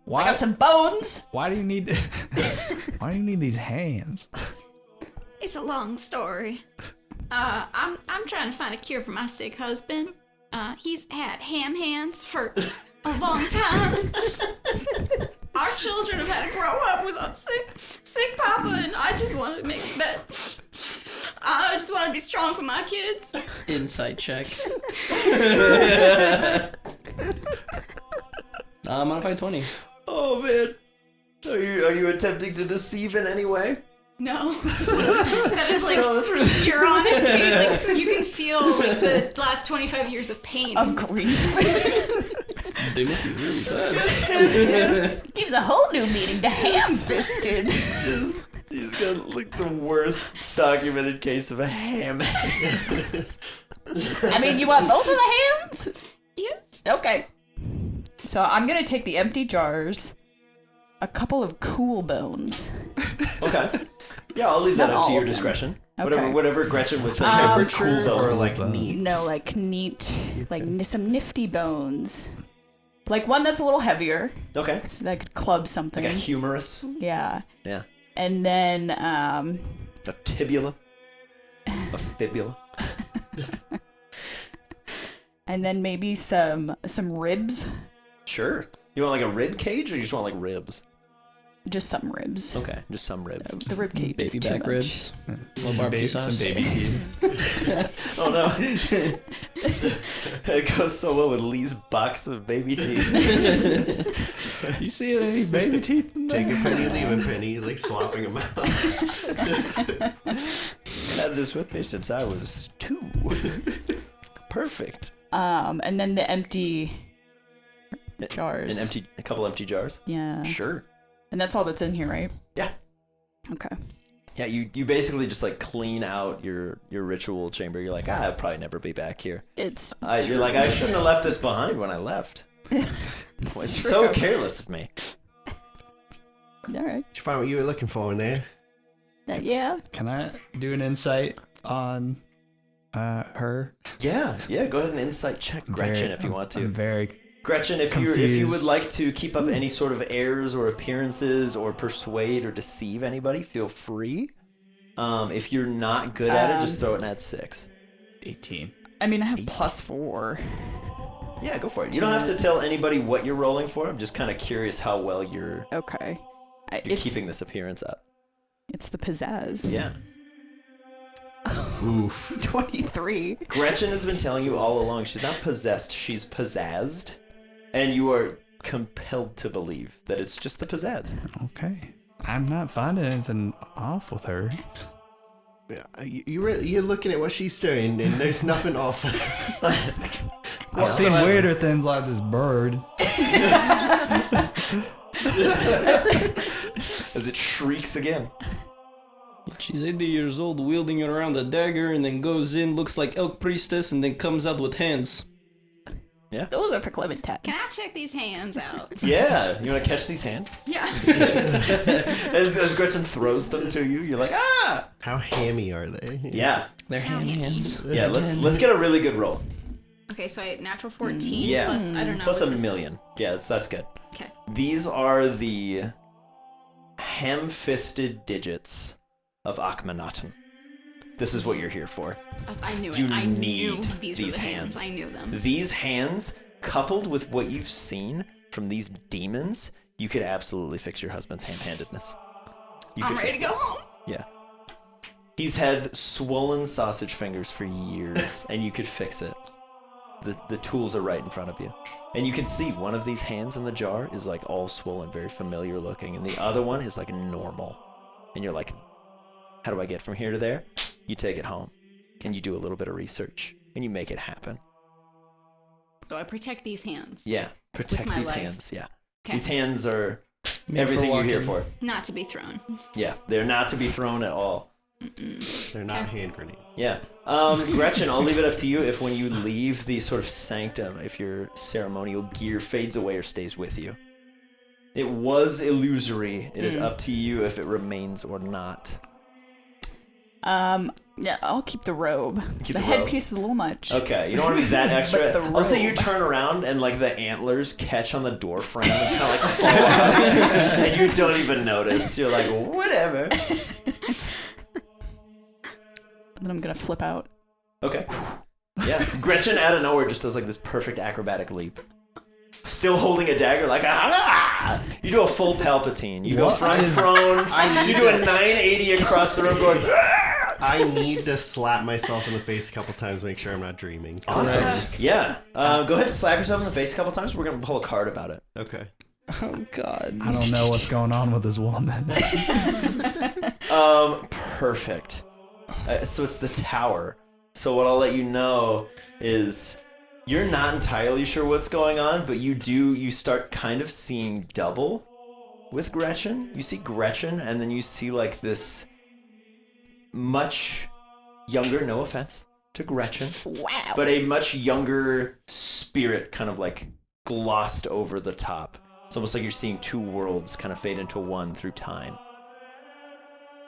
Why? got some bones. Why do you need? Why do you need these hands? It's a long story. I'm trying to find a cure for my sick husband. He's had ham hands for a long time. Our children have had to grow up with a sick papa, and I just want to make that. I just want to be strong for my kids. Insight check. Modified 20. Oh man. Are you attempting to deceive in any way? No. That is like So that's really pure honesty. Like, you can feel the last 25 years of pain. Of grief. They must be really bad. Gives a whole new meaning to ham-fisted. He's got like the worst documented case of a ham. I mean, you want both of the hands? Yes. Okay. So I'm gonna take the empty jars, a couple of cool bones. Okay. Yeah, I'll leave that Not up to all your of them. discretion. Okay. Whatever Gretchen would say. Temperature cool or tones. like neat? No, like some nifty bones. Like one that's a little heavier. Okay. That could club something. Like a humerus. Yeah. Yeah. And then A tibula. A fibula. and then maybe some ribs. Sure. You want like a rib cage, or you just want like ribs? Just some ribs. Okay, just some ribs. The rib cage is Baby too back much. ribs. Little barbecue sauce. Some baby teeth. Oh no. It goes so well with Lee's box of baby teeth. You see any baby teeth in there? Take a penny, leave a penny. He's like swapping them out. Had this with me since I was 2. Perfect. And then the empty jars. A couple empty jars. Yeah. Sure. And that's all that's in here, right? Yeah. Okay. Yeah, you basically just like clean out your ritual chamber. You're like, I'll probably never be back here. You're like, I shouldn't have left this behind when I left. It's so careless of me. All right. Did you find what you were looking for in there? Yeah. Can I do an insight on her? Yeah. Go ahead and insight check Gretchen if you want to. I'm very Gretchen, if you would confused. like to keep up any sort of airs or appearances or persuade or deceive anybody, feel free. If you're not good at it, just throw it in at 6. 18. I mean, I have +4. Yeah, go for it. You don't have to tell anybody what you're rolling for. I'm just kind of curious how well you're Okay. keeping this appearance up. It's the pizzazz. Yeah. Oof. 23. Gretchen has been telling you all along she's not possessed, she's pizzazzed. And you are compelled to believe that it's just the pizzazz. Okay. I'm not finding anything off with her. Yeah, you're looking at what she's doing, and there's nothing off. I've seen weirder things like this bird. As it shrieks again. She's 80 years old, wielding around a dagger, and then goes in, looks like Elk Priestess, and then comes out with hands. Those are for Clementine. Can I check these hands out? Yeah, you want to catch these hands? Yeah. As Gretchen throws them to you, you're like, ah! How hammy are they? Yeah. They're hands. Yeah, let's get a really good roll. Okay, so I natural 14 Yeah. plus, I don't know. Plus what's a this? million. Yeah, that's good. Okay. These are the ham-fisted digits of Akhenaten. This is what you're here for. I knew it. You I knew need these these were the hands. I knew them. These hands, coupled with what you've seen from these demons, you could absolutely fix your husband's ham-handedness. I'm ready to go home. Yeah. He's had swollen sausage fingers for years, and you could fix it. The tools are right in front of you. And you can see one of these hands in the jar is like all swollen, very familiar looking, and the other one is like normal. And you're like, how do I get from here to there? You take it home, and you do a little bit of research, and you make it happen. So I protect these hands. Yeah, protect my these life. hands, yeah. Okay. These hands are Made everything you're here walking. for. Not to be thrown. Yeah, they're not to be thrown at all. They're not hand grenades. Yeah. Gretchen, I'll leave it up to you if when you leave the sort of sanctum, if your ceremonial gear fades away or stays with you. It was illusory. It is up to you if it remains or not. Yeah, I'll keep the robe. Keep the the robe. headpiece is a little much. Okay, you don't want to be that extra. But the Let's say you robe. turn around and like the antlers catch on the door frame and kind of like fall out, and you don't even notice. You're like, whatever. Then I'm gonna flip out. Okay. Yeah. Gretchen out of nowhere just does like this perfect acrobatic leap. Still holding a dagger, like ah! You do a full Palpatine. You go What front is- prone. You do a 980 across the room, going. "Ah!" I need to slap myself in the face a couple times, make sure I'm not dreaming. Awesome. Correct. Yeah. Go ahead and slap yourself in the face a couple times. We're gonna pull a card about it. Okay. Oh, God. I don't know what's going on with this woman. Perfect. So it's the tower. So what I'll let you know is you're not entirely sure what's going on, but you start kind of seeing double with Gretchen. You see Gretchen, and then you see like this much younger, no offense to Gretchen, Wow. but a much younger spirit kind of like glossed over the top. It's almost like you're seeing two worlds kind of fade into one through time.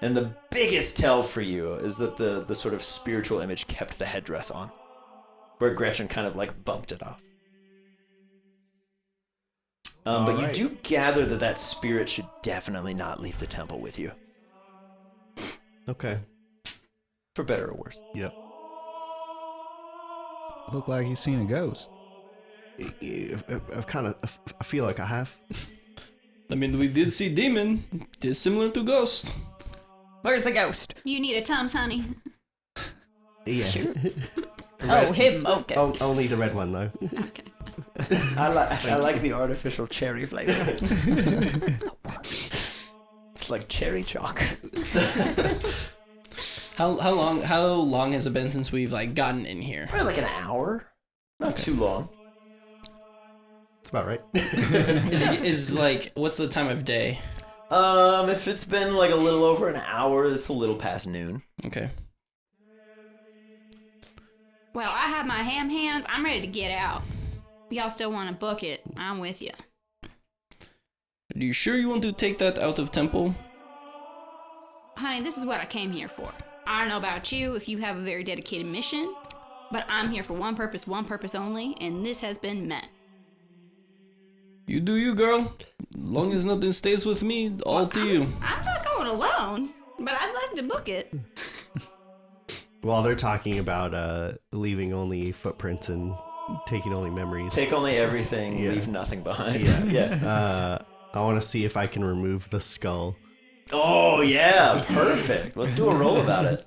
And the biggest tell for you is that the sort of spiritual image kept the headdress on, where Gretchen kind of like bumped it off. But you do gather that spirit should definitely not leave the temple with you. Okay. For better or worse. Yep. Look like he's seen a ghost. I feel like I have. I mean, we did see demon. It is similar to ghost. Where's the ghost? You need a Tums, honey. Yeah. Oh, him. Okay. Only the red one, though. Okay. I like the artificial cherry flavor. The worst. It's like cherry chalk. How long has it been since we've like gotten in here? Probably like an hour. Not too long. That's about right. Is like, what's the time of day? If it's been like a little over an hour, it's a little past noon. Okay. Well, I have my ham hands. I'm ready to get out. If y'all still want to book it, I'm with you. Are you sure you want to take that out of temple? Honey, this is what I came here for. I don't know about you if you have a very dedicated mission, but I'm here for one purpose only, and this has been met. You do you, girl. Long as nothing stays with me, all to you. I'm not going alone, but I'd like to book it. While they're talking about leaving only footprints and taking only memories. Take only everything, leave nothing behind. Yeah. I want to see if I can remove the skull. Oh, yeah. Perfect. Let's do a roll about it.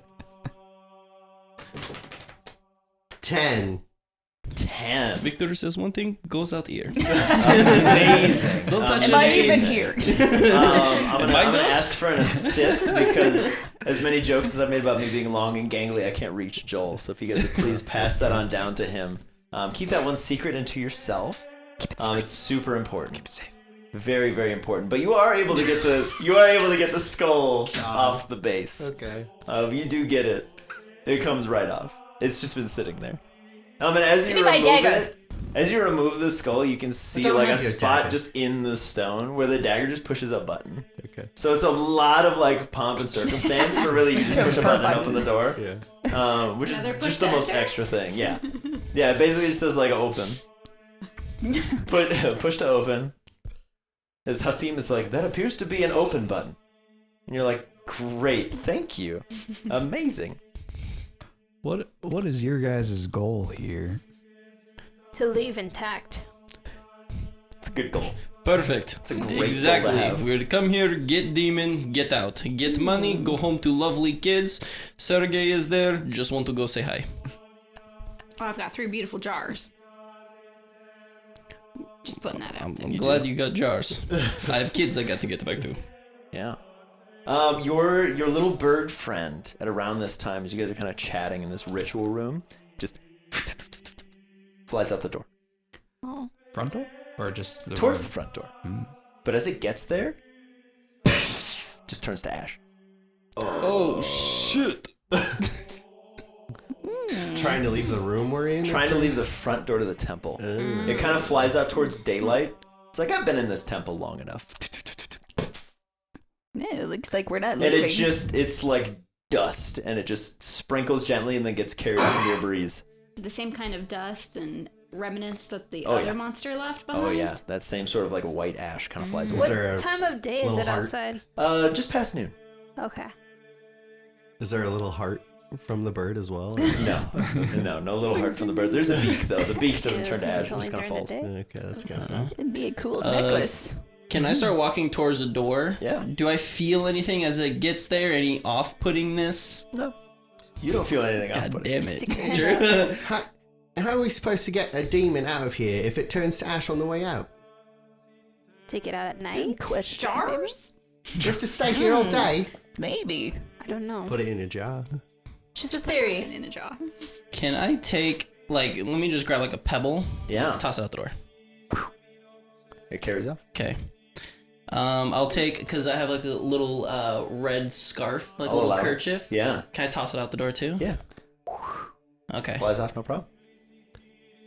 10. 10. Victor says one thing, goes out here. Amazing. Don't touch Am it. I even Amazing. here? I'm gonna ask for an assist because as many jokes as I've made about me being long and gangly, I can't reach Joel. So if you guys would please pass that on down to him. Keep that one secret into yourself. Keep it secret. It's super important. Keep it safe. Very, very important. But you are able to get the skull off the base. Okay. You do get it. It comes right off. It's just been sitting there. And as you Give me my remove dagger. it, as you remove the skull, you can see don't like a have your spot dagger. just in the stone where the dagger just pushes a button. Okay. So it's a lot of like pomp and circumstance for really you just push a button and open the door. Yeah. Which is Another just the most push-enter? extra thing. Yeah. Yeah, it basically just says like open. Push to open. As Hasim is like, that appears to be an open button. And you're like, great, thank you. Amazing. What is your guys' goal here? To leave intact. It's a good goal. Perfect. It's a great goal to Exactly. have. We're to come here, get demon, get out. Get money, go home to lovely kids. Sergey is there, just want to go say hi. Oh, I've got 3 beautiful jars. Just putting that out I'm there. glad you got jars. I have kids I got to get back to. Yeah. Your little bird friend at around this time, as you guys are kind of chatting in this ritual room, just flies out the door. Oh. Front door? Or just Towards the front door. Mm. But as it gets there, just turns to ash. Oh, shit. Trying to leave the room we're in? Trying to leave the front door to the temple. It kind of flies out towards daylight. It's like, I've been in this temple long enough. Yeah, it looks like we're not And leaving. it's like dust, and it just sprinkles gently and then gets carried off into a breeze. The same kind of dust and remnants that the Oh, other yeah. monster left behind. Oh yeah, that same sort of like white ash kind of flies Is away. there a Time of day is little it heart? outside? Just past noon. Okay. Is there a little heart from the bird as well? No little heart from the bird. There's a beak though. The beak doesn't turn to ash; It's it only just kind of during falls. the day. Okay, that's good. It'd be a cool necklace. Can I start walking towards the door? Yeah. Do I feel anything as it gets there? Any off-puttingness? No, you don't feel anything. God off-putting. damn Stick your it. head Drew. How are we supposed to get a demon out of here if it turns to ash on the way out? Take it out at night? Question. Jars? Do you have to stay here all day? Maybe. I don't know. Put it in a jar. Just a theory. In a jar. Can I take, like, let me just grab like a pebble, Yeah, toss it out the door. it carries off. Okay. I'll take, because I have like a little red scarf, like a I'll little allow it. kerchief. Yeah, Can I toss it out the door too? yeah. Okay. Flies off, no problem.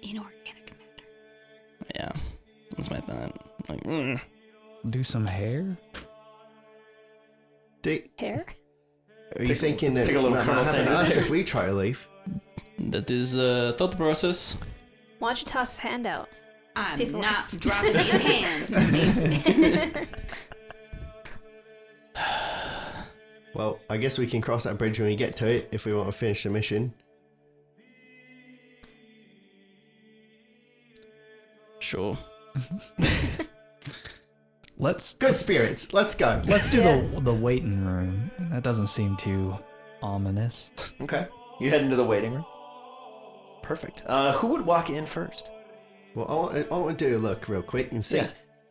Inorganic matter. Yeah. That's my thought. Like, Do some hair? Do, Hair? Are you thinking that take a little might Colonel happen to Sanders us there. if we try to leave? That is thought process. Why don't you toss his hand out? See if it I'm not works. dropping these hands, missy. Well, I guess we can cross that bridge when we get to it if we want to finish the mission. Sure. Let's Good spirits. Let's go. let's do the waiting room. That doesn't seem too ominous. Okay. You head into the waiting room. Perfect. Who would walk in first? Well, I want to do a look real quick and see Yeah.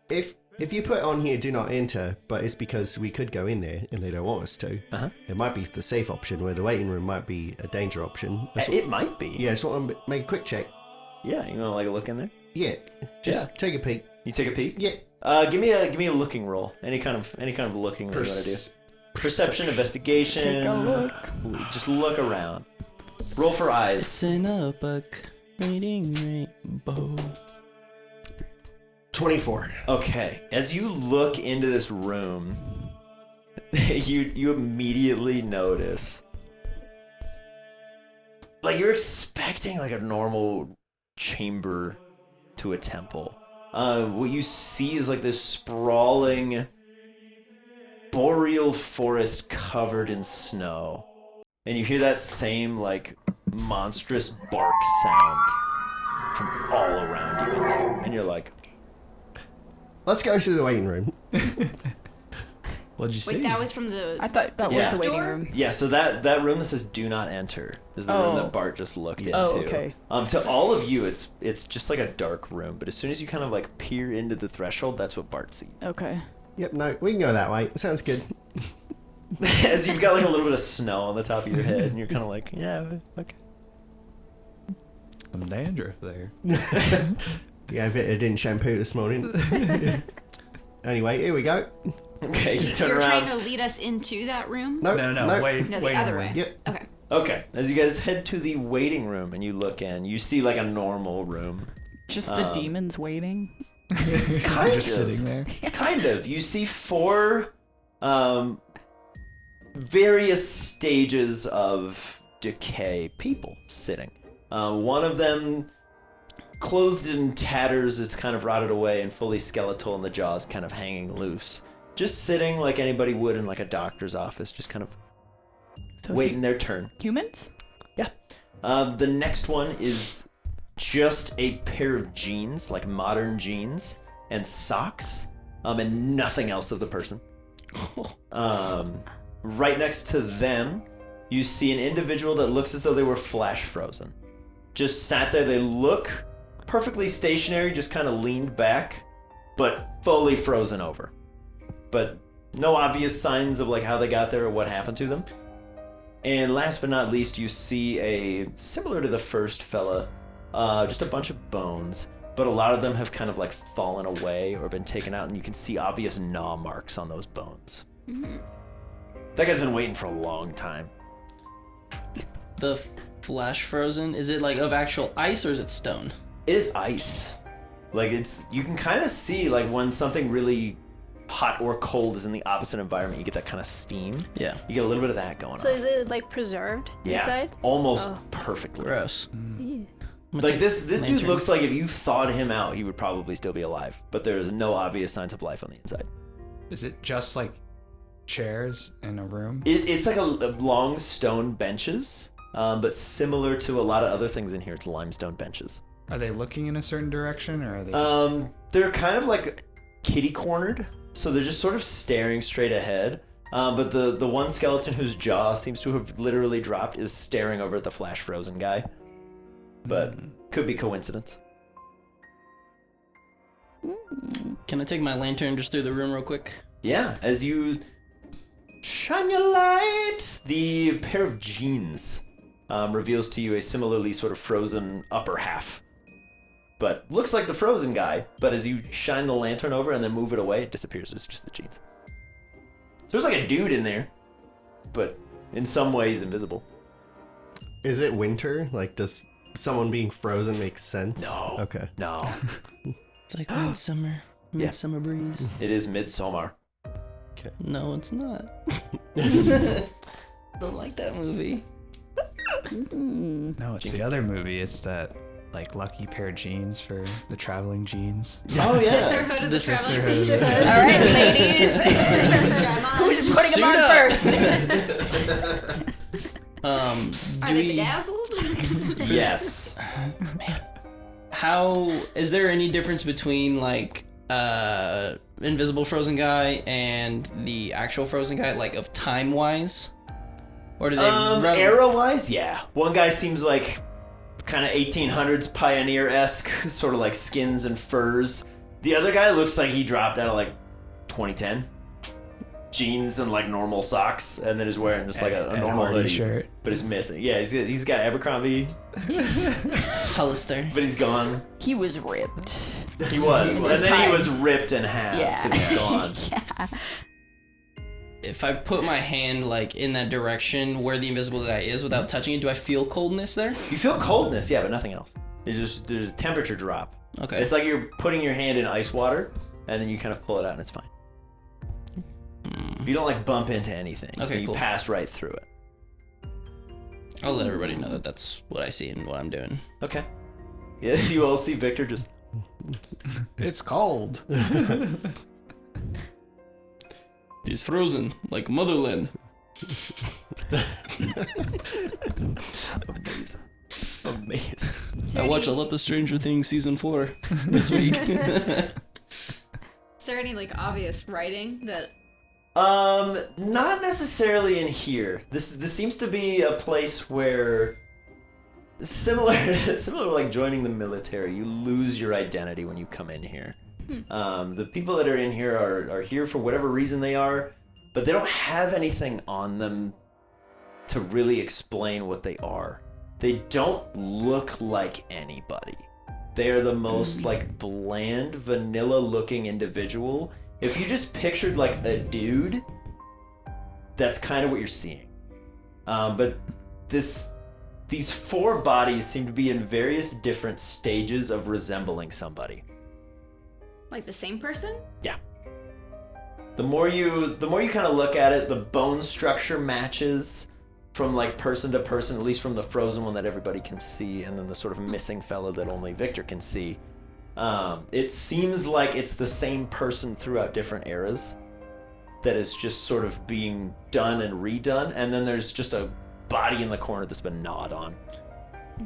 if you put on here "do not enter," but it's because we could go in there and they don't want us to. Uh-huh. It might be the safe option, where the waiting room might be a danger option. It might be. Yeah, I just want to make a quick check. Yeah, you want to like look in there? Yeah, just take a peek. You take a peek? Yeah. Give me a looking roll. Any kind of looking that you want to do. Perception, investigation. Take a look. Just look around. Roll for eyes. Listen up, a waiting rainbow. 24. Okay. As you look into this room, you immediately notice, like, you're expecting like a normal chamber to a temple. What you see is like this sprawling boreal forest covered in snow. And you hear that same like monstrous bark sound from all around you in there. And you're like, Let's go to the waiting room. What'd you see? Wait, that was from the. I thought that Yeah. was the waiting Door? room. yeah, so that room that says "Do not enter" is the room Oh. that Bart just looked into. Oh, okay. To all of you, it's just like a dark room. But as soon as you kind of like peer into the threshold, that's what Bart sees. Okay. Yep, no, we can go that way. Sounds good. As you've got like a little bit of snow on the top of your head, and you're kind of like, yeah, okay. Some dandruff there. Yeah, I didn't shampoo this morning. Anyway, here we go. Okay, you turn You're around. trying to lead us into that room? No, No, wait. No, the waiting other room. way. Yep. Okay. Okay, as you guys head to the waiting room and you look in, you see like a normal room. Just the demons waiting. Kind Just of. sitting there. Kind of. You see four various stages of decay people sitting. One of them clothed in tatters, it's kind of rotted away and fully skeletal, and the jaws kind of hanging loose. Just sitting like anybody would in like a doctor's office, just kind of So waiting their turn. Humans? Yeah. The next one is just a pair of jeans, like modern jeans, and socks, and nothing else of the person. Right next to them, you see an individual that looks as though they were flash frozen. Just sat there, they look perfectly stationary, just kind of leaned back, but fully frozen over. But no obvious signs of like how they got there or what happened to them. And last but not least, you see a, similar to the first fella, just a bunch of bones, but a lot of them have kind of like fallen away or been taken out, and you can see obvious gnaw marks on those bones. That guy's been waiting for a long time. The flash frozen, is it like of actual ice or is it stone? It is ice. Like you can kind of see like when something really hot or cold is in the opposite environment, you get that kind of steam. Yeah. You get a little bit of that going So on. is it like preserved Yeah, inside? almost Oh. perfectly. Gross. Yeah. Like this dude lantern. looks like if you thawed him out, he would probably still be alive. But there's no obvious signs of life on the inside. Is it just like chairs in a room? It's like a long stone benches, but similar to a lot of other things in here, it's limestone benches. Are they looking in a certain direction, or are they just... They're kind of like kitty cornered, so they're just sort of staring straight ahead. But the one skeleton whose jaw seems to have literally dropped is staring over at the flash frozen guy. But could be coincidence. Can I take my lantern just through the room real quick? Yeah, as you shine your light, the pair of jeans reveals to you a similarly sort of frozen upper half. But looks like the frozen guy, but as you shine the lantern over and then move it away, it disappears. It's just the jeans. So there's like a dude in there, but in some ways invisible. Is it winter? Like, does someone being frozen make sense? No. Okay. No, It's like midsummer. Yeah. Midsummer breeze. it is midsummer. No, it's not. Don't like that movie. No, it's the other movie. It's that like lucky pair of jeans for the traveling jeans. Oh yeah. Sisterhood of the Traveling Sisterhood. Sisterhood. All right, ladies. Who's putting them on first? Are Do they we, bedazzled? Yes. how is there any difference between like invisible frozen guy and the actual frozen guy, like of time wise? Or do they Era wise, yeah. One guy seems like kind of 1800s pioneer-esque, sort of like skins and furs. The other guy looks like he dropped out of like 2010. Jeans and like normal socks, and then is wearing just like a normal hoodie shirt. but he's missing. Yeah, he's got Abercrombie, Hollister? but he's gone. He was ripped. He was, and then he tight. was ripped in half Yeah. because he's gone. Yeah. If I put my hand like in that direction where the invisible guy is without touching it, do I feel coldness there? You feel coldness, yeah, but nothing else. There's a temperature drop. Okay. It's like you're putting your hand in ice water, and then you kind of pull it out, and it's fine. You don't like bump into anything. Okay, You cool. pass right through it. I'll let everybody know that that's what I see and what I'm doing. Okay. Yes, you all see Victor just. It's cold. It's frozen like motherland. Amazing. Amazing. I watch a lot of Stranger Things season 4 this week. Is there any like obvious writing that? Not necessarily in here. This seems to be a place where similar to like joining the military, you lose your identity when you come in here. The people that are in here are here for whatever reason they are, but they don't have anything on them to really explain what they are. They don't look like anybody. They are the most like bland, vanilla-looking individual. If you just pictured like a dude, that's kind of what you're seeing. But these four bodies seem to be in various different stages of resembling somebody. Like the same person? Yeah. The more you kind of look at it, the bone structure matches from like person to person, at least from the frozen one that everybody can see, and then the sort of missing fellow that only Victor can see. It seems like it's the same person throughout different eras that is just sort of being done and redone, and then there's just a body in the corner that's been gnawed on.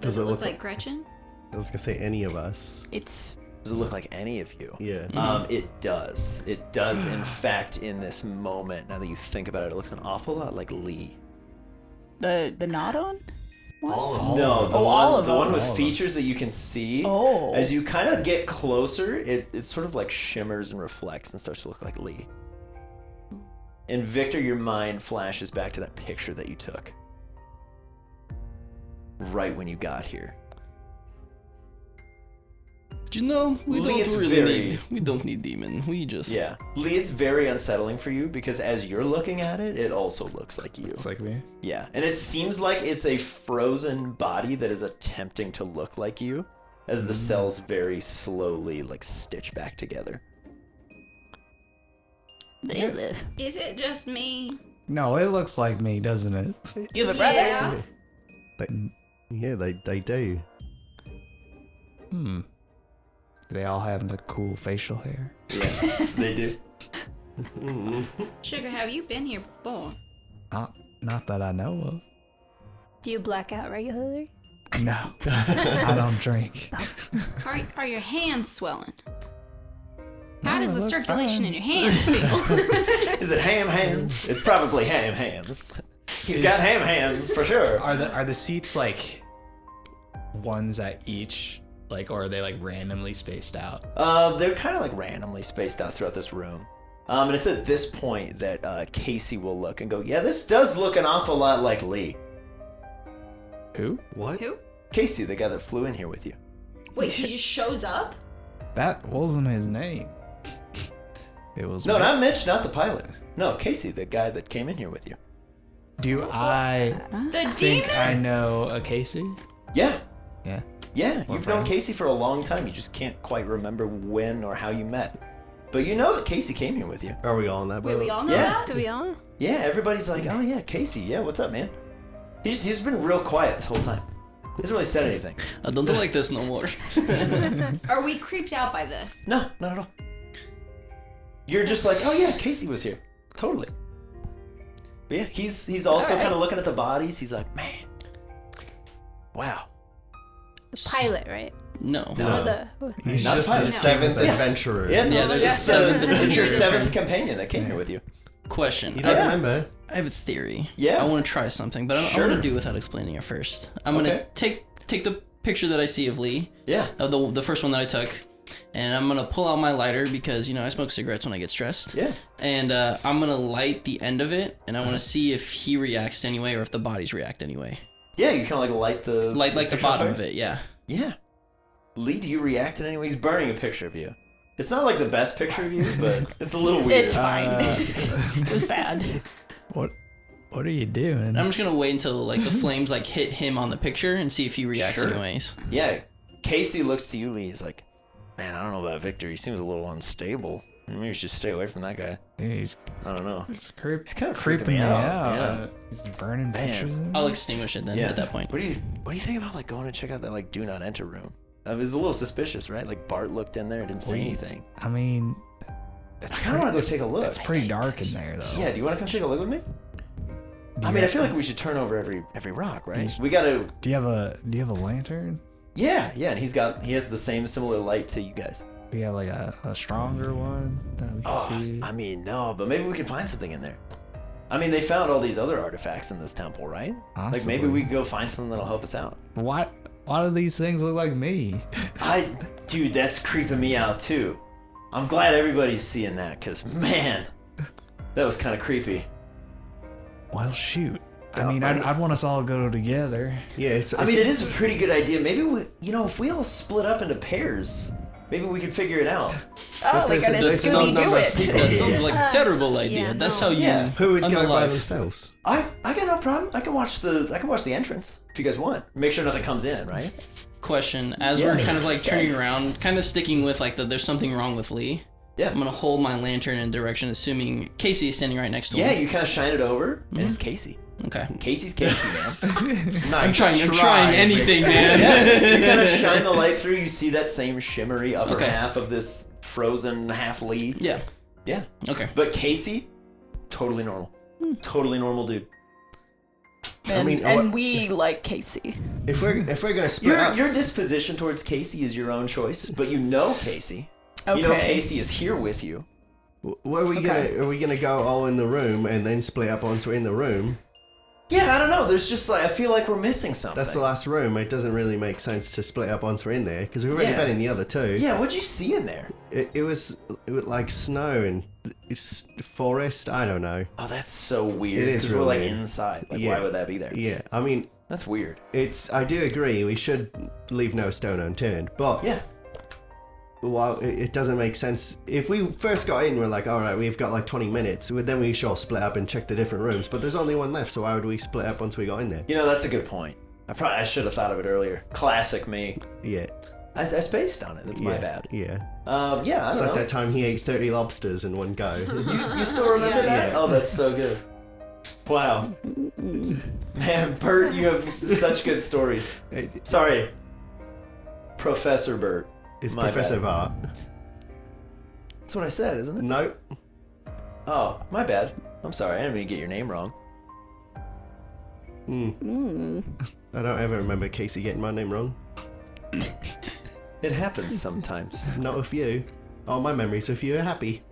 Does it look like Gretchen? I was gonna say any of us. It's Does it look like any of you? Yeah. It does. It does, in fact, in this moment, now that you think about it, it looks an awful lot like Lee. the nod on. What? No, the all of one them. with features that you can see. Oh. As you kind of get closer, it sort of like shimmers and reflects and starts to look like Lee. And Victor, your mind flashes back to that picture that you took right when you got here. You know, we Lee, it's don't need demon. We just Yeah. Lee, it's very unsettling for you because as you're looking at it, it also looks like you. Looks like me. Yeah, and it seems like it's a frozen body that is attempting to look like you as the cells very slowly like stitch back together. Is it just me? No, it looks like me, doesn't it? You have a brother. Yeah. They do. Hmm. Do they all have the cool facial hair? Yeah, they do. Sugar, have you been here before? Not that I know of. Do you black out regularly? No, I don't drink. Are your hands swelling? How does No, the look circulation fine. in your hands feel? Is it ham hands? It's probably ham hands. He's got ham hands for sure. Are the seats like ones at each, like, or are they like randomly spaced out? They're kind of like randomly spaced out throughout this room. And it's at this point that Casey will look and go, yeah, this does look an awful lot like Lee. Who? What? Who? Casey, the guy that flew in here with you. Wait, he just shows up? That wasn't his name. It was. No, Mitch. not Mitch, not the pilot. No, Casey, the guy that came in here with you. Do I The think demon? I know a Casey? Yeah. Yeah. Yeah, We're you've known friends. Casey for a long time. You just can't quite remember when or how you met. But you know that Casey came here with you. Are we all on that boat? Wait, we all know Yeah. that? Do we all? Yeah, everybody's like, oh yeah, Casey. Yeah, what's up, man? He's been real quiet this whole time. He hasn't really said anything. I don't do like this no more. Are we creeped out by this? No, not at all. You're just like, oh yeah, Casey was here. Totally. But yeah, he's also kind of looking at the bodies. He's like, man, wow. Pilot, right? No. No. Or the, He's Not just pilot. the seventh Yeah. adventurer. Yes, Yeah, there's it's, seventh it's your adventurer. seventh companion that came here with you. Question. You don't Yeah. remember? I have a theory. Yeah. I want to try something, but I Sure. want to do it without explaining it first. I'm Okay. gonna take the picture that I see of Lee, Yeah. the first one that I took, and I'm gonna pull out my lighter because I smoke cigarettes when I get stressed. Yeah. And I'm gonna light the end of it, and I want to see if he reacts anyway or if the bodies react anyway. Yeah, you kind of like light the Like the picture on bottom fire? of it, yeah. Yeah. Lee, do you react in any way? He's burning a picture of you. It's not like the best picture of you, but it's a little weird. It's fine. It was bad. What are you doing? I'm just gonna wait until the flames hit him on the picture and see if he reacts Sure. anyways. Yeah. Casey looks to you, Lee. He's like, man, I don't know about Victor. He seems a little unstable. Maybe you should stay away from that guy. He's I don't know. He's kind of creeping me out. Yeah. He's burning Man. pictures. of I'll me. extinguish it then Yeah. at that point. What do you think about going to check out that do not enter room? It was a little suspicious, right? Bart looked in there and didn't say Wait. anything. I mean, it's I kind of want to go take a look. It's pretty dark in there, though. Yeah, do you want to come take a look with me? Do I you mean, I have- feel like we should turn over every rock, right? You- We gotta. Do you have a lantern? Yeah, and he has the same similar light to you guys. Do you have a stronger one that we can Oh, see? I mean, no, but maybe we can find something in there. I mean, they found all these other artifacts in this temple, right? Like maybe Possibly. we can go find something that'll help us out. Why do these things look like me? Dude, that's creeping me out too. I'm glad everybody's seeing that, cause man, that was kind of creepy. Well, shoot. Yeah, I mean, I'd want us all to go together. Yeah, it's. I mean, it is a pretty good idea. Maybe if we all split up into pairs, maybe we could figure it out. Oh my there's a- goodness, there's Scooby some do number of it. people. That sounds like a terrible idea. yeah, That's no. how you. Yeah. Who would go by unalive. themselves? I got no problem. I can watch the entrance if you guys want. Make sure nothing comes in, right? Question: As Yeah. we're kind of Makes turning sense. around, kind of sticking with there's something wrong with Lee. Yeah. I'm gonna hold my lantern in a direction, assuming Casey is standing right next to Yeah, him. you kind of shine it over, and it's Casey. Okay. Casey's Casey, man. Nice I'm trying try, anything, man. Yeah, you kind of shine the light through. You see that same shimmery upper Okay. half of this frozen half Lee. Yeah. Yeah. Okay. But Casey, totally normal. Totally normal dude. And, mean, and we like Casey. If we're gonna split up, Your disposition towards Casey is your own choice, but you know Casey. Okay. You know Casey is here with you. what are we Okay. gonna? Are we gonna go all in the room and then split up once we're in the room? Yeah, I don't know. There's just I feel like we're missing something. That's the last room. It doesn't really make sense to split up once we're in there because we've already Yeah. been in the other two. Yeah, what'd you see in there? It was like snow and it's forest. I don't know. Oh, that's so weird. It is Because real we're like weird. inside. Like, Yeah. why would that be there? Yeah, I mean, That's weird. I do agree. We should leave no stone unturned, but Yeah. well, it doesn't make sense. If we first got in, we're like, all right, we've got like 20 minutes. Then we should all split up and check the different rooms. But there's only one left, so why would we split up once we got in there? You know, that's a good point. I should have thought of it earlier. Classic me. Yeah. I spaced on it. That's my yeah, bad. Yeah. Yeah, I It's don't like know. that time he ate 30 lobsters in one go. You still remember Yeah. that? Yeah. Oh, that's so good. Wow. Man, Bert, you have such good stories. Sorry. Professor Bert. It's My Professor bad. Bart. That's what I said, isn't it? Nope. Oh, my bad. I'm sorry. I didn't mean to get your name wrong. I don't ever remember Casey getting my name wrong. It happens sometimes. Not with you. Oh, my memories with you are happy.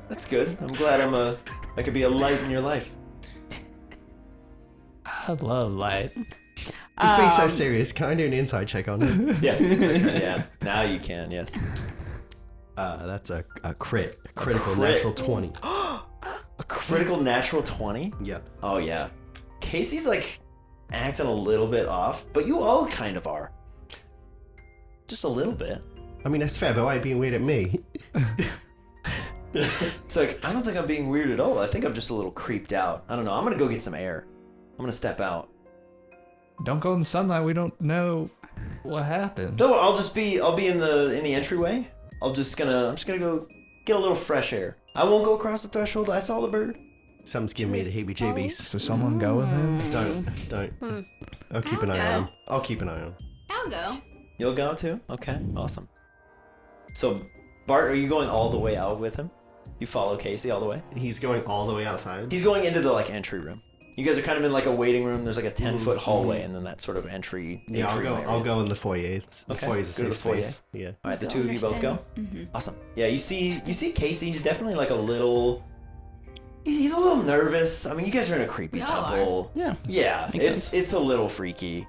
That's good. I'm glad I could be a light in your life. I love light. He's being so serious. Can I do an inside check on him? Yeah. Yeah. Now you can, yes. That's a crit. A critical crit. natural 20. A critical natural 20? Yep. Oh, yeah. Casey's acting a little bit off, but you all kind of are. Just a little bit. I mean, that's fair, but why are you being weird at me? It's I don't think I'm being weird at all. I think I'm just a little creeped out. I don't know. I'm going to go get some air. I'm going to step out. Don't go in the sunlight. We don't know. What happened? No, I'll be in the entryway. I'm just gonna go get a little fresh air. I won't go across the threshold. I saw the bird. Something's giving me the heebie-jeebies. So someone go with him? Don't. I'll keep an eye on him. I'll keep an eye on him. I'll go. You'll go too? Okay, awesome. So, Bart, are you going all the way out with him? You follow Casey all the way? He's going all the way outside. He's going into the entry room. You guys are kind of in a waiting room. There's a 10-foot hallway, and then that sort of entry. Yeah, I'll go in the foyer. The foyer's a Go to the safe foyer. space. Yeah. All right, the two of you both go. Awesome. Yeah, you see Casey. He's definitely a little. He's a little nervous. I mean, you guys are in a creepy We all temple. Yeah. Yeah, Makes it's a little freaky.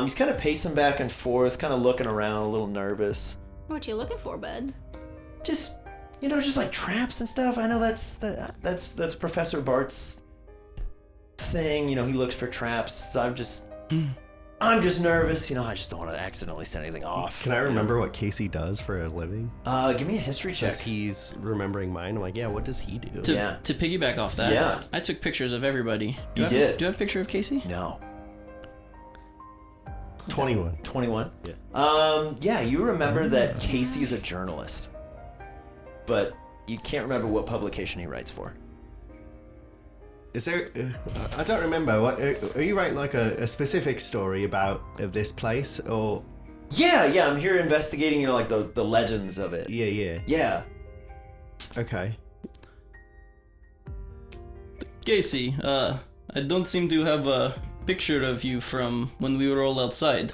He's kind of pacing back and forth, kind of looking around, a little nervous. What you looking for, bud? Just traps and stuff. I know that's Professor Bart's thing. He looks for traps. I'm just nervous. I just don't want to accidentally set anything off. Can I remember what Casey does for a living? Give me a history check. Since he's remembering mine, I'm like, yeah, what does he do? To piggyback off that, Yeah. I took pictures of everybody. You did. Do you have a picture of Casey? No. 21. 21? Yeah. Yeah, you remember that Casey is a journalist, but you can't remember what publication he writes for. Is there? I don't remember. What are you writing a specific story about of this place or? Yeah, I'm here investigating, the legends of it. Yeah. Yeah. Okay. Casey, I don't seem to have a picture of you from when we were all outside.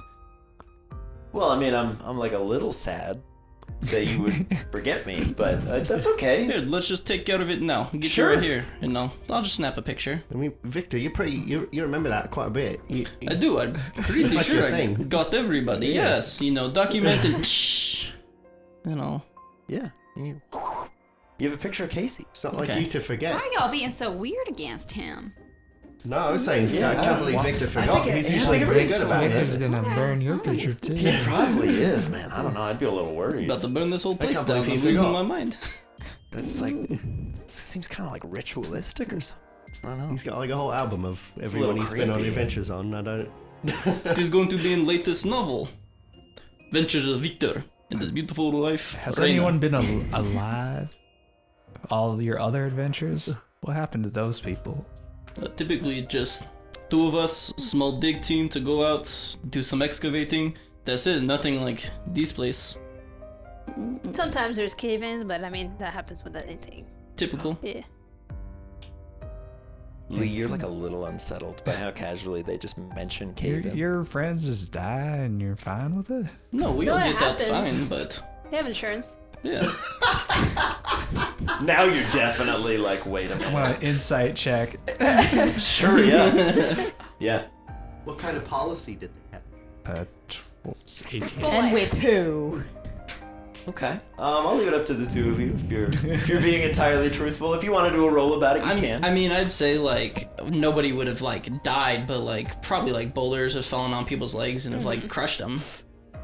Well, I mean, I'm a little sad that you would forget me, but that's okay. Here, let's just take care of it now. Get Sure. you right here, and I'll just snap a picture. I mean, Victor, you remember that quite a bit. I do. I'm pretty It's like sure your I thing. got everybody. Yeah. Yes, documented. Yeah. You have a picture of Casey. It's not like Okay. you to forget. Why are y'all being so weird against him? No, I was saying, Yeah, I can't believe Victor forgot. think- He's I usually think pretty everybody's good about Victor's it. gonna burn your picture too. He probably is, man. I don't know. I'd be a little worried. About to burn this whole place can't down. believe I'm he losing forgot. my mind. It's it seems kind of ritualistic or something. I don't know. He's got a whole album of a everyone little he's been on creepy. adventures on. I don't. It is going to be in latest novel, Ventures of Victor and his beautiful wife. Has Reina. anyone been alive? All your other adventures? What happened to those people? Typically, just two of us, small dig team to go out, do some excavating. That's it. Nothing like this place. Sometimes there's cave-ins, but I mean that happens with anything. Typical. Yeah. Lee, you're a little unsettled by how casually they just mention Your, cave-in. your friends just die and you're fine with it? No, we No, all it get out happens. fine, but They have insurance. yeah. Now you're definitely wait a I minute. want an insight check. Sure, yeah. Yeah. What kind of policy did they have? 18. Full And life. with who? Okay. I'll leave it up to the two of you if you're being entirely truthful. If you want to do a roll about it, you can. I mean, I'd say nobody would have died, but probably boulders have fallen on people's legs and have crushed them.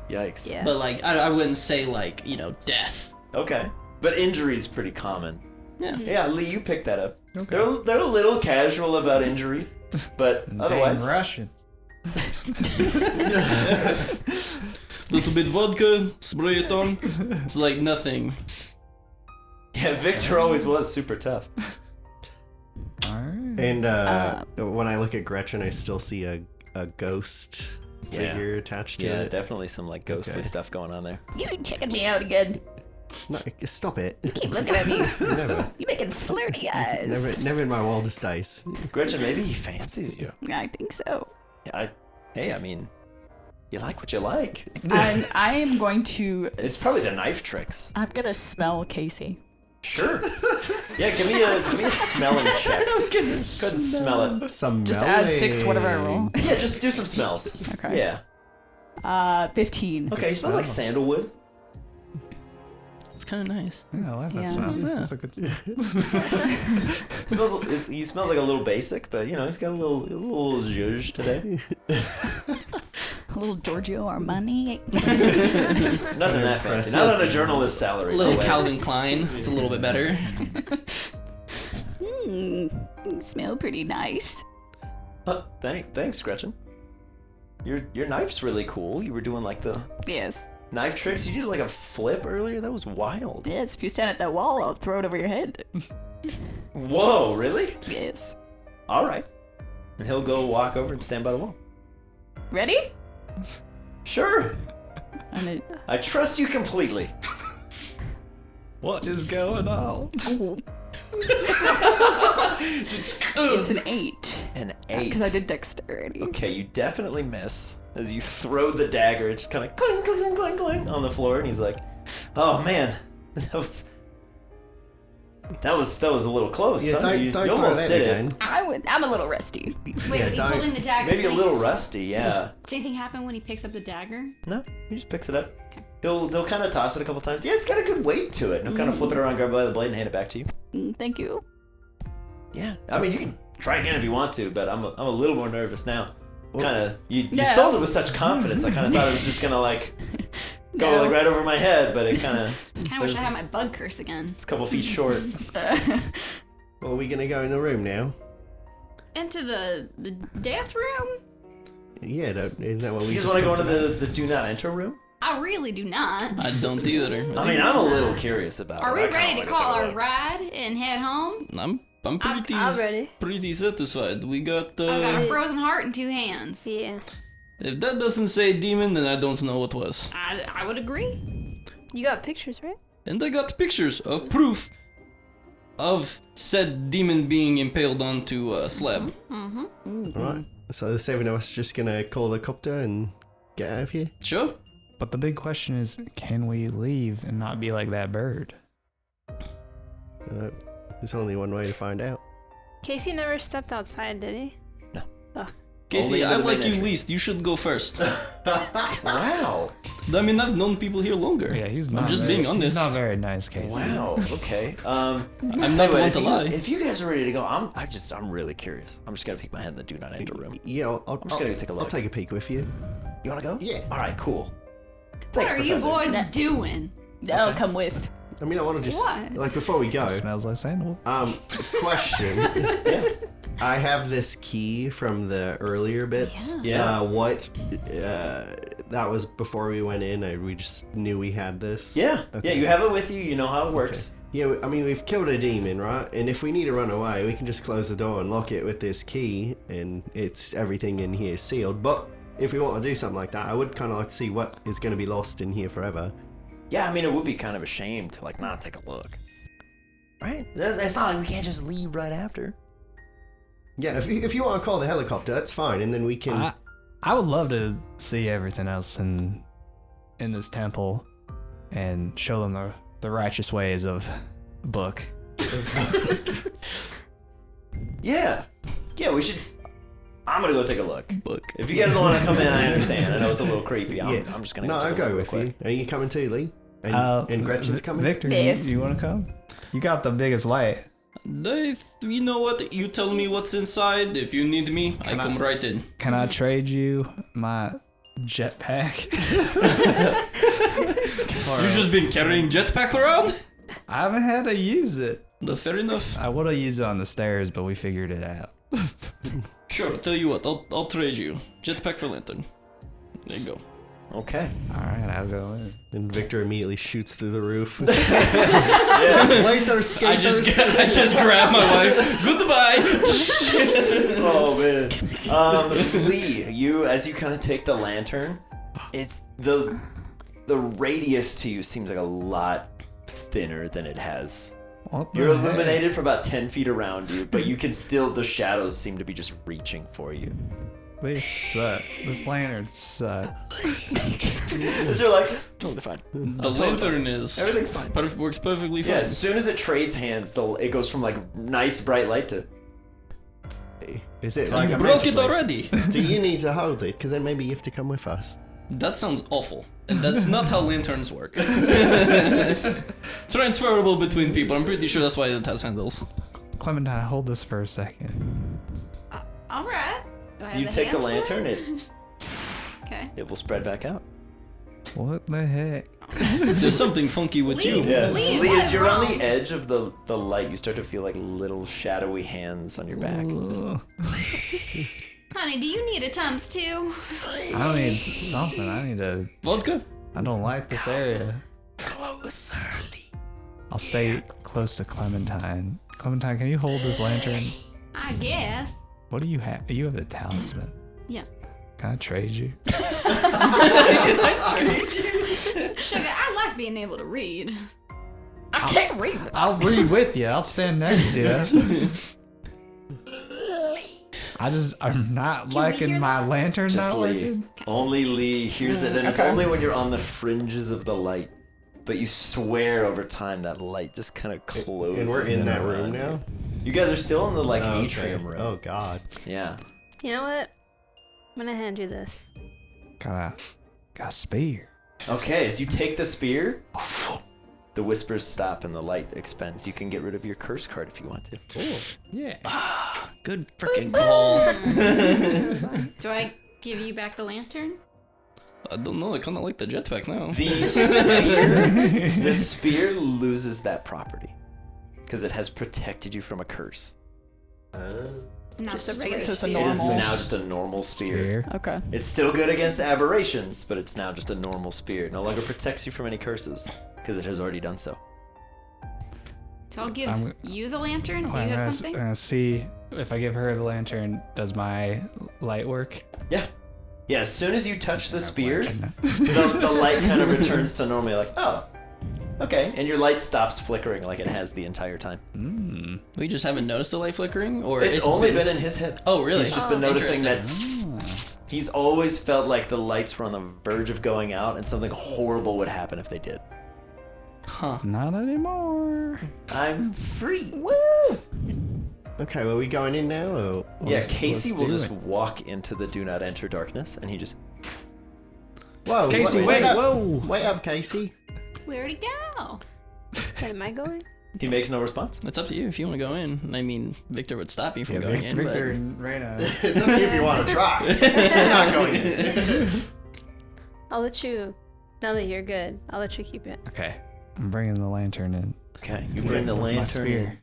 Yikes. Yeah. But I wouldn't say death. Okay. But injury's pretty common. Yeah. Yeah, Lee, you picked that up. Okay. They're a little casual about injury, but otherwise. Dang Russian. Little bit vodka, spray it on. It's like nothing. Yeah, Victor always was super tough. Alright. And when I look at Gretchen, I still see a ghost Yeah. figure attached to Yeah, it. definitely some ghostly Okay. stuff going on there. You checking me out again? No, stop it. Keep looking at me. Never. You making flirty eyes. Never in my wildest days. Gretchen, maybe he fancies you. I think so. Yeah, I mean, you like what you like. And I am going to. It's probably the knife tricks. I'm gonna smell Casey. Sure. Yeah, give me a smelling check. Go ahead and smell it. Some Just add 6 to whatever I roll. Yeah, just do some smells. Okay. Yeah. 15. Okay, it smells like sandalwood. It's kind of nice. Yeah, I like that Yeah. smell. Yeah. That's a good He smells like a little basic, but he's got a little zhuzh today. A little Giorgio Armani. Nothing that fancy. Not on a journalist's salary. A little no way. Calvin Klein. It's a little bit better. You smell pretty nice. Thanks, Gretchen. your knife's really cool. You were doing like the Yes. knife tricks. You did like a flip earlier. That was wild. Yes, if you stand at that wall, I'll throw it over your head. Whoa, really? Yes. All right. And he'll go walk over and stand by the wall. Ready? Sure. And I trust you completely. What is going on? it's an 8. An 8. Because I did dexterity. Okay, you definitely miss as you throw the dagger. It just kind of clang, clang, clang, clang on the floor, and he's like, "Oh man, that was a little close. Yeah, Huh? You don't almost throw did that it. again. I'm a little rusty. Wait, Yeah, he's don't- holding the dagger. Maybe a little rusty, yeah. Does anything happen when he picks up the dagger? No, he just picks it up. They'll kind of toss it a couple times. Yeah, it's got a good weight to it. And he'll kind of flip it around, grab it by the blade, and hand it back to you. Thank you. Yeah, I mean, you can try again if you want to, but I'm a little more nervous now. Kind of, you Yeah. sold it with such confidence. I kind of thought it was just gonna like go No. like right over my head, but it kind of Kind of wish I had my bug curse again. it's a couple feet short. Well, are we gonna go in the room now? Into the death room? Yeah, isn't that what we You guys just want to go talked into about? the do not enter room? I really do not. I don't either. I mean, I'm a little curious about Are it. we I kinda ready to wanna take call a our look. ride and head home? I'm pretty I'm ready. pretty satisfied. We got I've got a frozen heart in 2 hands. Yeah. if that doesn't say demon, then I don't know what was. I would agree. You got pictures, right? And I got pictures of proof of said demon being impaled onto a slab. Alright, so the 7 of us just gonna call the copter and get out of here? Sure. But the big question is, can we leave and not be like that bird? There's only one way to find out. Casey never stepped outside, did he? Casey, Only I into the like main you entry. least. You should go first. Wow. I mean, I've known people here longer. Yeah, he's I'm not. just very, being honest. He's not very nice, Casey. Wow. Okay. I'm tell not you the what, one to lie. if you guys are ready to go, I'm really curious. I'm just gonna peek my head in the do not enter room. Yeah, I'm just gonna go take a look. I'll take a peek with you. You wanna go? Yeah. All right. Cool. What Thanks, are Professor. you boys doing? I'll come with. I mean, I want to just What? like before we go. Smells like sandal. Question. Yeah. I have this key from the earlier bits. Yeah. That was before we went in. We just knew we had this. Yeah. Okay. Yeah. You have it with you. You know how it works. Yeah, I mean, we've killed a demon, right? And if we need to run away, we can just close the door and lock it with this key, and it's everything in here is sealed. But if we want to do something like that, I would kind of like to see what is going to be lost in here forever. Yeah. I mean, it would be kind of a shame to like not take a look. Right? It's not like we can't just leave right after. Yeah, if you want to call the helicopter, that's fine, and then we can. I would love to see everything else in this temple and show them the righteous ways of the book. Yeah. Yeah. We should. I'm gonna go take a look. Book. If you guys don't want to come in, I understand. I know it's a little creepy. I'm just gonna. No, go I'll take a go look with real you. quick. Are you coming too, Lee? And Gretchen's coming? Victor, Yes. you want to come? You got the biggest light. You know what? You tell me what's inside. If you need me, I come right in. Can I trade you my jetpack? You've just been carrying jetpack around? I haven't had to use it. That's fair enough. I would have used it on the stairs, but we figured it out. Sure, I'll tell you what, I'll trade you. Jetpack for lantern. There you go. Okay. All right, I'll go in. And Victor immediately shoots through the roof. Yeah. Later, I skaters. just grab my wife. Goodbye. Oh man. Lee, you as you kind of take the lantern, it's the radius to you seems like a lot thinner than it has. What the You're heck? illuminated for about 10 feet around you, but you can still, the shadows seem to be just reaching for you. This sucks. This lantern sucks. As you're like, totally fine. The lantern is Everything's fine. works perfectly fine. Yeah, as soon as it trades hands, it goes from like nice bright light to. Is it like You a broke magic it light? already. Do you need to hold it? Because then maybe you have to come with us. That sounds awful. And that's not how lanterns work. Transferable between people. I'm pretty sure that's why it has handles. Clementine, hold this for a second. All right. Do you take the lantern? Okay. It will spread back out. What the heck? There's something funky with you. Yeah. Lee, Lee, what's as you're on wrong? the edge of the light, you start to feel like little shadowy hands on your back. Just- Ugh. Honey, do you need a Tums too? I don't need something. I need a. Vodka? I don't like this area. Closer. I'll stay close to Clementine. Clementine, can you hold this lantern? I guess. What do you have? You have a talisman. Yeah. Can I trade you? Sugar, I like being able to read. I can't read. I'll read with you. I'll stand next to you. I'm not we liking hear my lantern Just not Lee. working. Only Lee hears it, and it's only when you're on the fringes of the light. But you swear over time that light just kind of closes. And we're in that around room you. now? You guys are still in the like Oh, atrium okay. room. Oh, God. Yeah. You know what? I'm gonna hand you this. Got a spear. Okay, as you take the spear, the whispers stop and the light expands. You can get rid of your curse card if you want to. Yeah. Good freaking call. Do I give you back the lantern? I don't know. I kind of like the jetpack now. The spear loses that property because it has protected you from a curse. Not Just a regular So it's a It is normal. now just a normal spear. Okay. It's still good against aberrations, but it's now just a normal spear. It no longer protects you from any curses because it has already done so. So I'll give I'm- you the lantern so I'm you have gonna something? see if I give her the lantern, does my light work? Yeah. Yeah, as soon as you touch the spear, Can the light kind of returns to normal. You're like, oh, okay. And your light stops flickering like it has the entire time. We just haven't noticed the light flickering, or It's only been in his head. Oh, really? He's just been noticing that Interesting. he's always felt like the lights were on the verge of going out and something horrible would happen if they did. Huh? Not anymore. I'm free. Okay, well, are we going in now? Or Yeah, Casey will do just it. walk into the do not enter darkness and he just... Whoa, Casey, wait, up. whoa. Wait up, Casey. We already go. Wait, am I going? He makes no response. It's up to you if you want to go in. I mean, Victor would stop you from going in. Victor and Reyna. It's up to you if you want to try. You're not going in. I'll let you. Now that you're good, I'll let you keep it. Okay, I'm bringing the lantern in. Okay, you bring the With my lantern in. spear.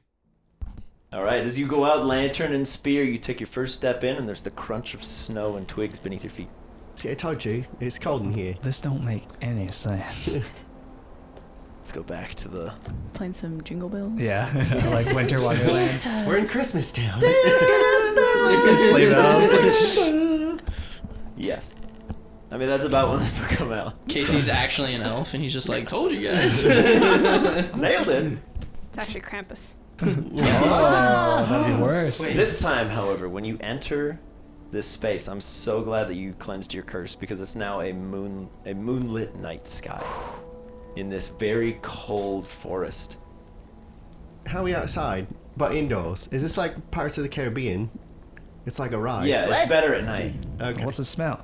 All right, as you go out, lantern and spear, you take your first step in, and there's the crunch of snow and twigs beneath your feet. See, I told you. It's cold in here. This don't make any sense. Let's go back to the... Playing some Jingle Bells. Yeah, like Winter Wonderland. We're in Christmas Town. Sleep out. Yes. I mean, that's about when this will come out. Casey's actually an elf, and he's just like, told you guys. Nailed it. It's actually Krampus. Oh, that'd be worse. This time, however, when you enter this space, I'm so glad that you cleansed your curse because it's now a moonlit night sky in this very cold forest. How are we outside? But indoors. Is this like Pirates of the Caribbean? It's like a ride. Yeah, it's better at night. Okay. What's it smell?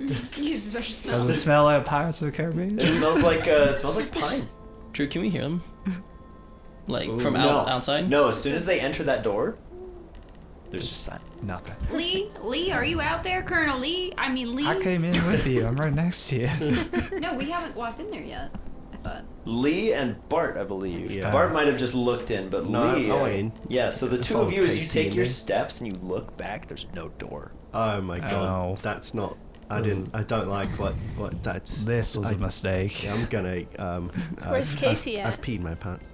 You have a special smell. Does it smell like Pirates of the Caribbean? It smells like pine. Drew, can we hear them? Like Ooh, from no. outside? No, as soon as they enter that door, there's just silence. Nothing. Lee, are you out there, Colonel Lee? I mean, Lee. I came in with you. I'm right next to you. No, we haven't walked in there yet. I thought. Lee and Bart, I believe. Yeah. Bart might have just looked in, but No, Lee. I went in. Yeah, so the two follow of you, as you Casey take in your there. steps and you look back, there's no door. Oh my god. Oh. That's not. I don't like what that's. This was a mistake. Yeah, I'm gonna. Where's Casey I've at? peed my pants.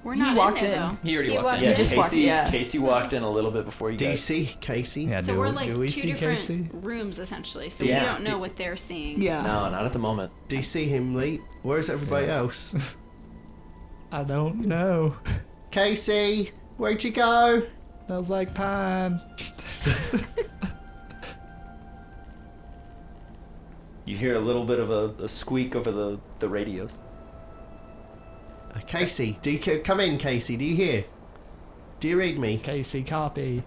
We're He not walked in there in. though. He already He walked walked in. Yeah, in. just walked- Casey. yeah. Casey walked in a little bit before you Do you guys. see Casey? Yeah, So do, we're like do we two see different Casey? rooms essentially. So Yeah. we don't know what they're seeing. Yeah. No, not at the moment. Do you see him, Lee? Where's everybody else? I don't know. Casey, where'd you go? Smells like pine. You hear a little bit of a squeak over the radios. Casey, do you come in, Casey? Do you hear? Do you read me? Casey, copy.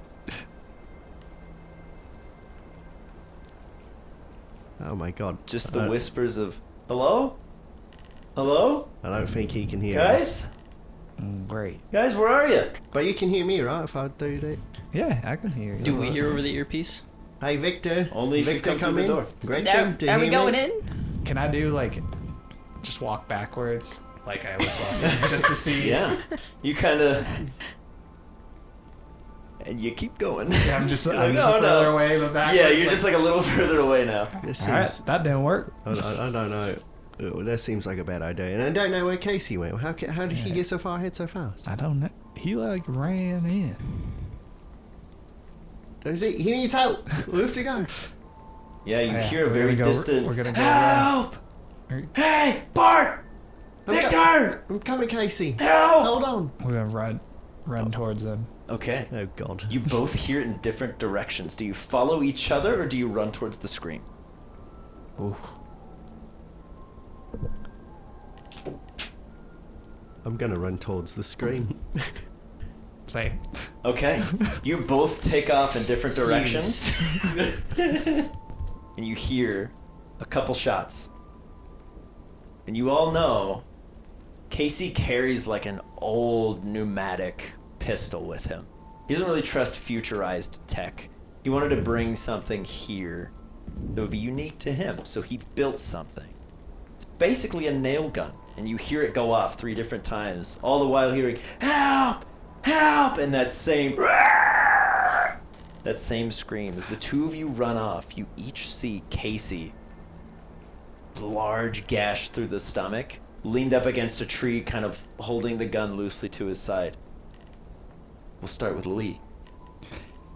Oh my god. Just I the don't- whispers of hello, hello, I don't think he can hear us. guys, Great. guys, where are you? But you can hear me, right? If I do that. Yeah, I can hear you. Do we hear over the earpiece? Hey, Victor. Only if you Victor, come through the in. door. Gretchen, do you Are we hear going me? in? Can I do like just walk backwards like I was walking just to see? Yeah, you kind of. and you keep going. Yeah, I'm just, You're I'm like, just "Oh, no." further away, but back. Yeah, you're just like a little further away now. This All right, seems, that didn't work. I don't know. That seems like a bad idea, and I don't know where Casey went. How did he get so far ahead so fast? I don't know. He like ran in. He needs help. We have to go. Yeah, you Yeah, hear a we're very gonna go- distant, we're gonna go help! Hey, Bart! Victor! I'm coming, Casey. Help! Hold on. We're gonna run towards him. Okay. Oh God. You both hear it in different directions. Do you follow each other or do you run towards the scream? Ooh. I'm gonna run towards the screen. Same. Okay. You both take off in different directions. And you hear a couple shots. And you all know Casey carries like an old pneumatic pistol with him. He doesn't really trust futurized tech. He wanted to bring something here that would be unique to him, so he built something. It's basically a nail gun, and you hear it go off 3 different times, all the while hearing, help! Help! And that same scream. As the two of you run off, you each see Casey, large gash through the stomach, leaned up against a tree, kind of holding the gun loosely to his side. We'll start with Lee.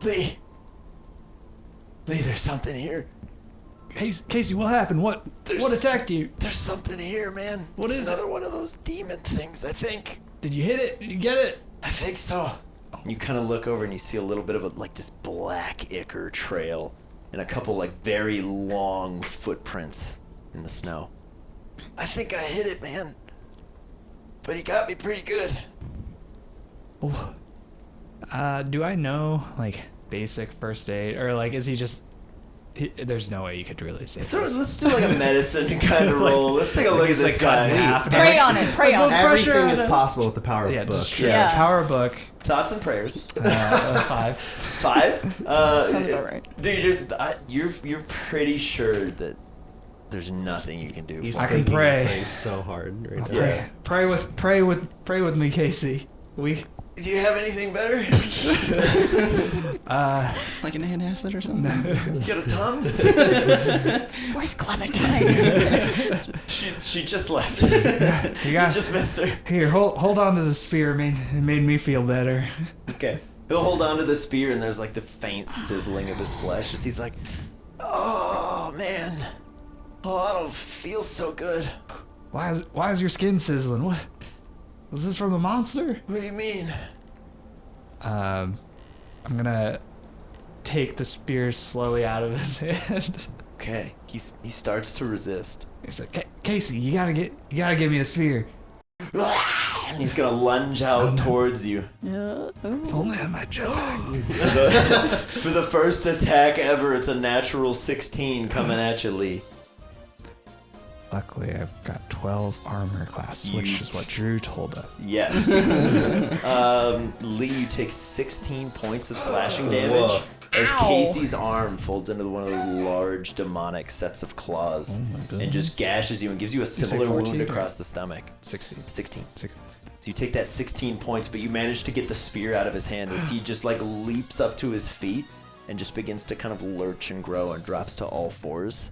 Lee, there's something here. Casey, what happened? What attacked you? There's something here, man. What It's is another one of those demon things, I think. Did you hit it? Did you get it? I think so. You kind of look over and you see a little bit of a this black ichor trail and a couple very long footprints in the snow. I think I hit it, man. But he got me pretty good. Oh. Do I know basic first aid, or is he just? There's no way you could really say. Let's do a medicine kind of roll. Let's take a look at this guy. Pray on it. Pray on it. Everything is possible with the power of book. Yeah, power book. Thoughts and prayers. 5. 5. Sounds about right. Dude, you're pretty sure that there's nothing you can do. He's for I him. can pray. praying so hard right now. Yeah. Pray with me, Casey. Do you have anything better? Like an antacid or something? You got a Tums? Where's Clementine? She just left. You You just missed her. Here, hold on to the spear. It made me feel better. Okay. He'll hold on to the spear and there's the faint sizzling of his flesh as he's like, oh man. Oh, I don't feel so good. Why is your skin sizzling? What? Was this from the monster? What do you mean? I'm gonna take the spear slowly out of his hand. Okay. He starts to resist. He's like, Casey, you gotta give me the spear. And he's gonna lunge out towards you. If only I had my jetpack. For the first attack ever, it's a natural 16 coming at you, Lee. Luckily, I've got 12 armor class, which is what Drew told us. Yes. Lee, you take 16 points of slashing damage as Casey's arm folds into one of those large demonic sets of claws and just gashes you and gives you a similar 14, wound right? across the stomach. 16. 16. 16. So you take that 16 points, but you manage to get the spear out of his hand as he just leaps up to his feet and just begins to kind of lurch and grow and drops to all fours.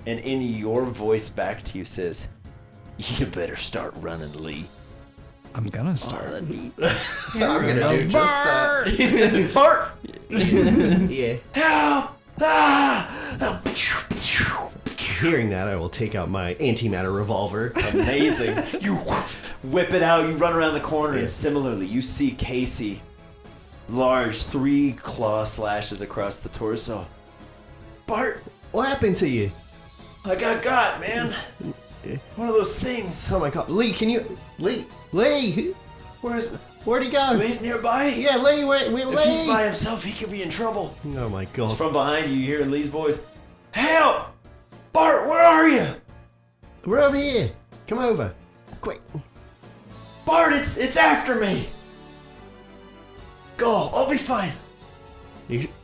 And in your voice back to you says, you better start running, Lee. I'm gonna start. I'm gonna do just that. Bart! Yeah. Help! Ah! Hearing that, I will take out my antimatter revolver. Amazing. You whip it out, you run around the corner, and similarly, you see Casey. Large 3 claw slashes across the torso. Bart, What happened to you? I got, man. One of those things. Oh my God, Lee, can you? Lee, where'd he go? Lee's nearby? Yeah, Lee, where Lee? If he's by himself, he could be in trouble. Oh my God. It's from behind you, you hear Lee's voice. Help! Bart, where are you? We're over here. Come over, quick. Bart, it's after me. Go, I'll be fine.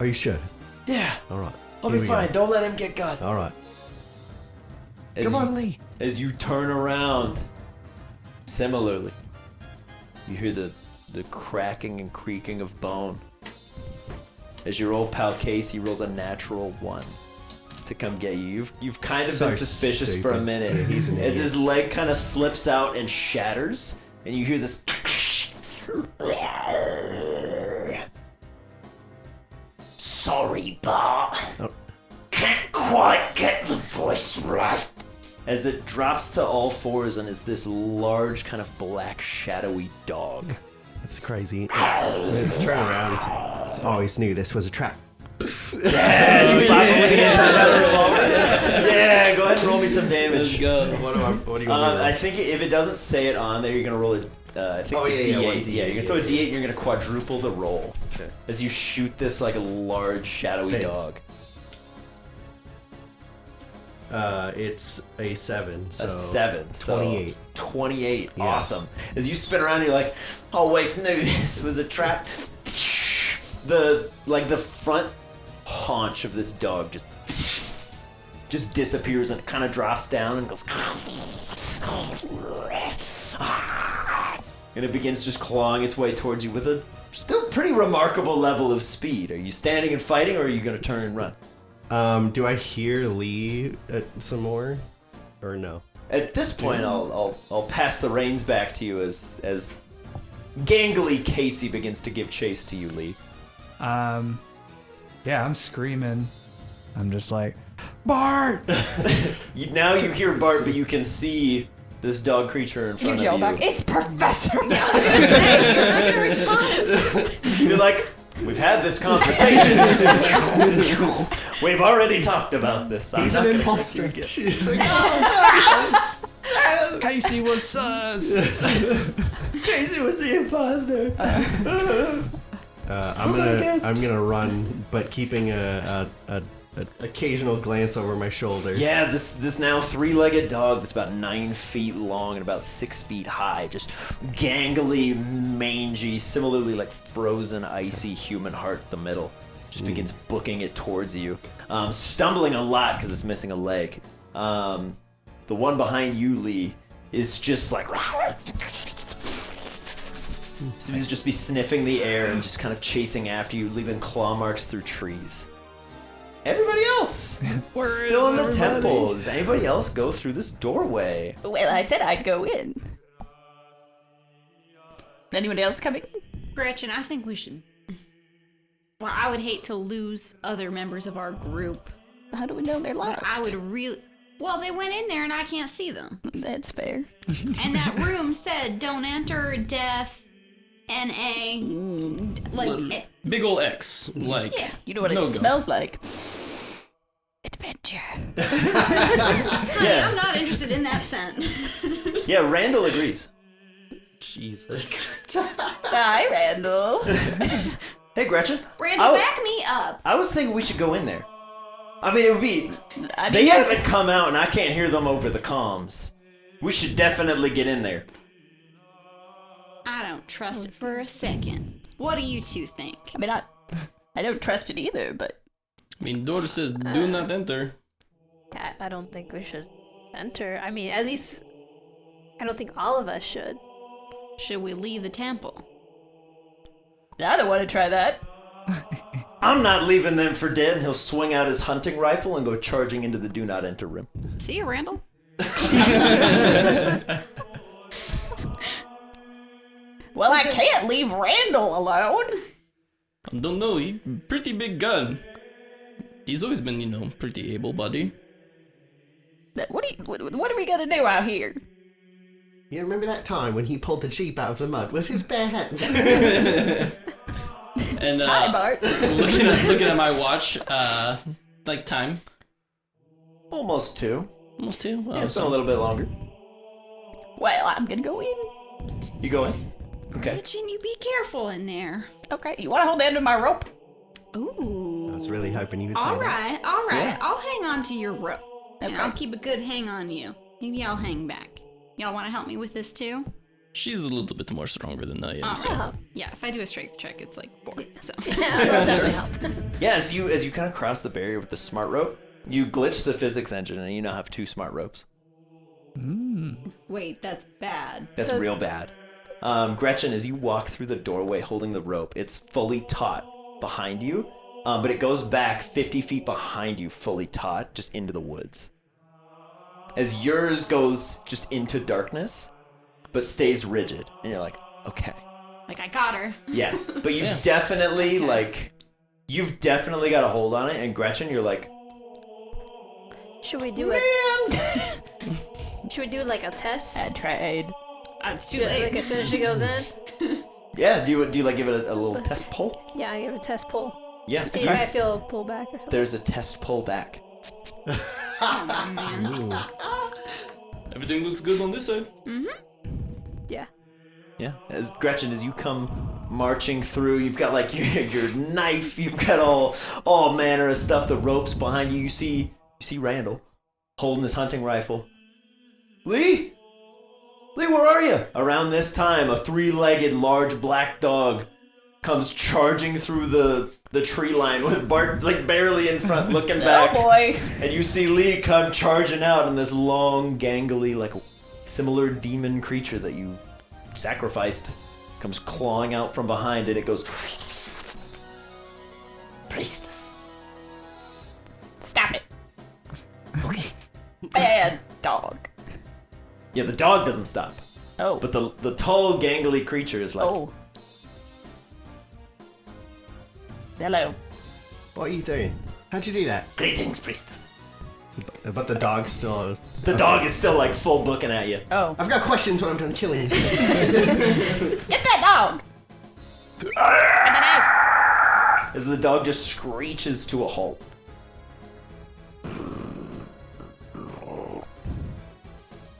Are you sure? Yeah, All right. I'll here be we fine. go. Don't let him get got. All right. As Come you- on, Lee. As you turn around, similarly, you hear the cracking and creaking of bone as your old pal Casey rolls a natural 1 to come get you. You've kind of So been suspicious for a stupid. minute He's an as idiot. his leg kind of slips out and shatters, and you hear this. Sorry, Bart. Oh. Can't quite get the voice right. As it drops to all fours and is this large, kind of black, shadowy dog. It's crazy. Turn around. Always knew this was a trap. Yeah, you pop him with the anti-venom revolver. Yeah, go ahead and roll me some damage. Let's go. What do you want I think if it doesn't say it on there, you're gonna roll a. I think it's a yeah, D8. one D8, Yeah, you're gonna throw a D8 and you're gonna quadruple the roll Okay. as you shoot this like a large shadowy Thanks. dog. It's a 7. So A 7. So 28. 28. Yeah. Awesome. As you spin around, you're like, always knew this was a trap. The front haunch of this dog just disappears and it kind of drops down and goes. And it begins just clawing its way towards you with a still pretty remarkable level of speed. Are you standing and fighting, or are you going to turn and run? Do I hear Lee some more, or no? At this point, I'll pass the reins back to you as gangly Casey begins to give chase to you, Lee. Yeah, I'm screaming. I'm just like, Bart! Now you hear Bart, but you can see this dog creature in You front yell of you. back, it's Professor! He's not gonna respond. You're like, we've had this conversation. We've already talked about this. I'm He's not an gonna imposter. correct you again. She's like, Casey was sus! Casey was the imposter. I'm gonna run, but keeping a occasional glance over my shoulder. Yeah, this now 3-legged dog that's about 9 feet long and about 6 feet high, just gangly, mangy, similarly like frozen, icy human heart in the middle, just begins booking it towards you, stumbling a lot because it's missing a leg. The one behind you, Lee, is just like seems to just be sniffing the air and just kind of chasing after you, leaving claw marks through trees. Everybody else still in the temple. Does anybody else go through this doorway? Well, I said I'd go in. Anybody else coming? Gretchen, I think we should. Well, I would hate to lose other members of our group. How do we know they're lost? I would really. Well, they went in there and I can't see them. That's fair. And that room said, "Don't enter, death, N.A." Like, Big ol' X. Like, yeah. You know what No it go. smells like? Adventure. Honey, I'm not interested in that scent. Yeah, Randall agrees. Jesus. Hi, Randall. Hey, Gretchen. Randall, back me up. I was thinking we should go in there. I mean, it would be. I They mean, haven't come out, and I can't hear them over the comms. We should definitely get in there. I don't trust it for a second. What do you two think? I mean, I don't trust it either, but I mean, door says do not enter. I don't think we should enter. I mean, at least I don't think all of us should. Should we leave the temple? I don't want to try that. I'm not leaving them for dead. And he'll swing out his hunting rifle and go charging into the do not enter room. See you, Randall. Well, I can't leave Randall alone. I don't know, he's pretty big gun. He's always been, you know, pretty able-bodied. What are we gonna do out here? You remember that time when he pulled the sheep out of the mud with his bare hands? And Hi, Bart. looking at my watch, like time. Almost 2. Almost 2? Well, Yeah, it's been a little bit longer. Well, I'm gonna go in. You go in? Okay. Gretchen, you be careful in there. Okay, you want to hold the end of my rope? Ooh. I was really hoping you would say All that. right, all right. Yeah. I'll hang on to your rope. And Okay. I'll keep a good hang on you. Maybe I'll hang back. Y'all want to help me with this too? She's a little bit more stronger than I am, so. Alright. Yeah, if I do a strength check, it's like 4. So That'll definitely help. Yeah, as you kind of cross the barrier with the smart rope, you glitch the physics engine and you now have 2 smart ropes. wait, that's bad. That's So- real bad. Gretchen, as you walk through the doorway holding the rope, it's fully taut behind you, but it goes back 50 feet behind you, fully taut, just into the woods. As yours goes just into darkness, but stays rigid. And you're like, okay. Like, I got her. Yeah, but you've definitely, you've definitely got a hold on it. And Gretchen, you're like, Should we do it? Should we do like a test? I tried. It's too Like late. as soon as she goes in? yeah, do you like give it a little test pull? Yeah, I give it a test pull. Yeah, See if I feel a pull back or something. there's a test pull back. Oh, man. Everything looks good on this side. Yeah. Yeah, as Gretchen, as you come marching through, you've got like your knife, you've got all manner of stuff, the ropes behind you. You see Randall holding his hunting rifle. Lee, where are you? Around this time, a 3-legged large black dog comes charging through the tree line with Bart like barely in front, looking back. Oh boy. And you see Lee come charging out in this long, gangly, like similar demon creature that you sacrificed. Comes clawing out from behind it. It goes, priestess. Stop it. Okay. Bad dog. Yeah, the dog doesn't stop. Oh. But the tall, gangly creature is like, Oh. Hello. What are you doing? How'd you do that? greetings, priestess. But the dog's still. The dog is still like full booking at you. Oh. I've got questions when I'm done killing you. Get that dog. As the dog just screeches to a halt.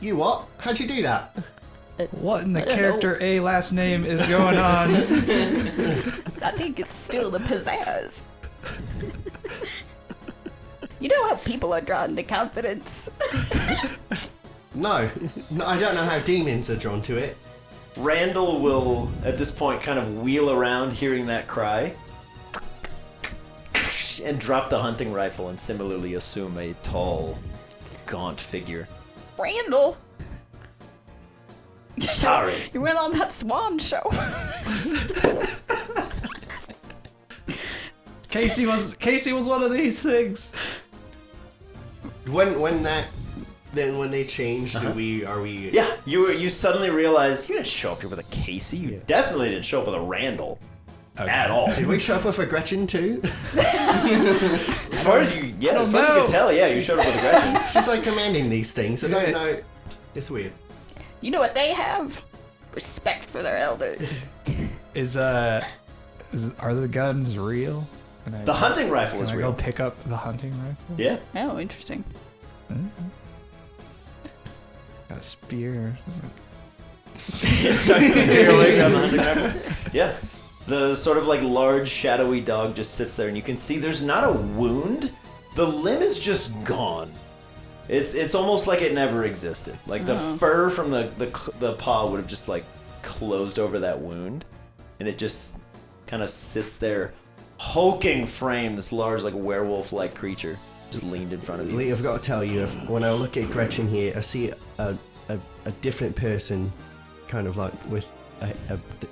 You what? How'd you do that? What in the I don't character A last name is going on? I think it's still the pizzazz. You know how people are drawn to confidence. No, I don't know how demons are drawn to it. Randall will, at this point, kind of wheel around hearing that cry and drop the hunting rifle and similarly assume a tall, gaunt figure. Randall, Sorry. you went on that Swan show. Casey was one of these things. When they changed, are we? Yeah, you suddenly realize you didn't show up here with a Casey. You Yeah. definitely didn't show up with a Randall Okay. at all. Did we show up with a Gretchen too? As far as you know. could tell, yeah, you showed up with a Gretchen. She's like commanding these things. I don't know. It's weird. You know what they have? Respect for their elders. Are the guns real? Can I, The hunting rifle can is I real. go pick up the hunting rifle? Yeah. Oh, interesting. Got a spear. Chucking the spear away on the hunting rifle. Yeah. The sort of like large shadowy dog just sits there and you can see there's not a wound. The limb is just gone. It's almost like it never existed. Like the fur from the paw would have just like closed over that wound, and it just kind of sits there, hulking frame, this large like werewolf-like creature just leaned in front of you. Lee, I've got to tell you, when I look at Gretchen here, I see a different person, kind of like with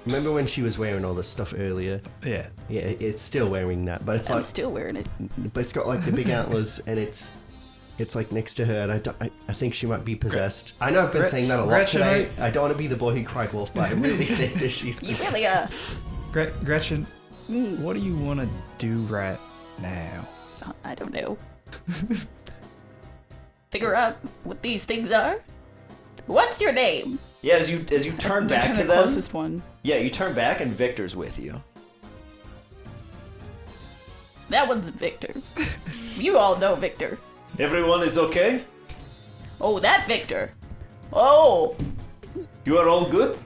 remember when she was wearing all this stuff earlier? Yeah. Yeah, it's still wearing that, but it's I'm like, still wearing it. but it's got like the big antlers, and it's like next to her, and I think she might be possessed. I know I've been saying that a lot Gretchen, today. I don't want to be the boy who cried wolf, but I really think that she's You possessed. really are. Gretchen, what do you want to do right now? I don't know. Figure out what these things are. What's your name? Yeah, as you turn back to the them, closest one. yeah, you turn back and Victor's with you. That one's Victor. You all know Victor. Everyone is okay? Oh, that Victor. Oh, You are all good?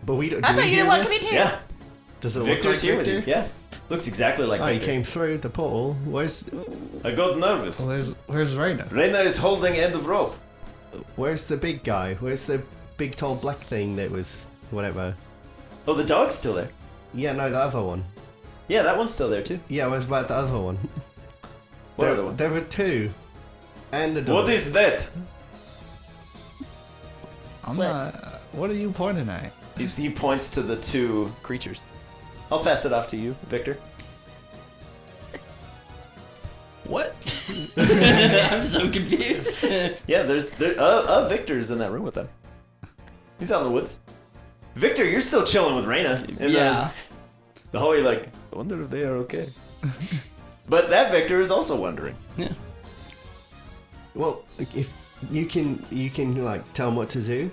But we don't. I do thought we you didn't hear want to this? come in here. Yeah. Does it Victor's look here like with Victor? you. Yeah. Looks exactly like Oh, you Victor. came through the portal. Where's I got nervous. Well, where's Raina? Reyna is holding end of rope. the big guy? Where's the big tall black thing that was whatever? Oh, the dog's still there. Yeah, no, the other one. Yeah, that one's still there too. Yeah, what about the other one? What there, other one? There were two. And the dog. What is that? I'm What? not. What are you pointing at? He points to the two creatures. I'll pass it off to you, Victor. I'm so confused. Yeah, there's Victor's in that room with them. He's out in the woods. Victor, you're still chilling with Reyna. In Yeah. The hallway, like, I wonder if they are okay. But that Victor is also wondering. Yeah. Well, if you can like tell him what to do.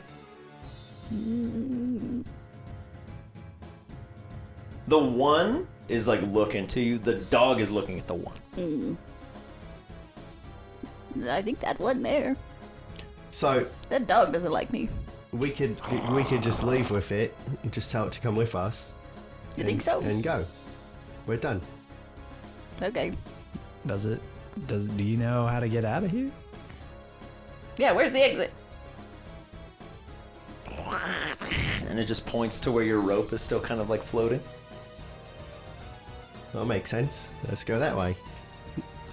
The one is like looking to you. The dog is looking at the one. I think that one there. So That dog doesn't like me. we could just leave with it and just tell it to come with us. You think so? And go. We're done. Okay. Do you know how to get out of here? Yeah, where's the exit? And it just points to where your rope is still kind of like floating. That makes sense. Let's go that way.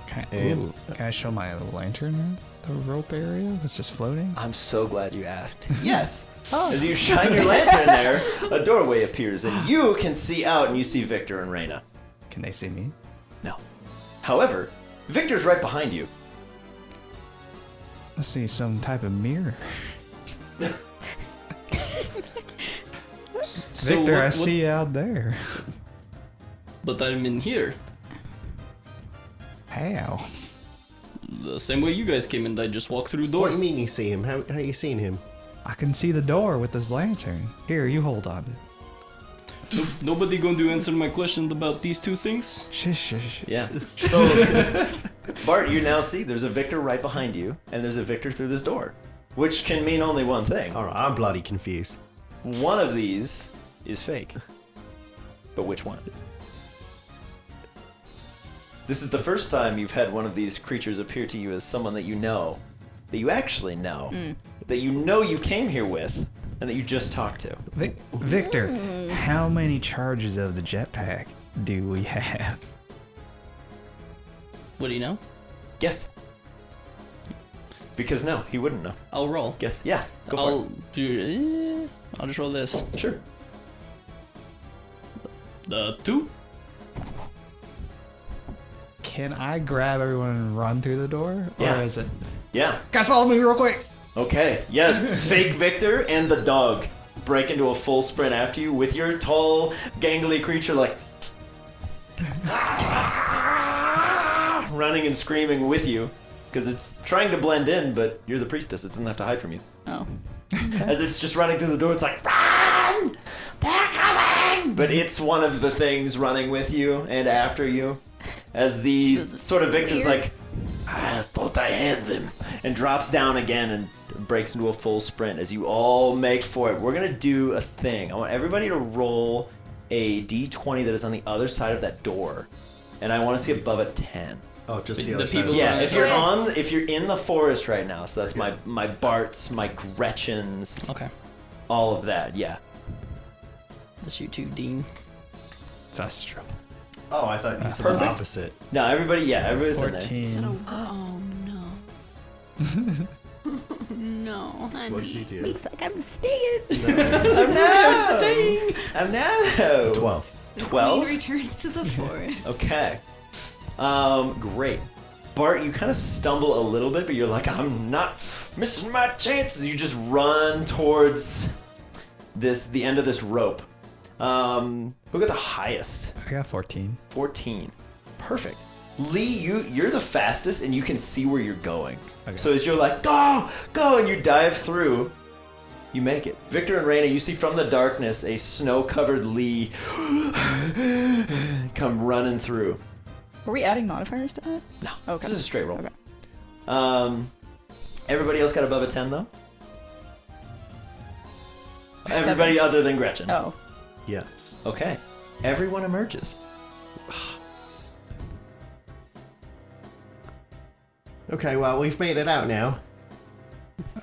Can I show my lantern the rope area? It's just floating. I'm so glad you asked. Yes. As you shine your lantern there, a doorway appears, and you can see out, and you see Victor and Reyna. Can they see me? No. However, Victor's right behind you. I see some type of mirror. So Victor, I see you out there. But I'm in here. How? The same way you guys came in, I just walked through the What door. do you mean you see him? How you seen him? I can see the door with this lantern. Here, you hold on. Nobody going to answer my question about these two things? Shush. Yeah. So, Bart, you now see there's a Victor right behind you, and there's a Victor through this door, which can mean only one thing. All right, I'm bloody confused. One of these is fake. But which one? This is the first time you've had one of these creatures appear to you as someone that you actually know, that you came here with, and that you just talked to. Victor, how many charges of the jetpack do we have? What do you know? Guess. Because no, he wouldn't know. I'll roll. Guess. Yeah, go for I'll just roll this. it. Sure. The 2. Can I grab everyone and run through the door? Yeah. Or is it... Yeah. Guys, follow me real quick! Okay. Yeah, fake Victor and the dog break into a full sprint after you with your tall, gangly creature like running and screaming with you because it's trying to blend in, but you're the priestess. It doesn't have to hide from you. Oh. As it's just running through the door, it's like, run! They're coming! But it's one of the things running with you and after you. As the sort of Victor's like, I thought I had them, and drops down again and breaks into a full sprint as you all make for it. We're going to do a thing. I want everybody to roll a d20 that is on the other side of that door, and I want to see above a 10. Oh, just The the other people- side. Yeah, if you're in the forest right now, so that's my Barts, my Gretchens, Okay. all of that, yeah. That's you too, Dean. It's Astro. Oh, I thought you said Perfect. the opposite. No, everybody's in there. 14. Oh no. No, honey. What did you do? Looks like I'm staying. I'm no. 12. The 12? queen returns to the forest. Okay. Great. Bart, you kind of stumble a little bit, but you're like, I'm not missing my chances. You just run towards the end of this rope. Who got the highest? I got 14. 14. Perfect. Lee, you're the fastest, and you can see where you're going. Okay. So as you're like, go, and you dive through, you make it. Victor and Reyna, you see from the darkness a snow-covered Lee come running through. Were we adding modifiers to that? No, Okay. this is a straight roll. Okay. Everybody else got above a 10, though? Everybody other than Gretchen. Oh. Yes. Okay. Everyone emerges. Okay, well, we've made it out now.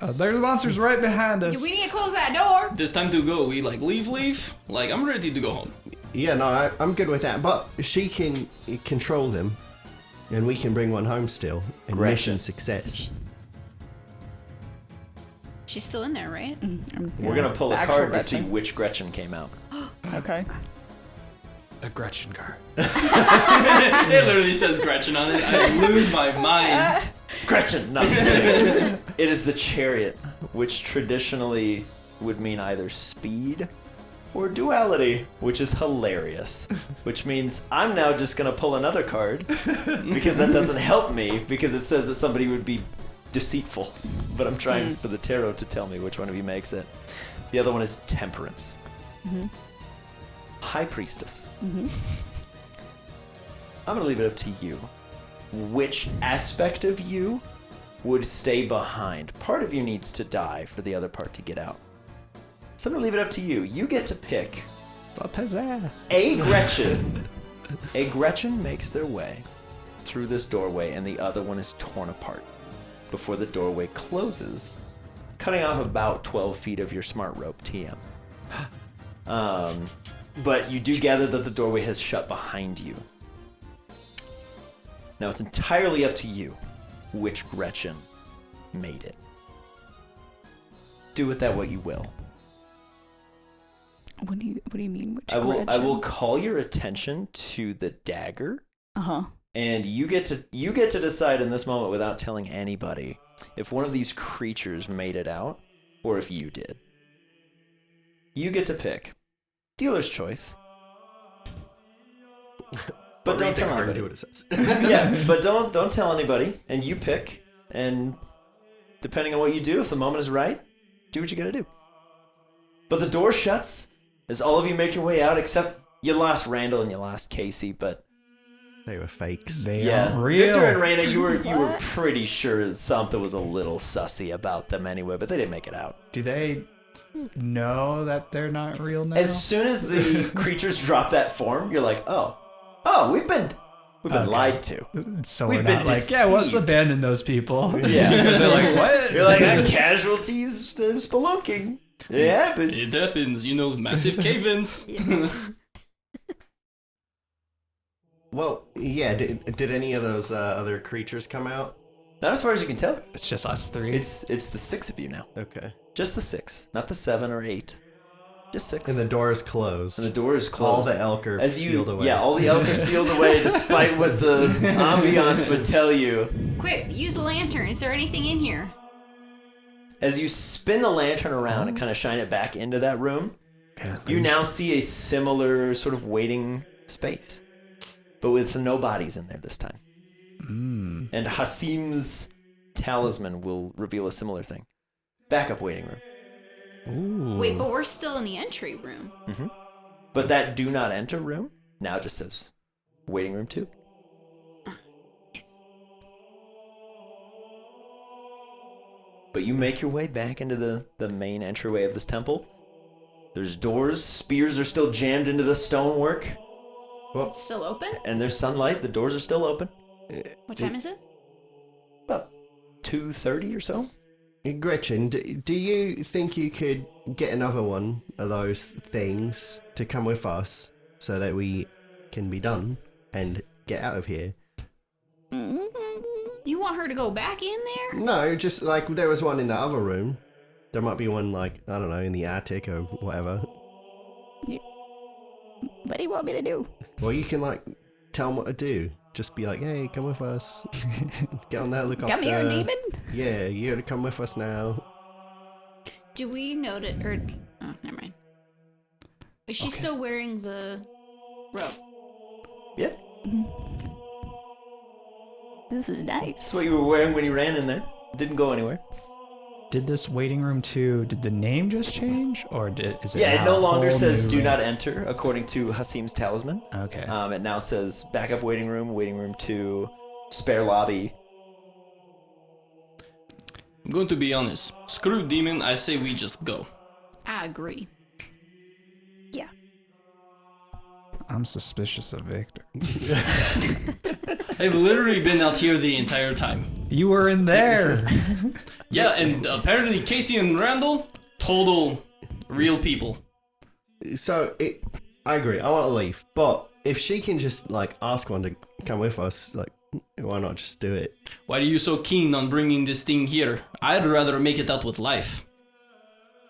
There's the monsters right behind us. We need to close that door. This time to go. We like leave. Like I'm ready to go home. Yeah, no, I'm good with that. But she can control them, and we can bring one home still. And Gretchen. mission success. She's still in there, right? We're going to pull The a actual card to see Gretchen. which Gretchen came out. Okay. A Gretchen card. It literally says Gretchen on it. I lose my mind. Gretchen! No, I'm just kidding. It is the chariot, which traditionally would mean either speed or duality, which is hilarious. Which means I'm now just going to pull another card, because that doesn't help me, because it says that somebody would be deceitful. But I'm trying for the tarot to tell me which one of you makes it. The other one is temperance. Mm-hmm. High priestess. Mm-hmm. I'm going to leave it up to you. Which aspect of you would stay behind? Part of you needs to die for the other part to get out. So I'm going to leave it up to you. You get to pick A pizzazz. a Gretchen. A Gretchen makes their way through this doorway, and the other one is torn apart before the doorway closes, cutting off about 12 feet of your smart rope, TM. But you do gather that the doorway has shut behind you. Now it's entirely up to you which Gretchen made it. Do with that what you will. What do you mean? Which I Gretchen? will call your attention to the dagger, Uh-huh. and you get to decide in this moment without telling anybody if one of these creatures made it out or if you did. You get to pick. Dealer's choice. But don't tell anybody. Do what it says. Yeah, but don't tell anybody, and you pick, and depending on what you do, if the moment is right, do what you gotta do. But the door shuts as all of you make your way out, except you lost Randall and you lost Casey, but They were fakes. They aren't real. Victor and Raina, you were pretty sure something was a little sussy about them anyway, but they didn't make it out. Do they know that they're not real now? As soon as the creatures drop that form, you're like, oh, we've been Okay. lied to. So We've we're been not like, yeah, let's deceived. abandon those people. Yeah. You guys are like, what? You're like, casualties spelunking. It happens. It happens, massive cave-ins. Well, yeah. Did any of those other creatures come out? Not as far as you can tell. It's just us three. It's the 6 of you now. Okay. Just the 6, not the 7 or 8. Just 6. And the door is closed. And the door is All closed. the elk are As you, sealed away. Yeah, all the elk are sealed away, despite what the ambiance would tell you. Quick, use the lantern. Is there anything in here? As you spin the lantern around and kind of shine it back into that room, you now see a similar sort of waiting space, but with no bodies in there this time. And Hasim's talisman will reveal a similar thing. Backup waiting room. Ooh. Wait, but we're still in the entry room. But that do not enter room now just says waiting room 2. But you make your way back into the main entryway of this temple. There's doors, spears are still jammed into the stonework, It's still open? and there's sunlight. The doors are still open. What time is it? About 2:30 or so. Gretchen, do you think you could get another one of those things to come with us so that we can be done and get out of here? You want her to go back in there? No, just like there was one in the other room. There might be one, like, I don't know, in the attic or whatever. What do you want me to do? Well, you can, like, tell them what to do. Just be like, hey, come with us. Get on that helicopter. Come here, demon. Yeah, you're to come with us now. Do we notice, oh, never mind. Is she still wearing the robe? Yeah, This is nice. that's what you were wearing when you ran in there. Didn't go anywhere. Did this waiting room 2, did the name just change? Or is it Yeah, it now no a longer whole says new "Do room? not enter" according to Hasim's talisman. Okay. It now says backup waiting room 2, spare lobby. I'm going to be honest. Screw demon, I say we just go. I agree. Yeah. I'm suspicious of Victor. I've literally been out here the entire time. You were in there. Yeah, and apparently Casey and Randall, total real people. So, I agree, I want to leave. But if she can just, like, ask one to come with us, like, why not just do it? Why are you so keen on bringing this thing here? I'd rather make it out with life.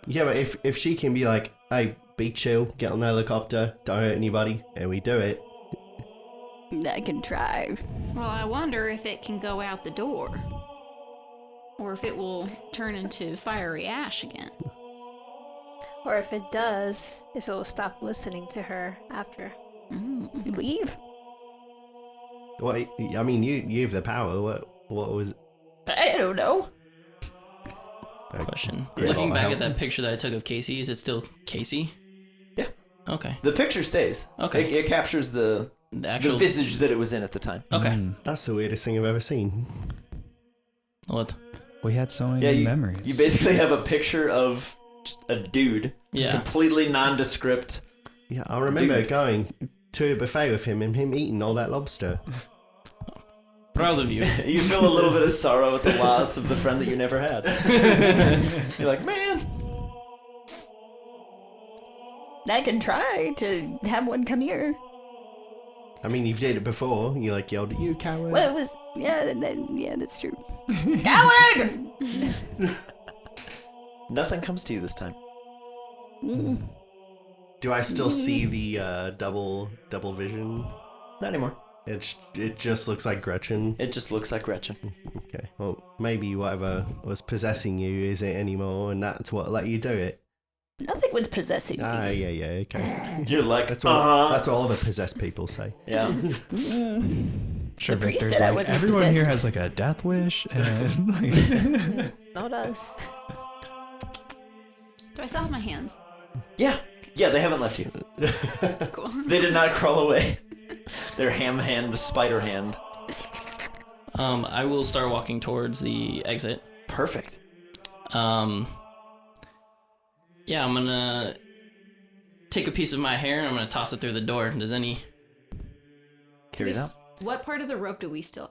Yeah, but if she can be like, hey, be chill, get on the helicopter, don't hurt anybody, and we do it. I can try. Well, I wonder if it can go out the door. Or if it will turn into fiery ash again. Or if it does, if it will stop listening to her after. Leave? Well, I mean, you have the power. What was? I don't know. Question. Yeah. Looking back at that picture that I took of Casey, is it still Casey? Yeah. Okay. The picture stays. Okay. It captures the actual visage that it was in at the time. Okay. That's the weirdest thing I've ever seen. What? We had so many memories. You basically have a picture of just a dude, Yeah. completely nondescript. Yeah, I remember Dude. going to a buffet with him and him eating all that lobster. Proud of you. You feel a little bit of sorrow at the loss of the friend that you never had. You're like, man. I can try to have one come here. I mean, you've did it before. You like yelled at you, coward. Well, it was yeah, that's true. Coward! Nothing comes to you this time. Do I still see the double vision? Not anymore. It just looks like Gretchen. It just looks like Gretchen. Okay, well, maybe whatever was possessing you isn't anymore, and that's what let you do it. Nothing was possessing me. Yeah, okay. You're like, That's what all the possessed people say. Yeah. Sure, The priest Victor's said I like, wasn't everyone here possessed. has like a death wish, and like, Not us. Do I still have my hands? Yeah. Yeah, they haven't left you. Cool. They did not crawl away. Their ham hand, spider hand. I will start walking towards the exit. Perfect. Yeah, I'm gonna take a piece of my hair and I'm gonna toss it through the door. Does any? Carry it out. What part of the rope do I still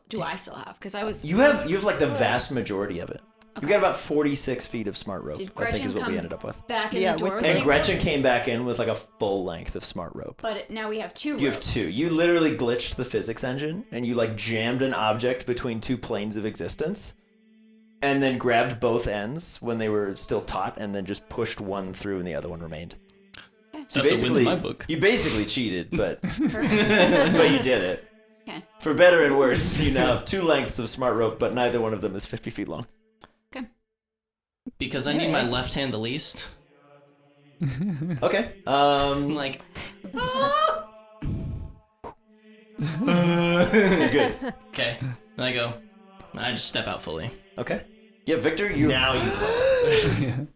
have? Because I was. You have like the vast majority of it. You've got about 46 feet of smart rope, Did I think is Gretchen what we come ended up with. back in Yeah, the door. with with And me? Gretchen came back in with like a full length of smart rope. But now we have two. You have ropes. two. You literally glitched the physics engine and you like jammed an object between two planes of existence and then grabbed both ends when they were still taut and then just pushed one through and the other one remained. So That's a win in basically, my book. you basically cheated, but but you did it. Okay. For better and worse, you now have two lengths of smart rope, but neither one of them is 50 feet long. Because I need my left hand the least. Okay. I'm like, You're good. okay. And I just step out fully. Okay. Yeah, Victor, you Now you roll. you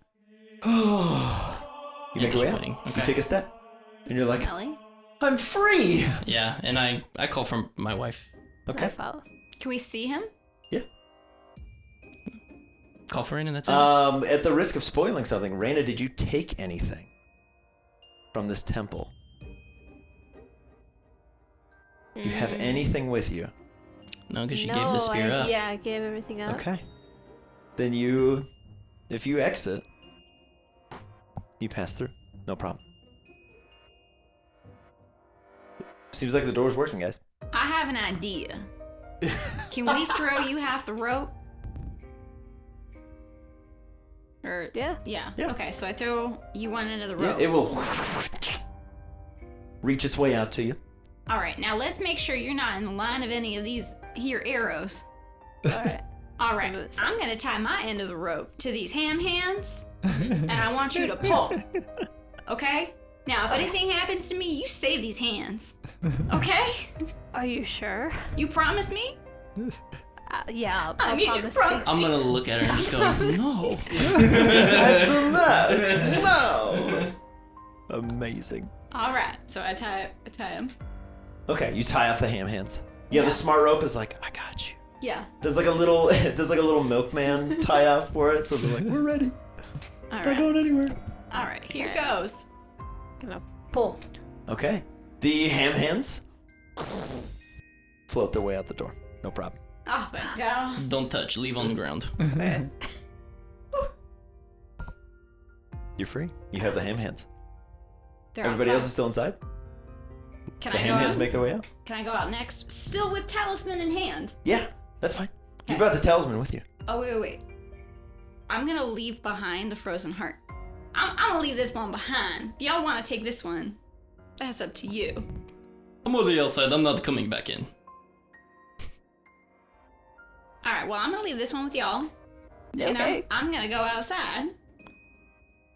Yeah, make just your way out. waiting. You Okay. take a step, and you're like, Smelly. I'm free. Yeah, and I call for my wife. I Okay. follow. Can we see him? Call for it and that's it. At the risk of spoiling something, Raina, did you take anything from this temple? Do you have anything with you? No, because she gave the spear up. Yeah, I gave everything up. Okay. Then if you exit, you pass through. No problem. Seems like the door's working, guys. I have an idea. Can we throw you half the rope? Or Yeah. yeah. Yeah. Okay, so I throw you one end of the Yeah, rope. it will reach its way out to you. All right, now let's make sure you're not in the line of any of these here arrows. All right. All right, I'm gonna tie my end of the rope to these ham hands, and I want you to pull. Okay? Now, if anything happens to me, you save these hands. Okay? Are you sure? You promise me? Yeah, I I'll need you to promise. promise. I'm gonna look at her and just go, no. That's no. Amazing. All right, so I tie him. Okay, you tie off the ham hands. Yeah, the smart rope is like, I got you. Yeah. Does like a little milkman tie off for it, so they're like, we're ready. All Not right. going anywhere. All right, here goes. Gonna pull. Okay. The ham hands float their way out the door. No problem. Oh, thank God. Don't touch, leave on the ground. You're free. You have the ham hands. They're Everybody else outside. is still inside. Can The I ham go hands out? make their way out. Can I go out next? Still with talisman in hand. Yeah, that's fine. You Okay. brought the talisman with you. Oh, wait. I'm gonna leave behind the frozen heart. I'm gonna leave this one behind. If y'all want to take this one, that's up to you. I'm on the outside. I'm not coming back in. All right, well, I'm gonna leave this one with y'all. And Okay. I'm gonna go outside.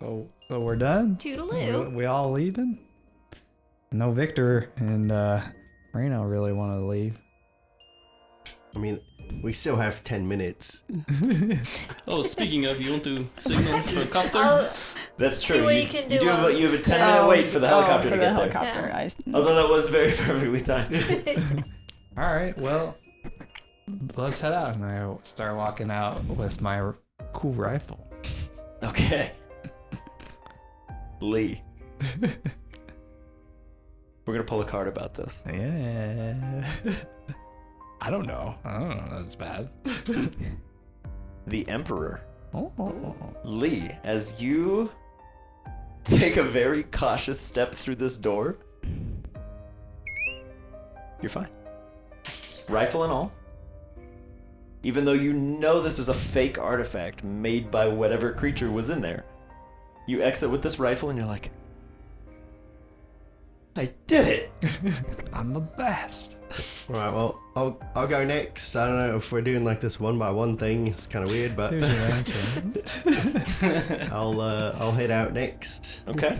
So we're done? Toodaloo. We all leaving? No, Victor and Reno really want to leave. I mean, we still have 10 minutes. Oh, speaking of, you want to signal for a copter? That's true. See what you can do you on- have a 10-minute wait for the helicopter for to the get there. helicopter. Yeah. Although that was very perfectly timed. All right, well, let's head out. And I start walking out with my cool rifle. Okay. Lee. We're gonna pull a card about this. Yeah. I don't know. That's bad. The Emperor. Oh. Lee, as you take a very cautious step through this door, you're fine. Rifle and all. Even though you know this is a fake artifact made by whatever creature was in there, you exit with this rifle and you're like, I did it! I'm the best. Right, well, I'll go next. I don't know if we're doing like this one by one thing. It's kind of weird, but Here's your answer. I'll head out next Okay.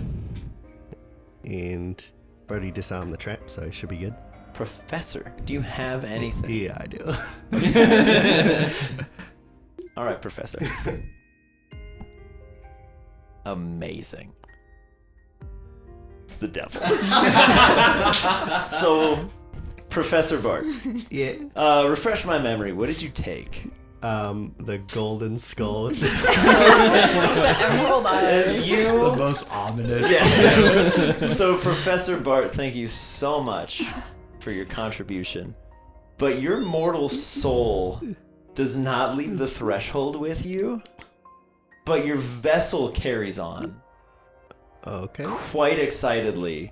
and already disarm the trap, so it should be good. Professor, do you have anything? Yeah, I do. All right, Professor. Amazing. It's the devil. So, Professor Bart, Yeah. refresh my memory. What did you take? The golden skull. Emerald eyes. As The you... most ominous. Yeah. So, Professor Bart, thank you so much for your contribution. But your mortal soul does not leave the threshold with you, but your vessel carries on. Okay. Quite excitedly,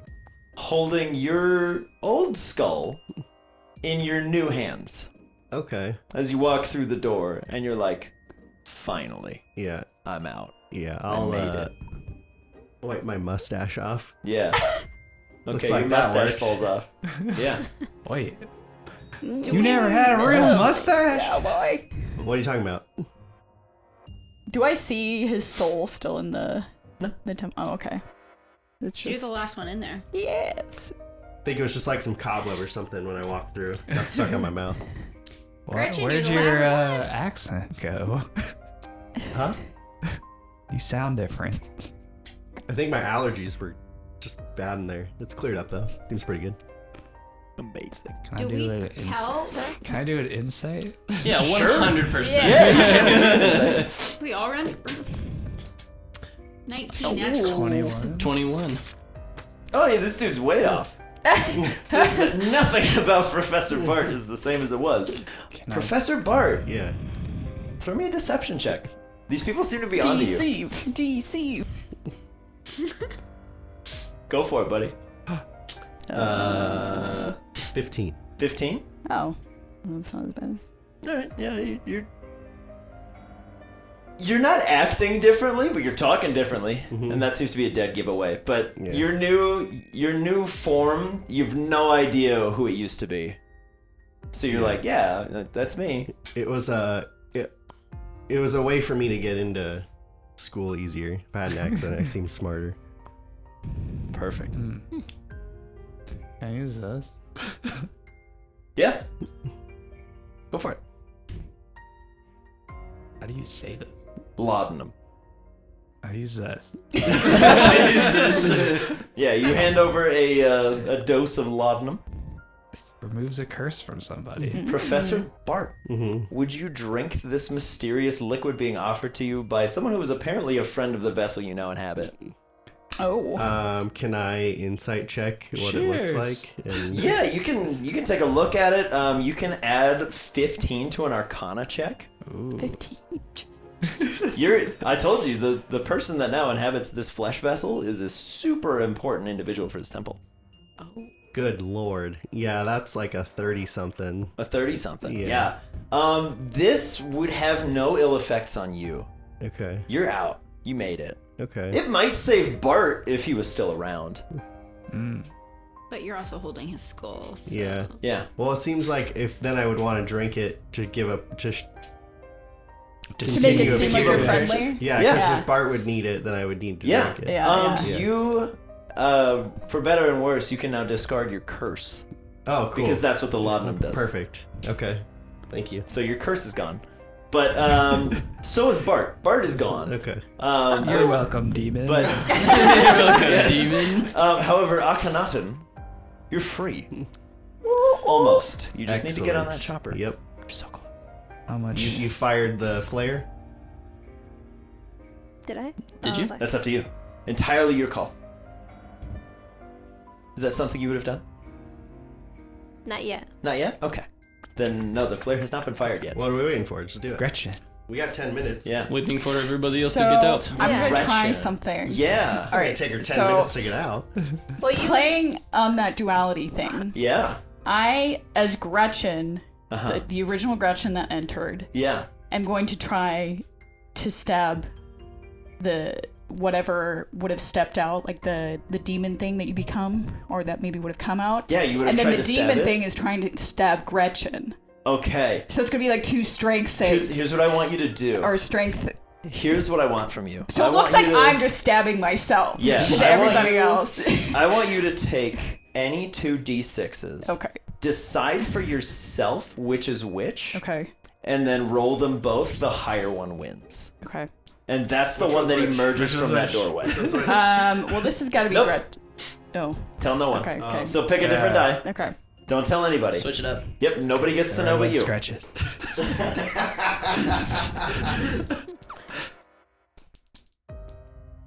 holding your old skull in your new hands Okay. as you walk through the door, and you're like, finally, Yeah. I'm out. Yeah. I I'll made it. wipe my mustache off. Yeah. Looks Okay, like your that mustache worked. falls off. Yeah. Wait, Do you we- never had a real mustache? Oh boy. What are you talking about? Do I see his soul still in the No. the temple? Oh, okay. It's You're just the last one in there. yes. I think it was just like some cobweb or something when I walked through. Got stuck on my mouth. Gretchen, Where'd you're the your last one. accent go? Huh? You sound different. I think my allergies were just bad in there. It's cleared up though. Seems pretty good. Amazing. Can Do I do we it? tell? Can I do it insight? Yeah, Sure. 100%. Yeah. We all run. 19 natural. 21. 21. Oh, yeah, this dude's way off. Nothing about Professor Bart is the same as it was. Can I- Professor Bart, Yeah. throw me a deception check. These people seem to be onto you. DC. Go for it, buddy. 15. 15? Oh, well, that's not as bad as. All right, yeah, you're not acting differently, but you're talking differently, and that seems to be a dead giveaway. But Yeah. your new form, you've no idea who it used to be. So you're like, yeah, that's me. It was it was a way for me to get into school easier. If I had an accent, I seemed smarter. Perfect. Can I use this? Yeah. Go for it. How do you say this? Laudanum. I use this. Yeah, you hand over a dose of laudanum. Removes a curse from somebody. Professor Bart, Mm-hmm. would you drink this mysterious liquid being offered to you by someone who is apparently a friend of the vessel you now inhabit? Oh. Can I insight check what it looks Cheers. like? And Yeah, you can take a look at it. You can add 15 to an Arcana check. Ooh. 15. I told you the person that now inhabits this flesh vessel is a super important individual for this temple. Good lord. Yeah, that's like a 30-something. A 30-something. Yeah. Yeah. This would have no ill effects on you. Okay. You're out. You made it. Okay. It might save Bart if he was still around. But you're also holding his skull. So. Yeah. Yeah. Well, it seems like if then I would want to drink it to give up just To make it continue seem to like give you're it- friendly. Yeah, because Yeah. if Bart would need it, then I would need to Yeah. drink it. Yeah. You, for better and worse, you can now discard your curse. Oh, cool. Because that's what the laudanum does. Perfect. Okay. Thank you. So your curse is gone. But so is Bart. Bart is gone. Okay. You're welcome, demon. But yes. Demon. However, Akhenaten, you're free. Almost. You just need to get on that Excellent. chopper. Yep. You're so close. How much? You fired the flare? Did I? Did Oh, you? I was like- That's up to you. Entirely your call. Is that something you would have done? Not yet. Not yet? Okay. Then no, the flare has not been fired yet. What are we waiting for? Just do it. Gretchen. We got 10 minutes. Yeah. Waiting for everybody else So to get out. I'm gonna Gretchen. try something. Yeah. All right. Take her 10 so minutes to get out. Well, you playing on that duality thing, Yeah. I, as Gretchen, Uh-huh. the original Gretchen that entered, Yeah. am going to try to stab the whatever would have stepped out, like the demon thing that you become, or that maybe would have come out. Yeah, you would have And then tried the to stab demon it. thing is trying to stab Gretchen. Okay. So it's gonna be like 2 strength saves. Here's what I want you to do. or strength. Here's what I want from you. So I it looks want like you to- I'm just stabbing myself. Yes, To I want everybody you- else. I want you to take any 2 d6s. Okay. Decide for yourself which is which. Okay. And then roll them both. The higher one wins. Okay. And that's the one that emerges from that doorway. Well, this has got to be Nope. Gret. No. Tell no one. Okay. Okay. So pick a different die. Okay. Don't tell anybody. Switch it up. Yep, nobody gets to know but you. Gretchen.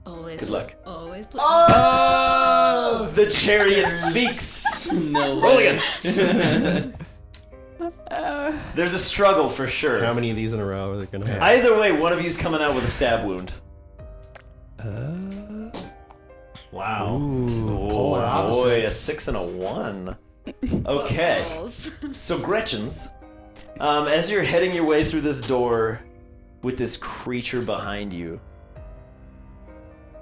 Always. Good luck. Always. Oh! The chariot speaks. No. Roll way. again. There's a struggle for sure. How many of these in a row are they going to have? Either way, one of you's coming out with a stab wound. Wow. Oh polar boy, a opposites. 6 and a 1. Okay. So Gretchen's, as you're heading your way through this door with this creature behind you,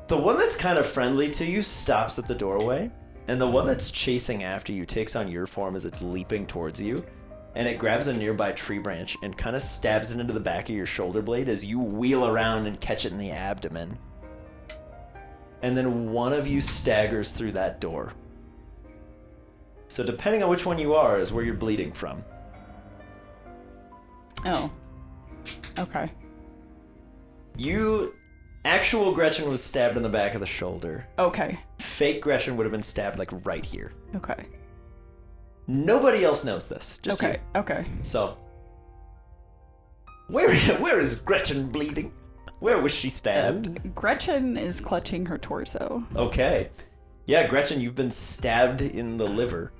the one that's kind of friendly to you stops at the doorway, and the one that's chasing after you takes on your form as it's leaping towards you, and it grabs a nearby tree branch and kind of stabs it into the back of your shoulder blade as you wheel around and catch it in the abdomen. And then one of you staggers through that door. So depending on which one you are is where you're bleeding from. Oh. Okay. Actual Gretchen was stabbed in the back of the shoulder. Okay. Fake Gretchen would have been stabbed like right here. Okay. Nobody else knows this. Just Okay. you. Okay. So, where is Gretchen bleeding? Where was she stabbed? Gretchen is clutching her torso. Okay. Yeah, Gretchen, you've been stabbed in the liver,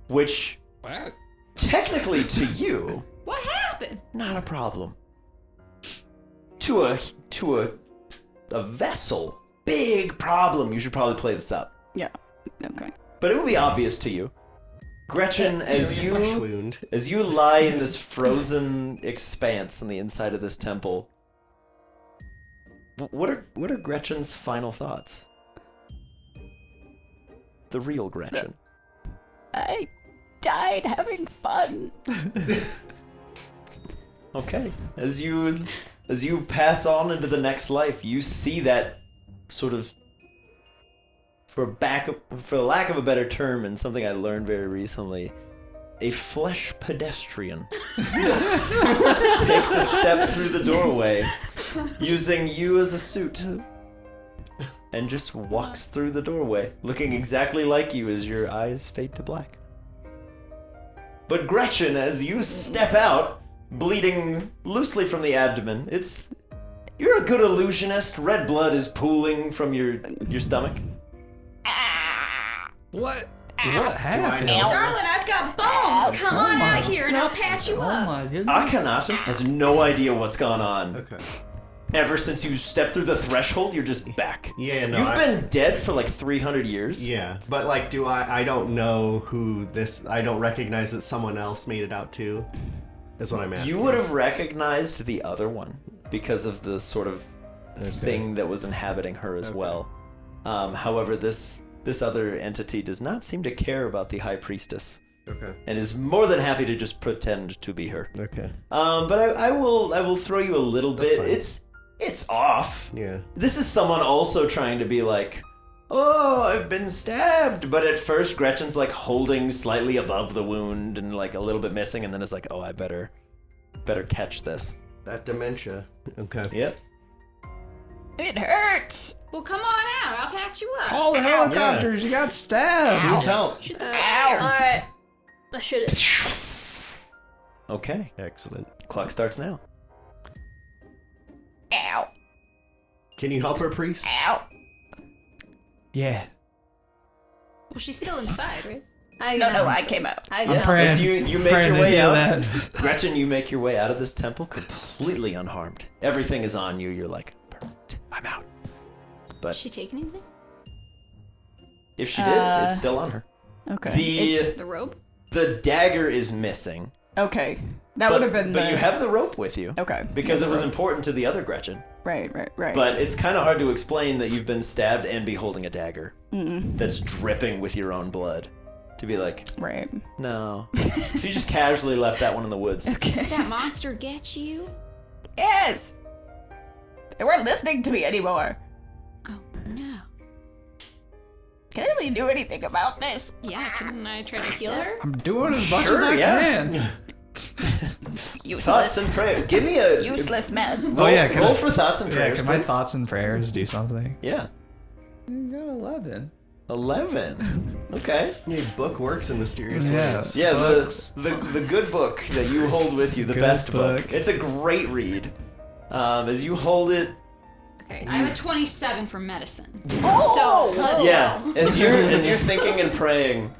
which technically to you, What happened? not a problem. To a vessel, big problem. You should probably play this up. Yeah. Okay. But it will be obvious to you. Gretchen, as Flesh you wound. lie in this frozen expanse on the inside of this temple, what are Gretchen's final thoughts? The real Gretchen. I died having fun. Okay. As you pass on into the next life, you see that sort of, for the lack of a better term, and something I learned very recently, a flesh pedestrian takes a step through the doorway, using you as a suit, and just walks through the doorway, looking exactly like you as your eyes fade to black. But Gretchen, as you step out, bleeding loosely from the abdomen, you're a good illusionist. Red blood is pooling from your stomach. What? What happened? Darling, I've got bones. Come on out here and I'll patch you Oh up. my goodness. Akhenaten has no idea what's gone on. Okay. Ever since you stepped through the threshold, you're just back. Yeah, no. You've been dead for like 300 years. Yeah, but like, I don't know who this. I don't recognize that someone else made it out too. Is what I'm asking. You would have recognized the other one because of the sort of thing that was inhabiting her as well. However, this other entity does not seem to care about the High Priestess. Okay. And is more than happy to just pretend to be her. Okay. But I will throw you a little bit. fine. It's off. Yeah. This is someone also trying to be like, oh, I've been stabbed. But at first, Gretchen's like holding slightly above the wound and like a little bit missing, and then it's like, oh, I better catch this. That dementia. Okay. Yep. It hurts. Well, come on out. I'll patch you up. Call the helicopters. You got stabbed. Needs help. Shoot the All fire. right. Let's shoot it. Okay. Excellent. Clock starts now. Ow. Can you help her, priest? Ow. Yeah. Well, she's still inside, right? No, I came out. I I'm know. praying. As you make Praying your to way heal out, that. Gretchen, you make your way out of this temple completely unharmed. Everything is on you. You're like, perfect. I'm out. But Did she take anything? if she did, it's still on her. Okay. The rope? The dagger is missing. Okay. That but, would have been But you have the rope with you. Okay. Because it was important to the other Gretchen. Right. But it's kind of hard to explain that you've been stabbed and be holding a dagger that's dripping with your own blood. To be like, Right. no. So you just casually left that one in the woods. Okay. Did that monster get you? Yes. They weren't listening to me anymore. Oh, no. Can anybody do anything about this? Yeah, can I try to heal her? I'm doing as much Sure, as I yeah. can. Useless. Thoughts and prayers. Give me a Useless man. roll, Oh, yeah, can roll I- for thoughts and Yeah, prayers. can my please. thoughts and prayers do something? Yeah. You got 11. 11. Okay. Yeah, book works in mysterious Yeah. ways. Yeah, Books. the good book that you hold with you, the Good best book. book. It's a great read. As you hold it, Okay, I have a 27 for medicine. Oh! So, let's yeah. go. As you're thinking and praying,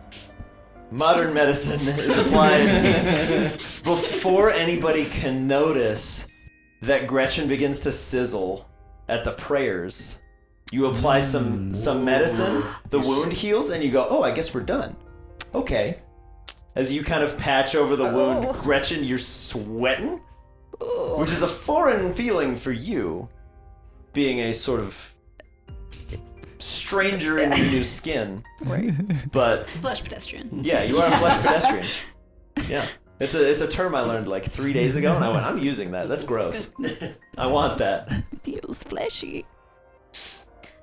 modern medicine is applied before anybody can notice that Gretchen begins to sizzle at the prayers. You apply some medicine, the wound heals, and you go, oh, I guess we're done. Okay. As you kind of patch over the wound, Gretchen, you're sweating, which is a foreign feeling for you, being a sort of stranger in your new skin. Right. But Flesh pedestrian. yeah, you are a flesh pedestrian. Yeah. It's a term I learned like 3 days ago, and I went, I'm using that. That's gross. I want that. Feels fleshy.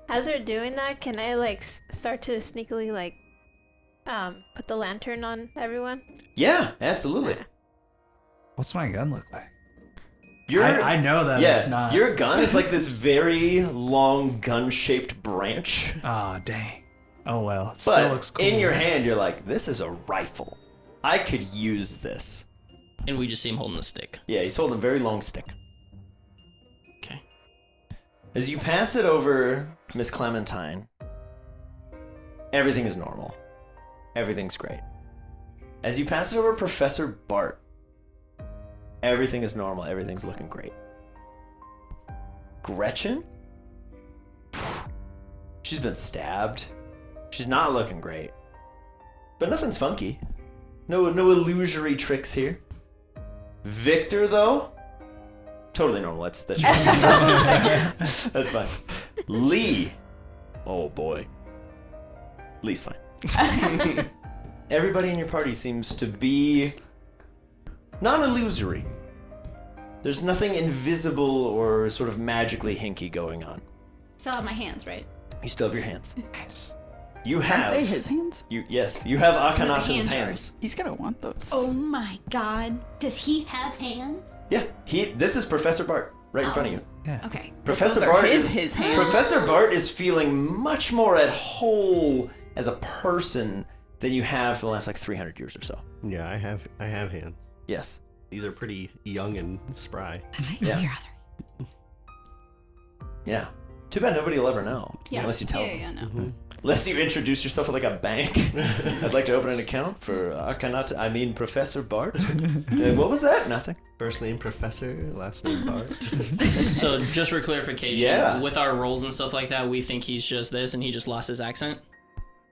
As they're doing that, can I like start to sneakily like put the lantern on everyone? Yeah, absolutely. What's my gun look like? Your, I know that it's not. your gun is like this very long gun-shaped branch. Aw, dang. Oh well. Still But looks cool. in your hand, you're like, this is a rifle. I could use this. And we just see him holding the stick. Yeah, he's holding a very long stick. Okay. As you pass it over Miss Clementine, everything is normal. Everything's great. As you pass it over Professor Bart, everything is normal. Everything's looking great. Gretchen? She's been stabbed. She's not looking great. But nothing's funky. No illusory tricks here. Victor, though? Totally normal. That's fine. Lee. Oh boy. Lee's fine. Everybody in your party seems to be non-illusory. There's nothing invisible or sort of magically hinky going on. Still have my hands, right? You still have your hands. Nice. You Aren't have. they his hands? Yes, you have the Akhenaten's hand hands. He's gonna want those. Oh my god. Does he have hands? Yeah, this is Professor Bart right in front of you. Okay. Professor those are Bart his hands. Professor Bart is feeling much more at whole as a person than you have for the last like 300 years or so. Yeah, I have hands. Yes. These are pretty young and spry. Yeah. Your other. Yeah. Too bad nobody will ever know. Yeah. Unless you tell Yeah, them. no. Unless you introduce yourself at like a bank. I'd like to open an account for Professor Bart. What was that? Nothing. First name Professor, last name Bart. So just for clarification, Yeah. with our roles and stuff like that, we think he's just this and he just lost his accent.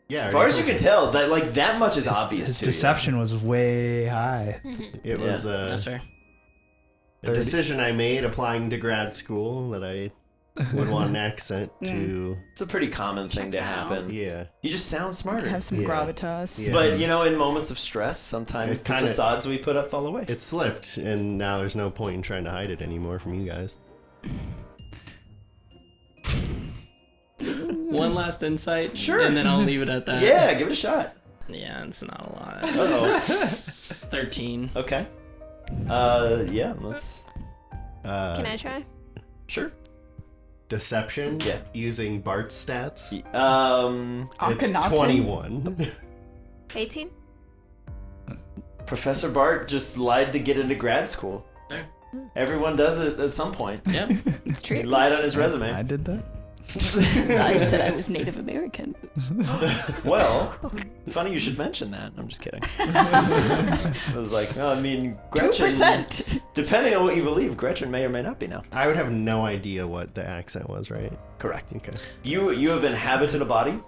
Yeah. As far as you can tell, that much is obvious His to deception was way high. It was That's fair. a decision I made applying to grad school that I would want an accent to. It's a pretty common thing to Checks out. happen. Yeah. You just sound smarter. Have some Yeah. gravitas. Yeah. But, in moments of stress, sometimes It the kinda- facades we put up fall away. It slipped, and now there's no point in trying to hide it anymore from you guys. One last insight. Sure. And then I'll leave it at that. Yeah, give it a shot. Yeah, it's not a lot. Uh-oh. 13. Okay. Yeah, let's... Can I try? Sure. Deception? Yeah. Using Bart's stats? It's Akhenaten? 21. 18? Professor Bart just lied to get into grad school. There. Everyone does it at some point. Yep. It's He true. lied on his I resume. did that. I said I was Native American. Well, funny you should mention that. I'm just kidding. I was like, no, I mean, Gretchen... 2%. Depending on what you believe, Gretchen may or may not be now. I would have no idea what the accent was, right? Correct. Okay. You have inhabited a body,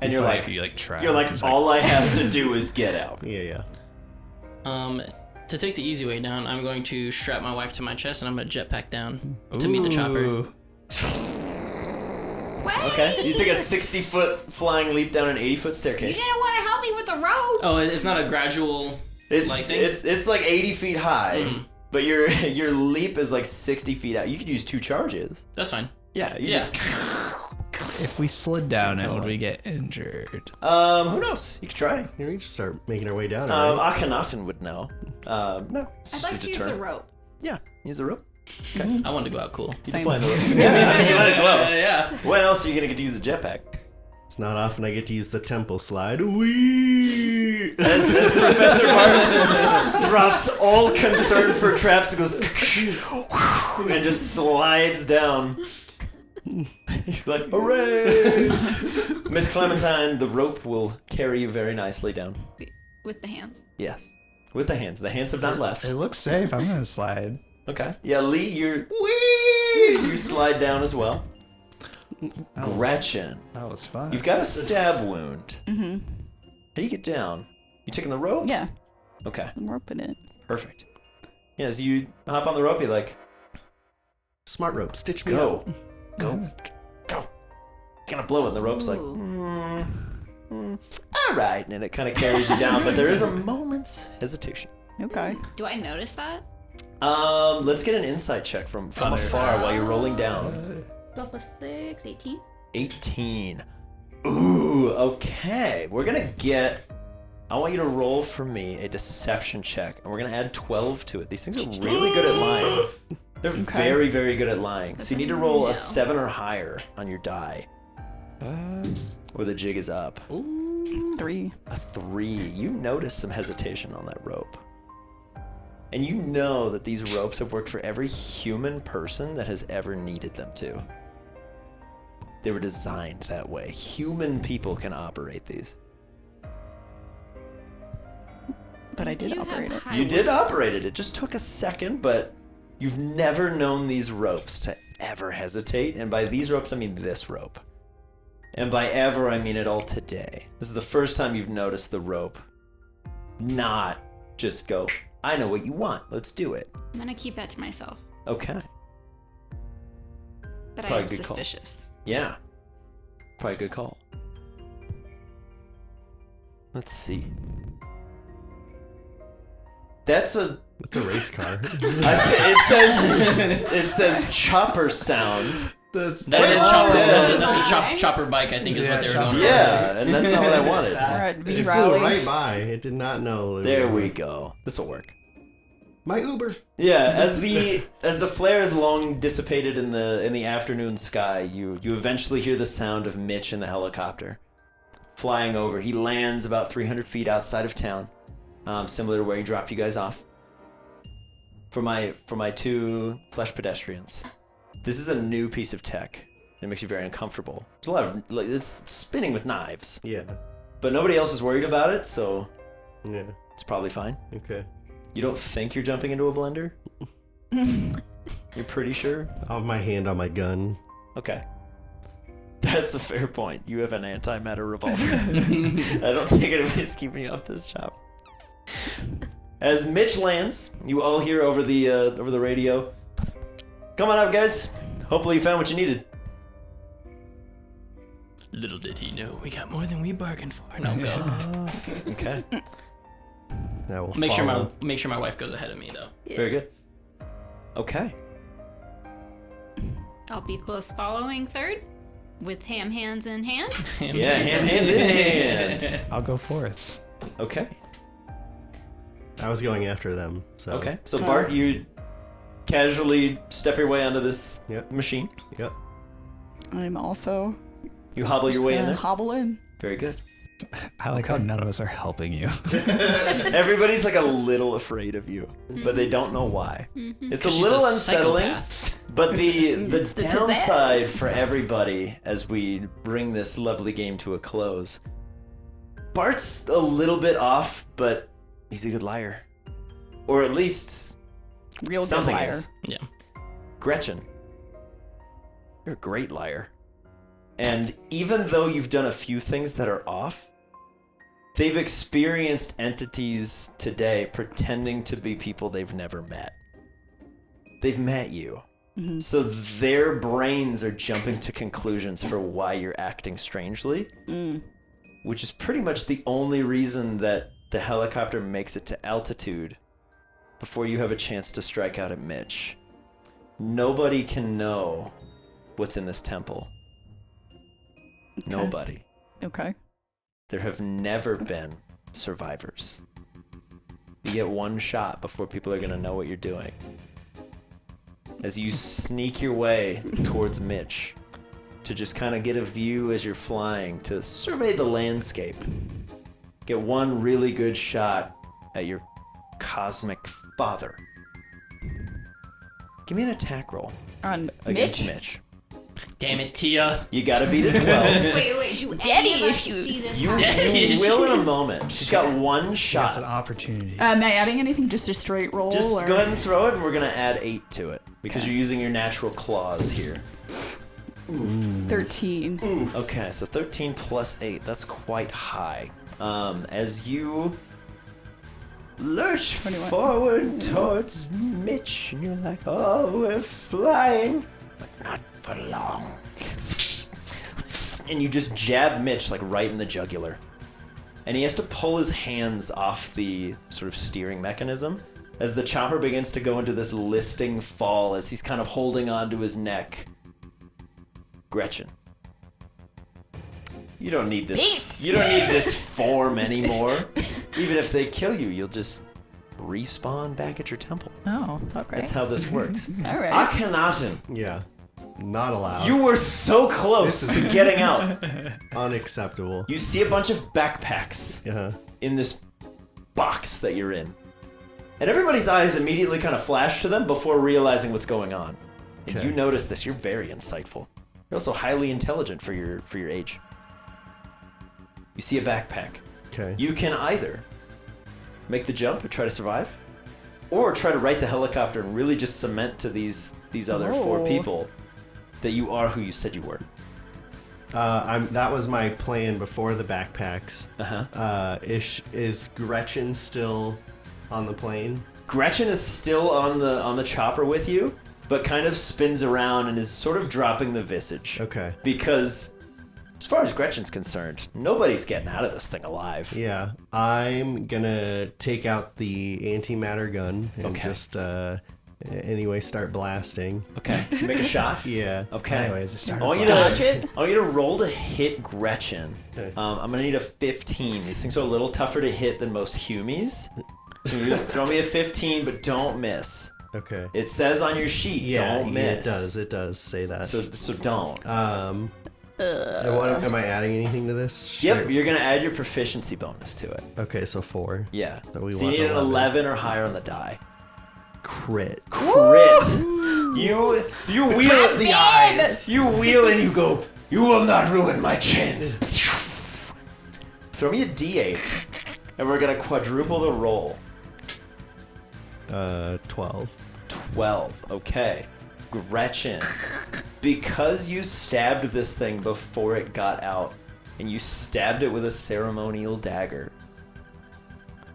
and you're like, try. all I have to do is get out. Yeah. To take the easy way down, I'm going to strap my wife to my chest and I'm going to jetpack down to meet the chopper. Okay. You took a 60-foot flying leap down an 80-foot You staircase. didn't want to help me with the rope. Oh, it's not a gradual. It's like thing? it's like 80 feet high, Mhm. but your leap is like 60 feet out. You could use 2 charges. That's fine. Yeah. You Yeah. just. If we slid down it, would we get injured? Who knows? You could try. Here we just start making our way down. Right? Akhenaten would know. No. It's I'd just like a to use the deterrent. rope. Yeah. Use the rope. I wanted to go out cool. You Same. deploy the rope. Yeah, you might as well. Yeah. When else are you gonna get to use a jetpack? It's not often I get to use the temple slide. Whee! As Professor Bart drops all concern for traps and goes and just slides down. You're like, hooray! Miss Clementine, the rope will carry you very nicely down. With the hands. Yes. With the hands. The hands have not left. It looks safe. I'm gonna slide. Okay. Yeah, Lee, you slide down as well. Gretchen, That was fun. you've got a stab wound. Mm-hmm. How do you get down? You taking the rope? Yeah, Okay. I'm roping it. Perfect. Yeah, so you hop on the rope, you're like, Smart rope, stitch me go. up. Go. Gonna blow it, and the rope's like, all right, and it kind of carries you down, but there is a moment's hesitation. Okay. Do I notice that? Let's get an insight check from afar while you're rolling down. 12 plus 6, 18. 18. Ooh, okay. I want you to roll for me a deception check, and we're gonna add 12 to it. These things are really good at lying. They're very, very good at lying. So you need to roll No. a 7 or higher on your die, or the jig is up. 3. A 3. You notice some hesitation on that rope. And you know that these ropes have worked for every human person that has ever needed them to. They were designed that way. Human people can operate these. But I did You have operate it. high You did wisdom. operate it. It just took a second, but you've never known these ropes to ever hesitate. And by these ropes, I mean this rope. And by ever, I mean it all today. This is the first time you've noticed the rope not just go, I know what you want. Let's do it. I'm gonna keep that to myself. Okay. But Probably I am a good call. suspicious. Yeah. Probably a good call. Let's see. That's a. It's a race car. It says chopper sound. That's That's Wait, a chopper. instead- That's a chopper bike, I think, is what they were chopper. going for. Yeah, and that's not what I wanted. We're at V It flew Rally. right by. It did not know. There we go. This will work. My Uber. Yeah, as the flare is long dissipated in the afternoon sky, you eventually hear the sound of Mitch in the helicopter flying over. He lands about 300 feet outside of town, similar to where he dropped you guys off. For my 2 flesh pedestrians, this is a new piece of tech. It makes you very uncomfortable. There's a lot of it's spinning with knives, Yeah. but nobody else is worried about it, so Yeah. it's probably fine. Okay. You don't think you're jumping into a blender? You're pretty sure? I have my hand on my gun. Okay. That's a fair point. You have an antimatter revolver. I don't think anybody's keeping you off this chop. As Mitch lands, you all hear over the radio, "Come on up, guys. Hopefully you found what you needed. Little did he know, we got more than we bargained for. No, go. Okay. That will Make sure follow. my wife goes ahead of me though. Very good. Okay. I'll be close following third with ham hands in hand. Yeah, hands in hand. I'll go fourth. Okay. I was going after them. So. Okay. So Bart, you casually step your way onto this Yep. machine. Yep. I'm also You hobble your just way in gonna there. hobble in. Very good. I like how none of us are helping you. Everybody's like a little afraid of you, but they don't know why. It's a She's little a unsettling, psychopath. but the the downside pizzazz. for everybody as we bring this lovely game to a close, Bart's a little bit off, but he's a good liar. Or at least Real good something liar. is. Yeah. Gretchen, you're a great liar. And even though you've done a few things that are off, they've experienced entities today pretending to be people they've never met. They've met you. Mhm. So their brains are jumping to conclusions for why you're acting strangely, which is pretty much the only reason that the helicopter makes it to altitude before you have a chance to strike out at Mitch. Nobody can know what's in this temple. Okay. Nobody. Okay. There have never been survivors. You get one shot before people are going to know what you're doing. As you sneak your way towards Mitch to just kind of get a view as you're flying to survey the landscape. Get one really good shot at your cosmic father. Give me an attack roll On against Mitch? Mitch. Damn it, Tia. You gotta beat a 12. Wait, do Daddy any of us issues. see this You happen? will in a moment. She's got one That's an shot. opportunity. Am I adding anything? Just a straight roll? Just or? go ahead and throw it, and we're gonna add 8 to it because you're using your natural claws here. 13. Okay, so 13 plus 8. That's quite high. As you lurch 21. forward towards Mitch, and you're like, "Oh, we're flying, but not for long." And you just jab Mitch like right in the jugular. And he has to pull his hands off the sort of steering mechanism as the chopper begins to go into this listing fall as he's kind of holding on to his neck. Gretchen, you don't need this. Peace. You don't need this form anymore. Even if they kill you, you'll just respawn back at your temple. Oh, okay. That's how this works. All right. Akhenaten, Yeah. Not allowed. you were so close to getting out. Unacceptable. You see a bunch of backpacks Uh-huh. in this box that you're in. And everybody's eyes immediately kind of flash to them before realizing what's going on. And Okay. you notice this. You're very insightful. You're also highly intelligent for your age. You see a backpack. Okay. You can either make the jump and try to survive, or try to right the helicopter and really just cement to these other 4 Oh. people that you are who you said you were. That was my plan before the backpacks. Uh-huh. Is Gretchen still on the plane? Gretchen is still on the chopper with you, but kind of spins around and is sort of dropping the visage. Okay. Because as far as Gretchen's concerned, nobody's getting out of this thing alive. Yeah. I'm gonna take out the antimatter gun and Okay. just anyway start blasting. Okay, make a shot. Yeah. Okay. Anyways, just I start want you Dodge to it. I want you to roll to hit Gretchen. Okay. I'm gonna need a 15. These things are a little tougher to hit than most humies. So you throw me a 15, but don't miss. Okay. It says on your sheet, Yeah, don't miss. it does say that. So don't. And am I adding anything to this? Yep, Sure. you're gonna add your proficiency bonus to it. Okay, so 4. Yeah. So we So you want need an 11. 11 or higher on the die. Crit. Crit. You wheel the eyes. You wheel and you go. You will not ruin my chance. Throw me a D8, and we're gonna quadruple the roll. 12. 12. Okay. Gretchen, because you stabbed this thing before it got out, and you stabbed it with a ceremonial dagger,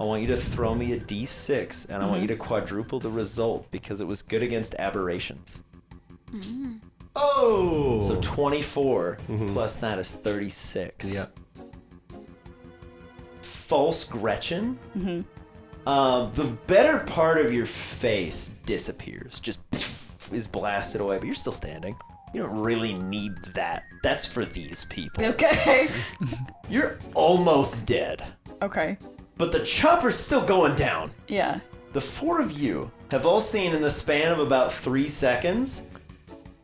I want you to throw me a D6, and I want you to quadruple the result because it was good against aberrations. Oh! So 24 plus that is 36. Yep. False Gretchen. The better part of your face disappears, just is blasted away, but you're still standing. You don't really need that. That's for these people. Okay. You're almost dead, Okay. but the chopper's still going down. Yeah. The four of you have all seen in the span of about 3 seconds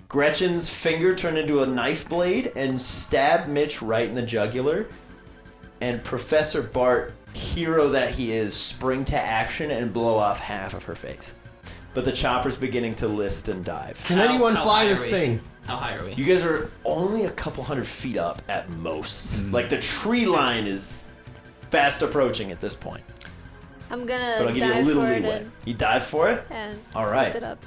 Gretchen's finger turn into a knife blade and stab Mitch right in the jugular, and Professor Bart, hero that he is, spring to action and blow off half of her face. But the chopper's beginning to list and dive. Can anyone How fly high this are we? thing? How high are we? You guys are only a couple hundred feet up at most. Like the tree line is fast approaching at this point. I'm gonna But I'll give you a dive little for it leeway. You dive for it? and All right. lift it up.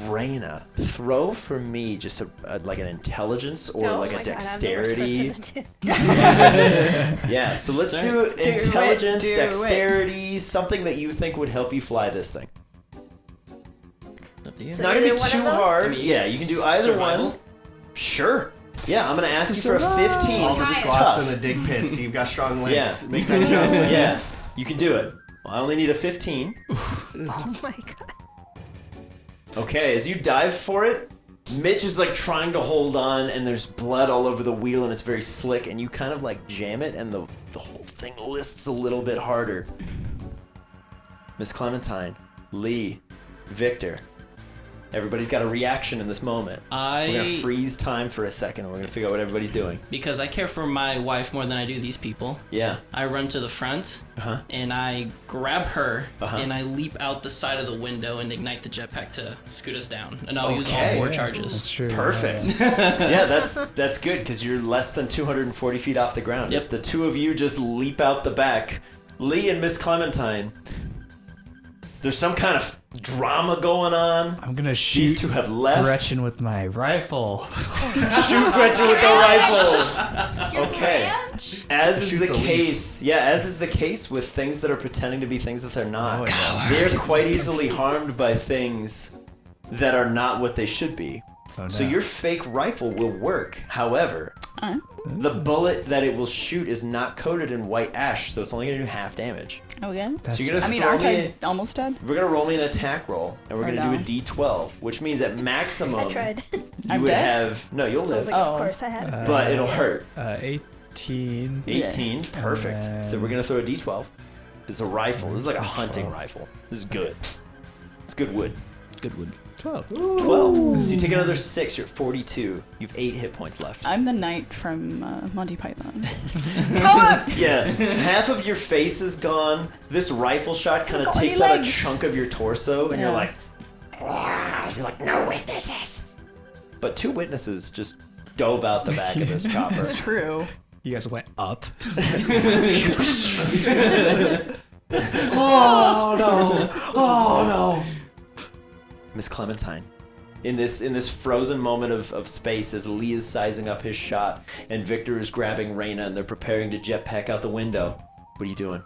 Raina, throw for me just like an intelligence or Oh like my a God, I'm the worst dexterity. person to do. Yeah, so let's do intelligence, dexterity, something that you think would help you fly this thing. Up to you. It's So not gonna be either one too of those? hard. I mean, Yeah, you can do either survival? one. Sure. Yeah, I'm gonna ask you for a 15 All the because it's squats tough. and the dig pits. You've got strong legs. Yeah. Make that jump. Yeah, you can do it. Well, I only need a 15. Oh my god. Okay, as you dive for it, Mitch is like trying to hold on, and there's blood all over the wheel, and it's very slick, and you kind of like jam it, and the whole thing lists a little bit harder. Miss Clementine, Lee, Victor, everybody's got a reaction in this moment. We're gonna freeze time for a second, and we're gonna figure out what everybody's doing. Because I care for my wife more than I do these people, Yeah. I run to the front Uh-huh. and I grab her Uh-huh. and I leap out the side of the window and ignite the jetpack to scoot us down. And I'll use all Okay. 4 That's charges. true. Perfect. Yeah, that's good because you're less than 240 feet off the ground. Yep. It's the two of you just leap out the back. Lee and Miss Clementine. There's some kind of drama going on. I'm gonna These shoot two have left. Gretchen with my rifle. Shoot Gretchen with the rifle. Okay. As is Shoots the a leaf. case, as is the case with things that are pretending to be things that they're not. Oh, They're quite easily harmed by things that are not what they should be. Oh, So no. your fake rifle will work. However, the bullet that it will shoot is not coated in white ash, so it's only going to do half damage. Oh yeah. That's So you're gonna I mean, throw aren't me. I almost dead? We're gonna roll me an attack roll, and we're Or gonna no? do a D12, which means at maximum I tried. you I'm would dead? have no. You'll I was live, like, Oh. of course I had. but it'll hurt. 18. 18, perfect. then- So we're gonna throw a D12. This is a rifle. This is like a hunting rifle. This is good. It's good wood. Good wood. 12. 12. So you take another 6. You're at 42. You've 8 hit points left. I'm the knight from Monty Python. Come up! Yeah, half of your face is gone. This rifle shot kind of Got any takes out a legs? chunk of your torso, and Yeah. you're like, no witnesses. But 2 witnesses just dove out the back of this chopper. It's true. You guys went up. Oh no! Oh no! Miss Clementine, in this frozen moment of space, as Lee is sizing up his shot and Victor is grabbing Raina and they're preparing to jetpack out the window. What are you doing?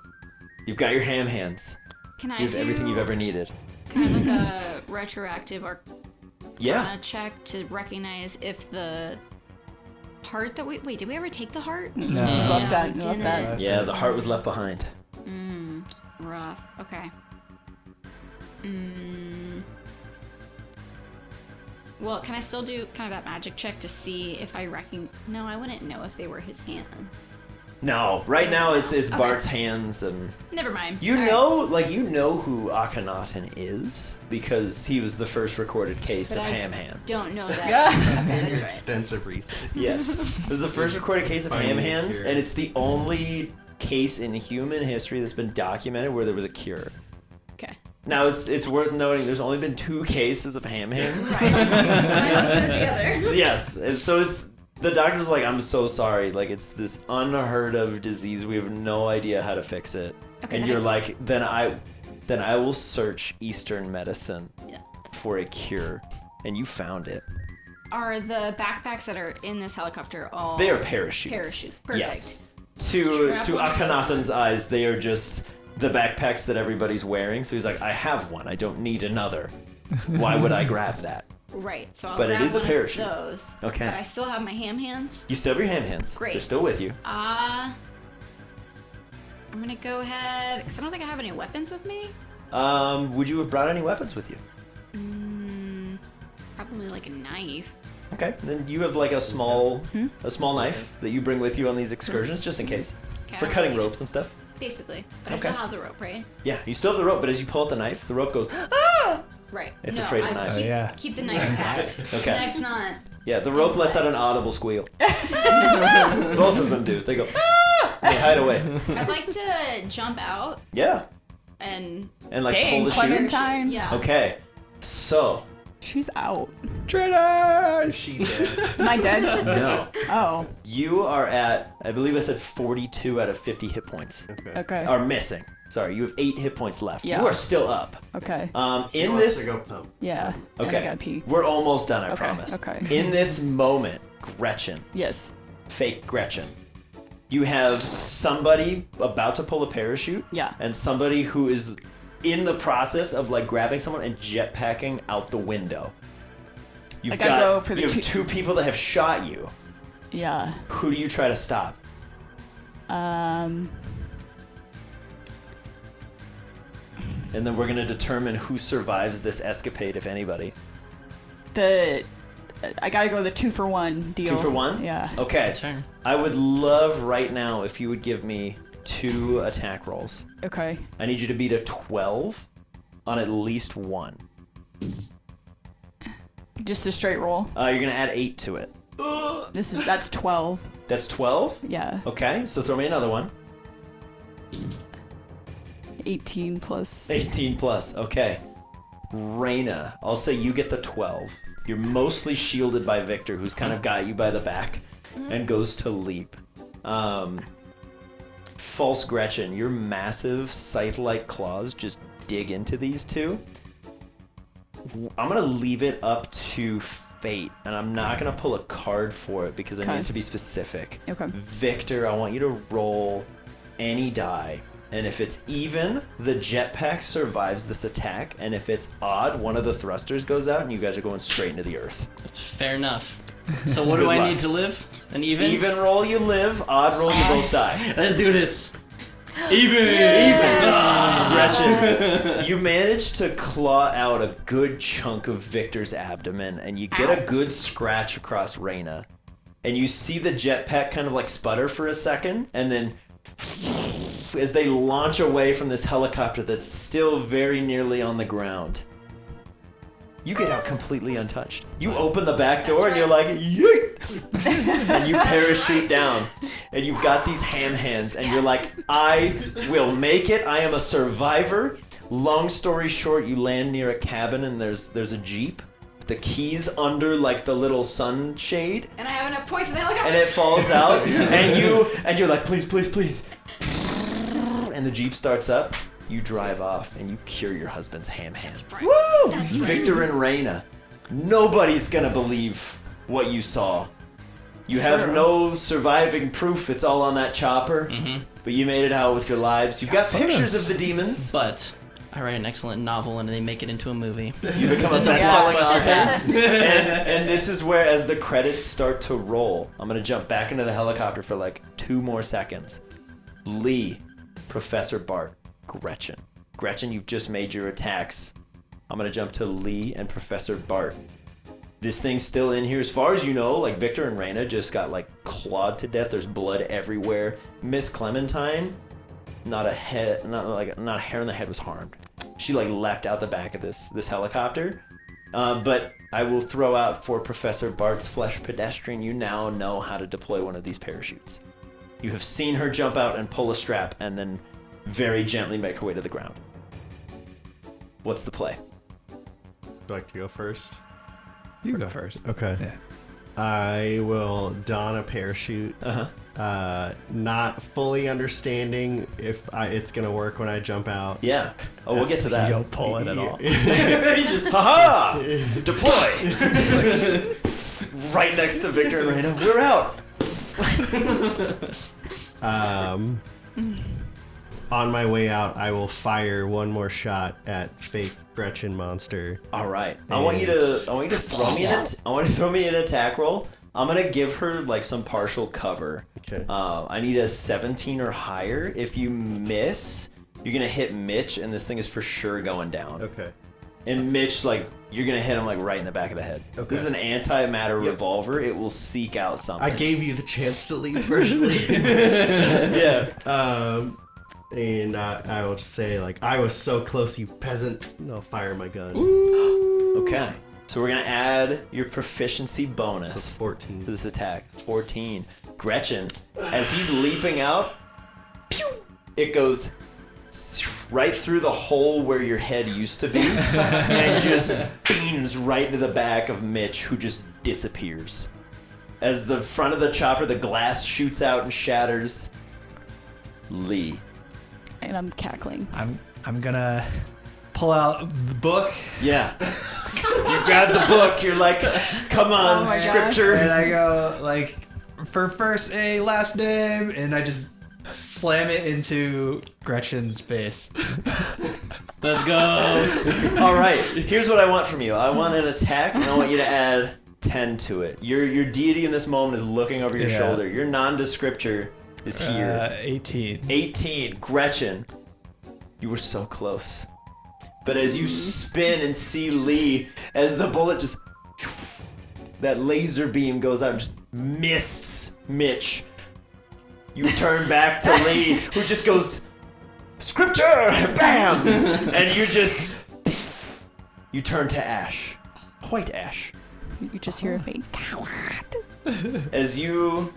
You've got your ham hands. Can I You have do everything you've ever needed. kind of like a retroactive or Yeah. check to recognize if the heart that we did we ever take the heart? No. Love No, that. we Love that. didn't. Yeah, the heart was left behind. Rough. Okay. Well, can I still do kind of that magic check to see if I reckon? No, I wouldn't know if they were his hands. No, right now it's Okay. Bart's hands, and Never mind. you All right. know, you know who Akhenaten is because he was the first recorded case But of I ham hands. Don't know that. Yeah. Okay, that's right. Extensive research. Yes. It was the first recorded case of Finding ham a hands, cure. and it's the only case in human history that's been documented where there was a cure. Okay. Now, it's worth noting there's only been 2 cases of ham hands. Together. Yes. And so the doctor's like, I'm so sorry. Like, it's this unheard of disease. We have no idea how to fix it. Okay, And then you're I- like, then I will search Eastern medicine Yeah. for a cure. And you found it. Are the backpacks that are in this helicopter all? They are parachutes. Parachutes. Perfect. Yes. To Strap on. Akhenaten's eyes, they are just the backpacks that everybody's wearing. So he's like, I have one. I don't need another. Why would I grab that? Right. So I'll But it grab is a one parachute. Of those. Okay. But I still have my ham hands. You still have your ham hands. Great. They're still with you. I'm gonna go ahead because I don't think I have any weapons with me. Would you have brought any weapons with you? Probably like a knife. Okay. Then you have like a small knife that you bring with you on these excursions, just in case, Okay, for I cutting really- ropes and stuff. Basically. But Okay. I still have the rope, right? Yeah, you still have the rope, but as you pull out the knife, the rope goes, ah! Right. It's no, afraid of I knives. Keep, Oh, yeah. keep the knife attached. Okay. The knife's not. Yeah, the rope lets out an audible squeal. Both of them do. They go, ah! They hide away. I'd like to jump out Yeah, and and like Dang, pull the chute. Clementine. yeah. Okay, so She's out. Traitors! She did. Am I dead? no, Oh, you are at, I believe I said 42 out of 50 hit points. okay. Are missing. Sorry, you have 8 hit points left. Yeah. You are still up. Okay. In Wants this, to go pump. Yeah. And I okay, gotta pee. we're almost done. I Okay, promise. okay. In this moment, Gretchen, Yes. fake Gretchen, you have somebody about to pull a parachute. Yeah. And somebody who is in the process of like grabbing someone and jetpacking out the window. You've I gotta got go for the you have two- 2 people that have shot you. Yeah. Who do you try to stop? And then we're gonna determine who survives this escapade, if anybody. I gotta go the 2-for-1 deal. 2 for 1? Yeah. Okay. That's fair. I would love right now if you would give me 2 attack rolls. Okay. I need you to beat a 12 on at least 1. Just a straight roll. You're gonna add 8 to it. That's 12. That's 12? Yeah. Okay, so throw me another one. 18 plus. 18 plus, okay. Reyna, I'll say you get the 12. You're mostly shielded by Victor, who's kind of got you by the back and goes to leap. False Gretchen, your massive scythe-like claws just dig into these 2. I'm gonna leave it up to fate, and I'm not gonna pull a card for it because I need Okay. it to be specific. Okay. Victor, I want you to roll any die, and if it's even, the jetpack survives this attack, and if it's odd, one of the thrusters goes out, and you guys are going straight into the earth. That's fair enough. So what do Good I luck. need to live? An even? Even roll, you live. Odd roll, you both die. Let's do this. Even. Gretchen, you manage to claw out a good chunk of Victor's abdomen, and you get a good scratch across Reyna. And you see the jetpack kind of like sputter for a second, and then as they launch away from this helicopter that's still very nearly on the ground, you get out completely untouched. You open the back door and you're like, yeet! And you parachute down. And you've got these ham hands and you're like, I will make it. I am a survivor. Long story short, you land near a cabin and there's a Jeep. The keys under like the little sunshade. And I have enough points for the helicopter. And it falls out and you're like, please, please, please. And the Jeep starts up. You drive off and you cure your husband's ham hands. Woo! Victor and Reyna, nobody's gonna believe what you saw. You have True. no surviving proof. It's all on that chopper. But you made it out with your lives. You've got pictures of the demons. But I write an excellent novel and they make it into a movie. You become a best-selling author. And this is where, as the credits start to roll, I'm gonna jump back into the helicopter for like 2 more seconds. Lee, Professor Bart, Gretchen. Gretchen, you've just made your attacks. I'm gonna jump to Lee and Professor Bart. This thing's still in here. As far as you know, like Victor and Reyna just got like clawed to death. There's blood everywhere. Miss Clementine, not a hair on the head was harmed. She like leapt out the back of this helicopter. But I will throw out for Professor Bart's flesh pedestrian. You now know how to deploy one of these parachutes. You have seen her jump out and pull a strap and then very gently make her way to the ground. What's the play? Would you like to go first? You go first. Okay. Yeah. I will don a parachute. Not fully understanding if it's gonna work when I jump out. Yeah. Oh, we'll get to that. You don't pull it at all. You just, haha! Deploy! Right next to Victor and Reyna. We're out! on my way out, I will fire one more shot at fake Gretchen monster. All right. I want you to throw me an attack roll. I'm gonna give her like some partial cover. Okay. I need a 17 or higher. If you miss, you're gonna hit Mitch, and this thing is for sure going down. Okay. And Mitch, like, you're gonna hit him like right in the back of the head. Okay. This is an antimatter revolver. It will seek out something. I gave you the chance to leave firstly. Yeah. And I will just say, like, I was so close, you peasant. And I'll fire my gun. Okay. So we're gonna add your proficiency bonus So 14. to this attack. 14. Gretchen, as he's leaping out, pew, it goes right through the hole where your head used to be, and just beams right into the back of Mitch, who just disappears. As the front of the chopper, the glass shoots out and shatters. Lee. And I'm cackling. I'm gonna pull out the book Yeah. You grab the book, you're like, come on, Oh my scripture. and I go like, for first a last name, and I just slam it into Gretchen's face. Let's go. All right, here's what I want from you. I want an attack, and I want you to add 10 to it. Your deity in this moment is looking over your Yeah. shoulder. Your nondescripture is here. 18. 18. Gretchen, you were so close. But as you spin and see Lee, as the bullet just... that laser beam goes out and just mists Mitch. You turn back to Lee, who just goes, scripture, bam! And you just... you turn to ash. White ash. You just hear a faint coward. As you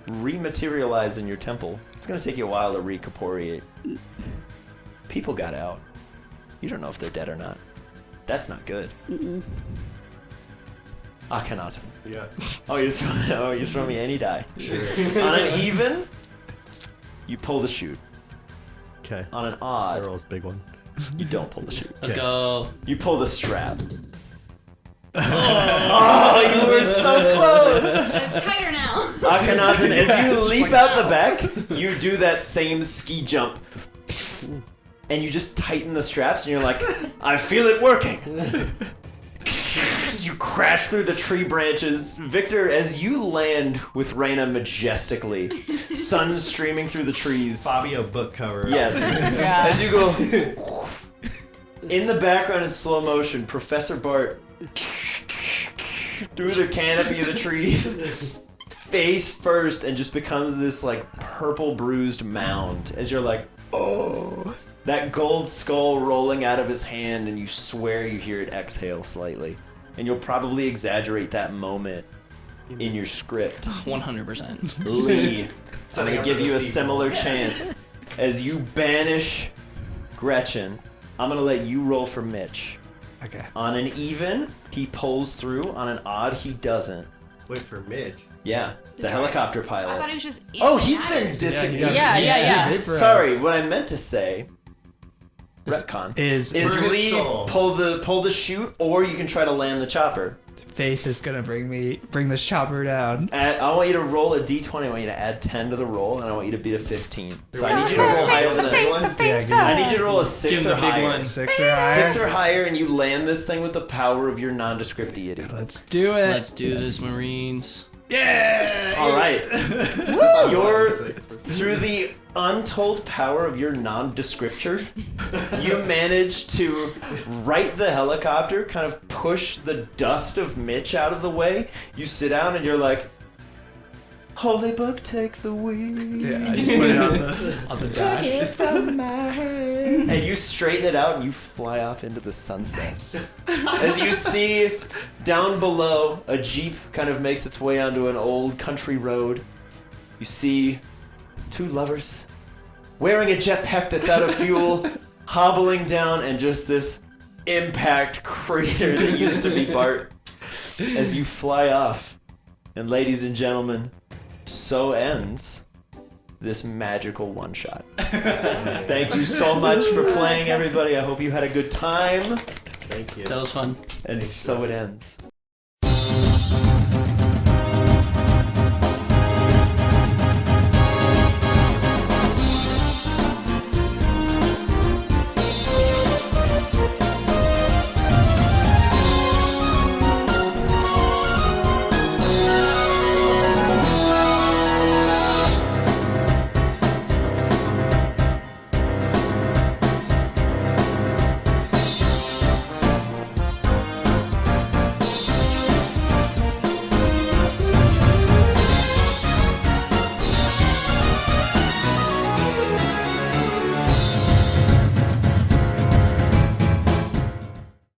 rematerialize in your temple, it's going to take you a while to recorporeate. People got out. You don't know if they're dead or not. That's not good. Akhenaten. Yeah. Oh, you throw me any die. Sure. On an even, you pull the chute. Okay. On an That odd, roll's a big one. you don't pull the chute. Let's go. You pull the strap. Oh, you were so close! It's tighter now. Akhenaten, as you leap out the back, you do that same ski jump. And you just tighten the straps, and you're like, I feel it working. You crash through the tree branches. Victor, as you land with Reyna majestically, sun streaming through the trees. Fabio book cover. Yes. Yeah. As you go, in the background in slow motion, Professor Bart through the canopy of the trees, face first, and just becomes this like purple bruised mound. As you're like, oh, that gold skull rolling out of his hand, and you swear you hear it exhale slightly. And you'll probably exaggerate that moment in your script. 100%. Lee, I'm Setting gonna up give for the you a sequel. similar chance. As you banish Gretchen, I'm gonna let you roll for Mitch. Okay. On an even, he pulls through. On an odd, he doesn't. Wait for Mitch. Yeah, the helicopter I thought pilot. it was just. Oh, he's been Yeah, disappeared. Yeah. Sorry, what I meant to say. Retcon. Is Is Where's his Lee soul? pull the chute, or you can try to land the chopper. Faith is gonna bring this chopper down. I want you to roll a d20. I want you to add 10 to the roll, and I want you to beat a 15. So I need you to roll higher than Big a. one? Yeah, give I me need you to roll a Give 6 him or the big higher. one. 6 or higher. 6 or higher, and you land this thing with the power of your nondescript deity. Let's do it. Let's do this, Marines. Yeah. All right. Thought it You're was a 6 for through the untold power of your nondescripture, you manage to right the helicopter, kind of push the dust of Mitch out of the way. You sit down and you're like, Holy Book, take the wheel. Yeah, I just put it on the Take dash. it from my hand. And you straighten it out and you fly off into the sunset. As you see down below, a Jeep kind of makes its way onto an old country road. You see two lovers wearing a jetpack that's out of fuel, hobbling down, and just this impact crater that used to be Bart as you fly off. And ladies and gentlemen, so ends this magical one-shot. Thank you so much for playing, everybody. I hope you had a good time. Thank you. That was fun. And so it ends.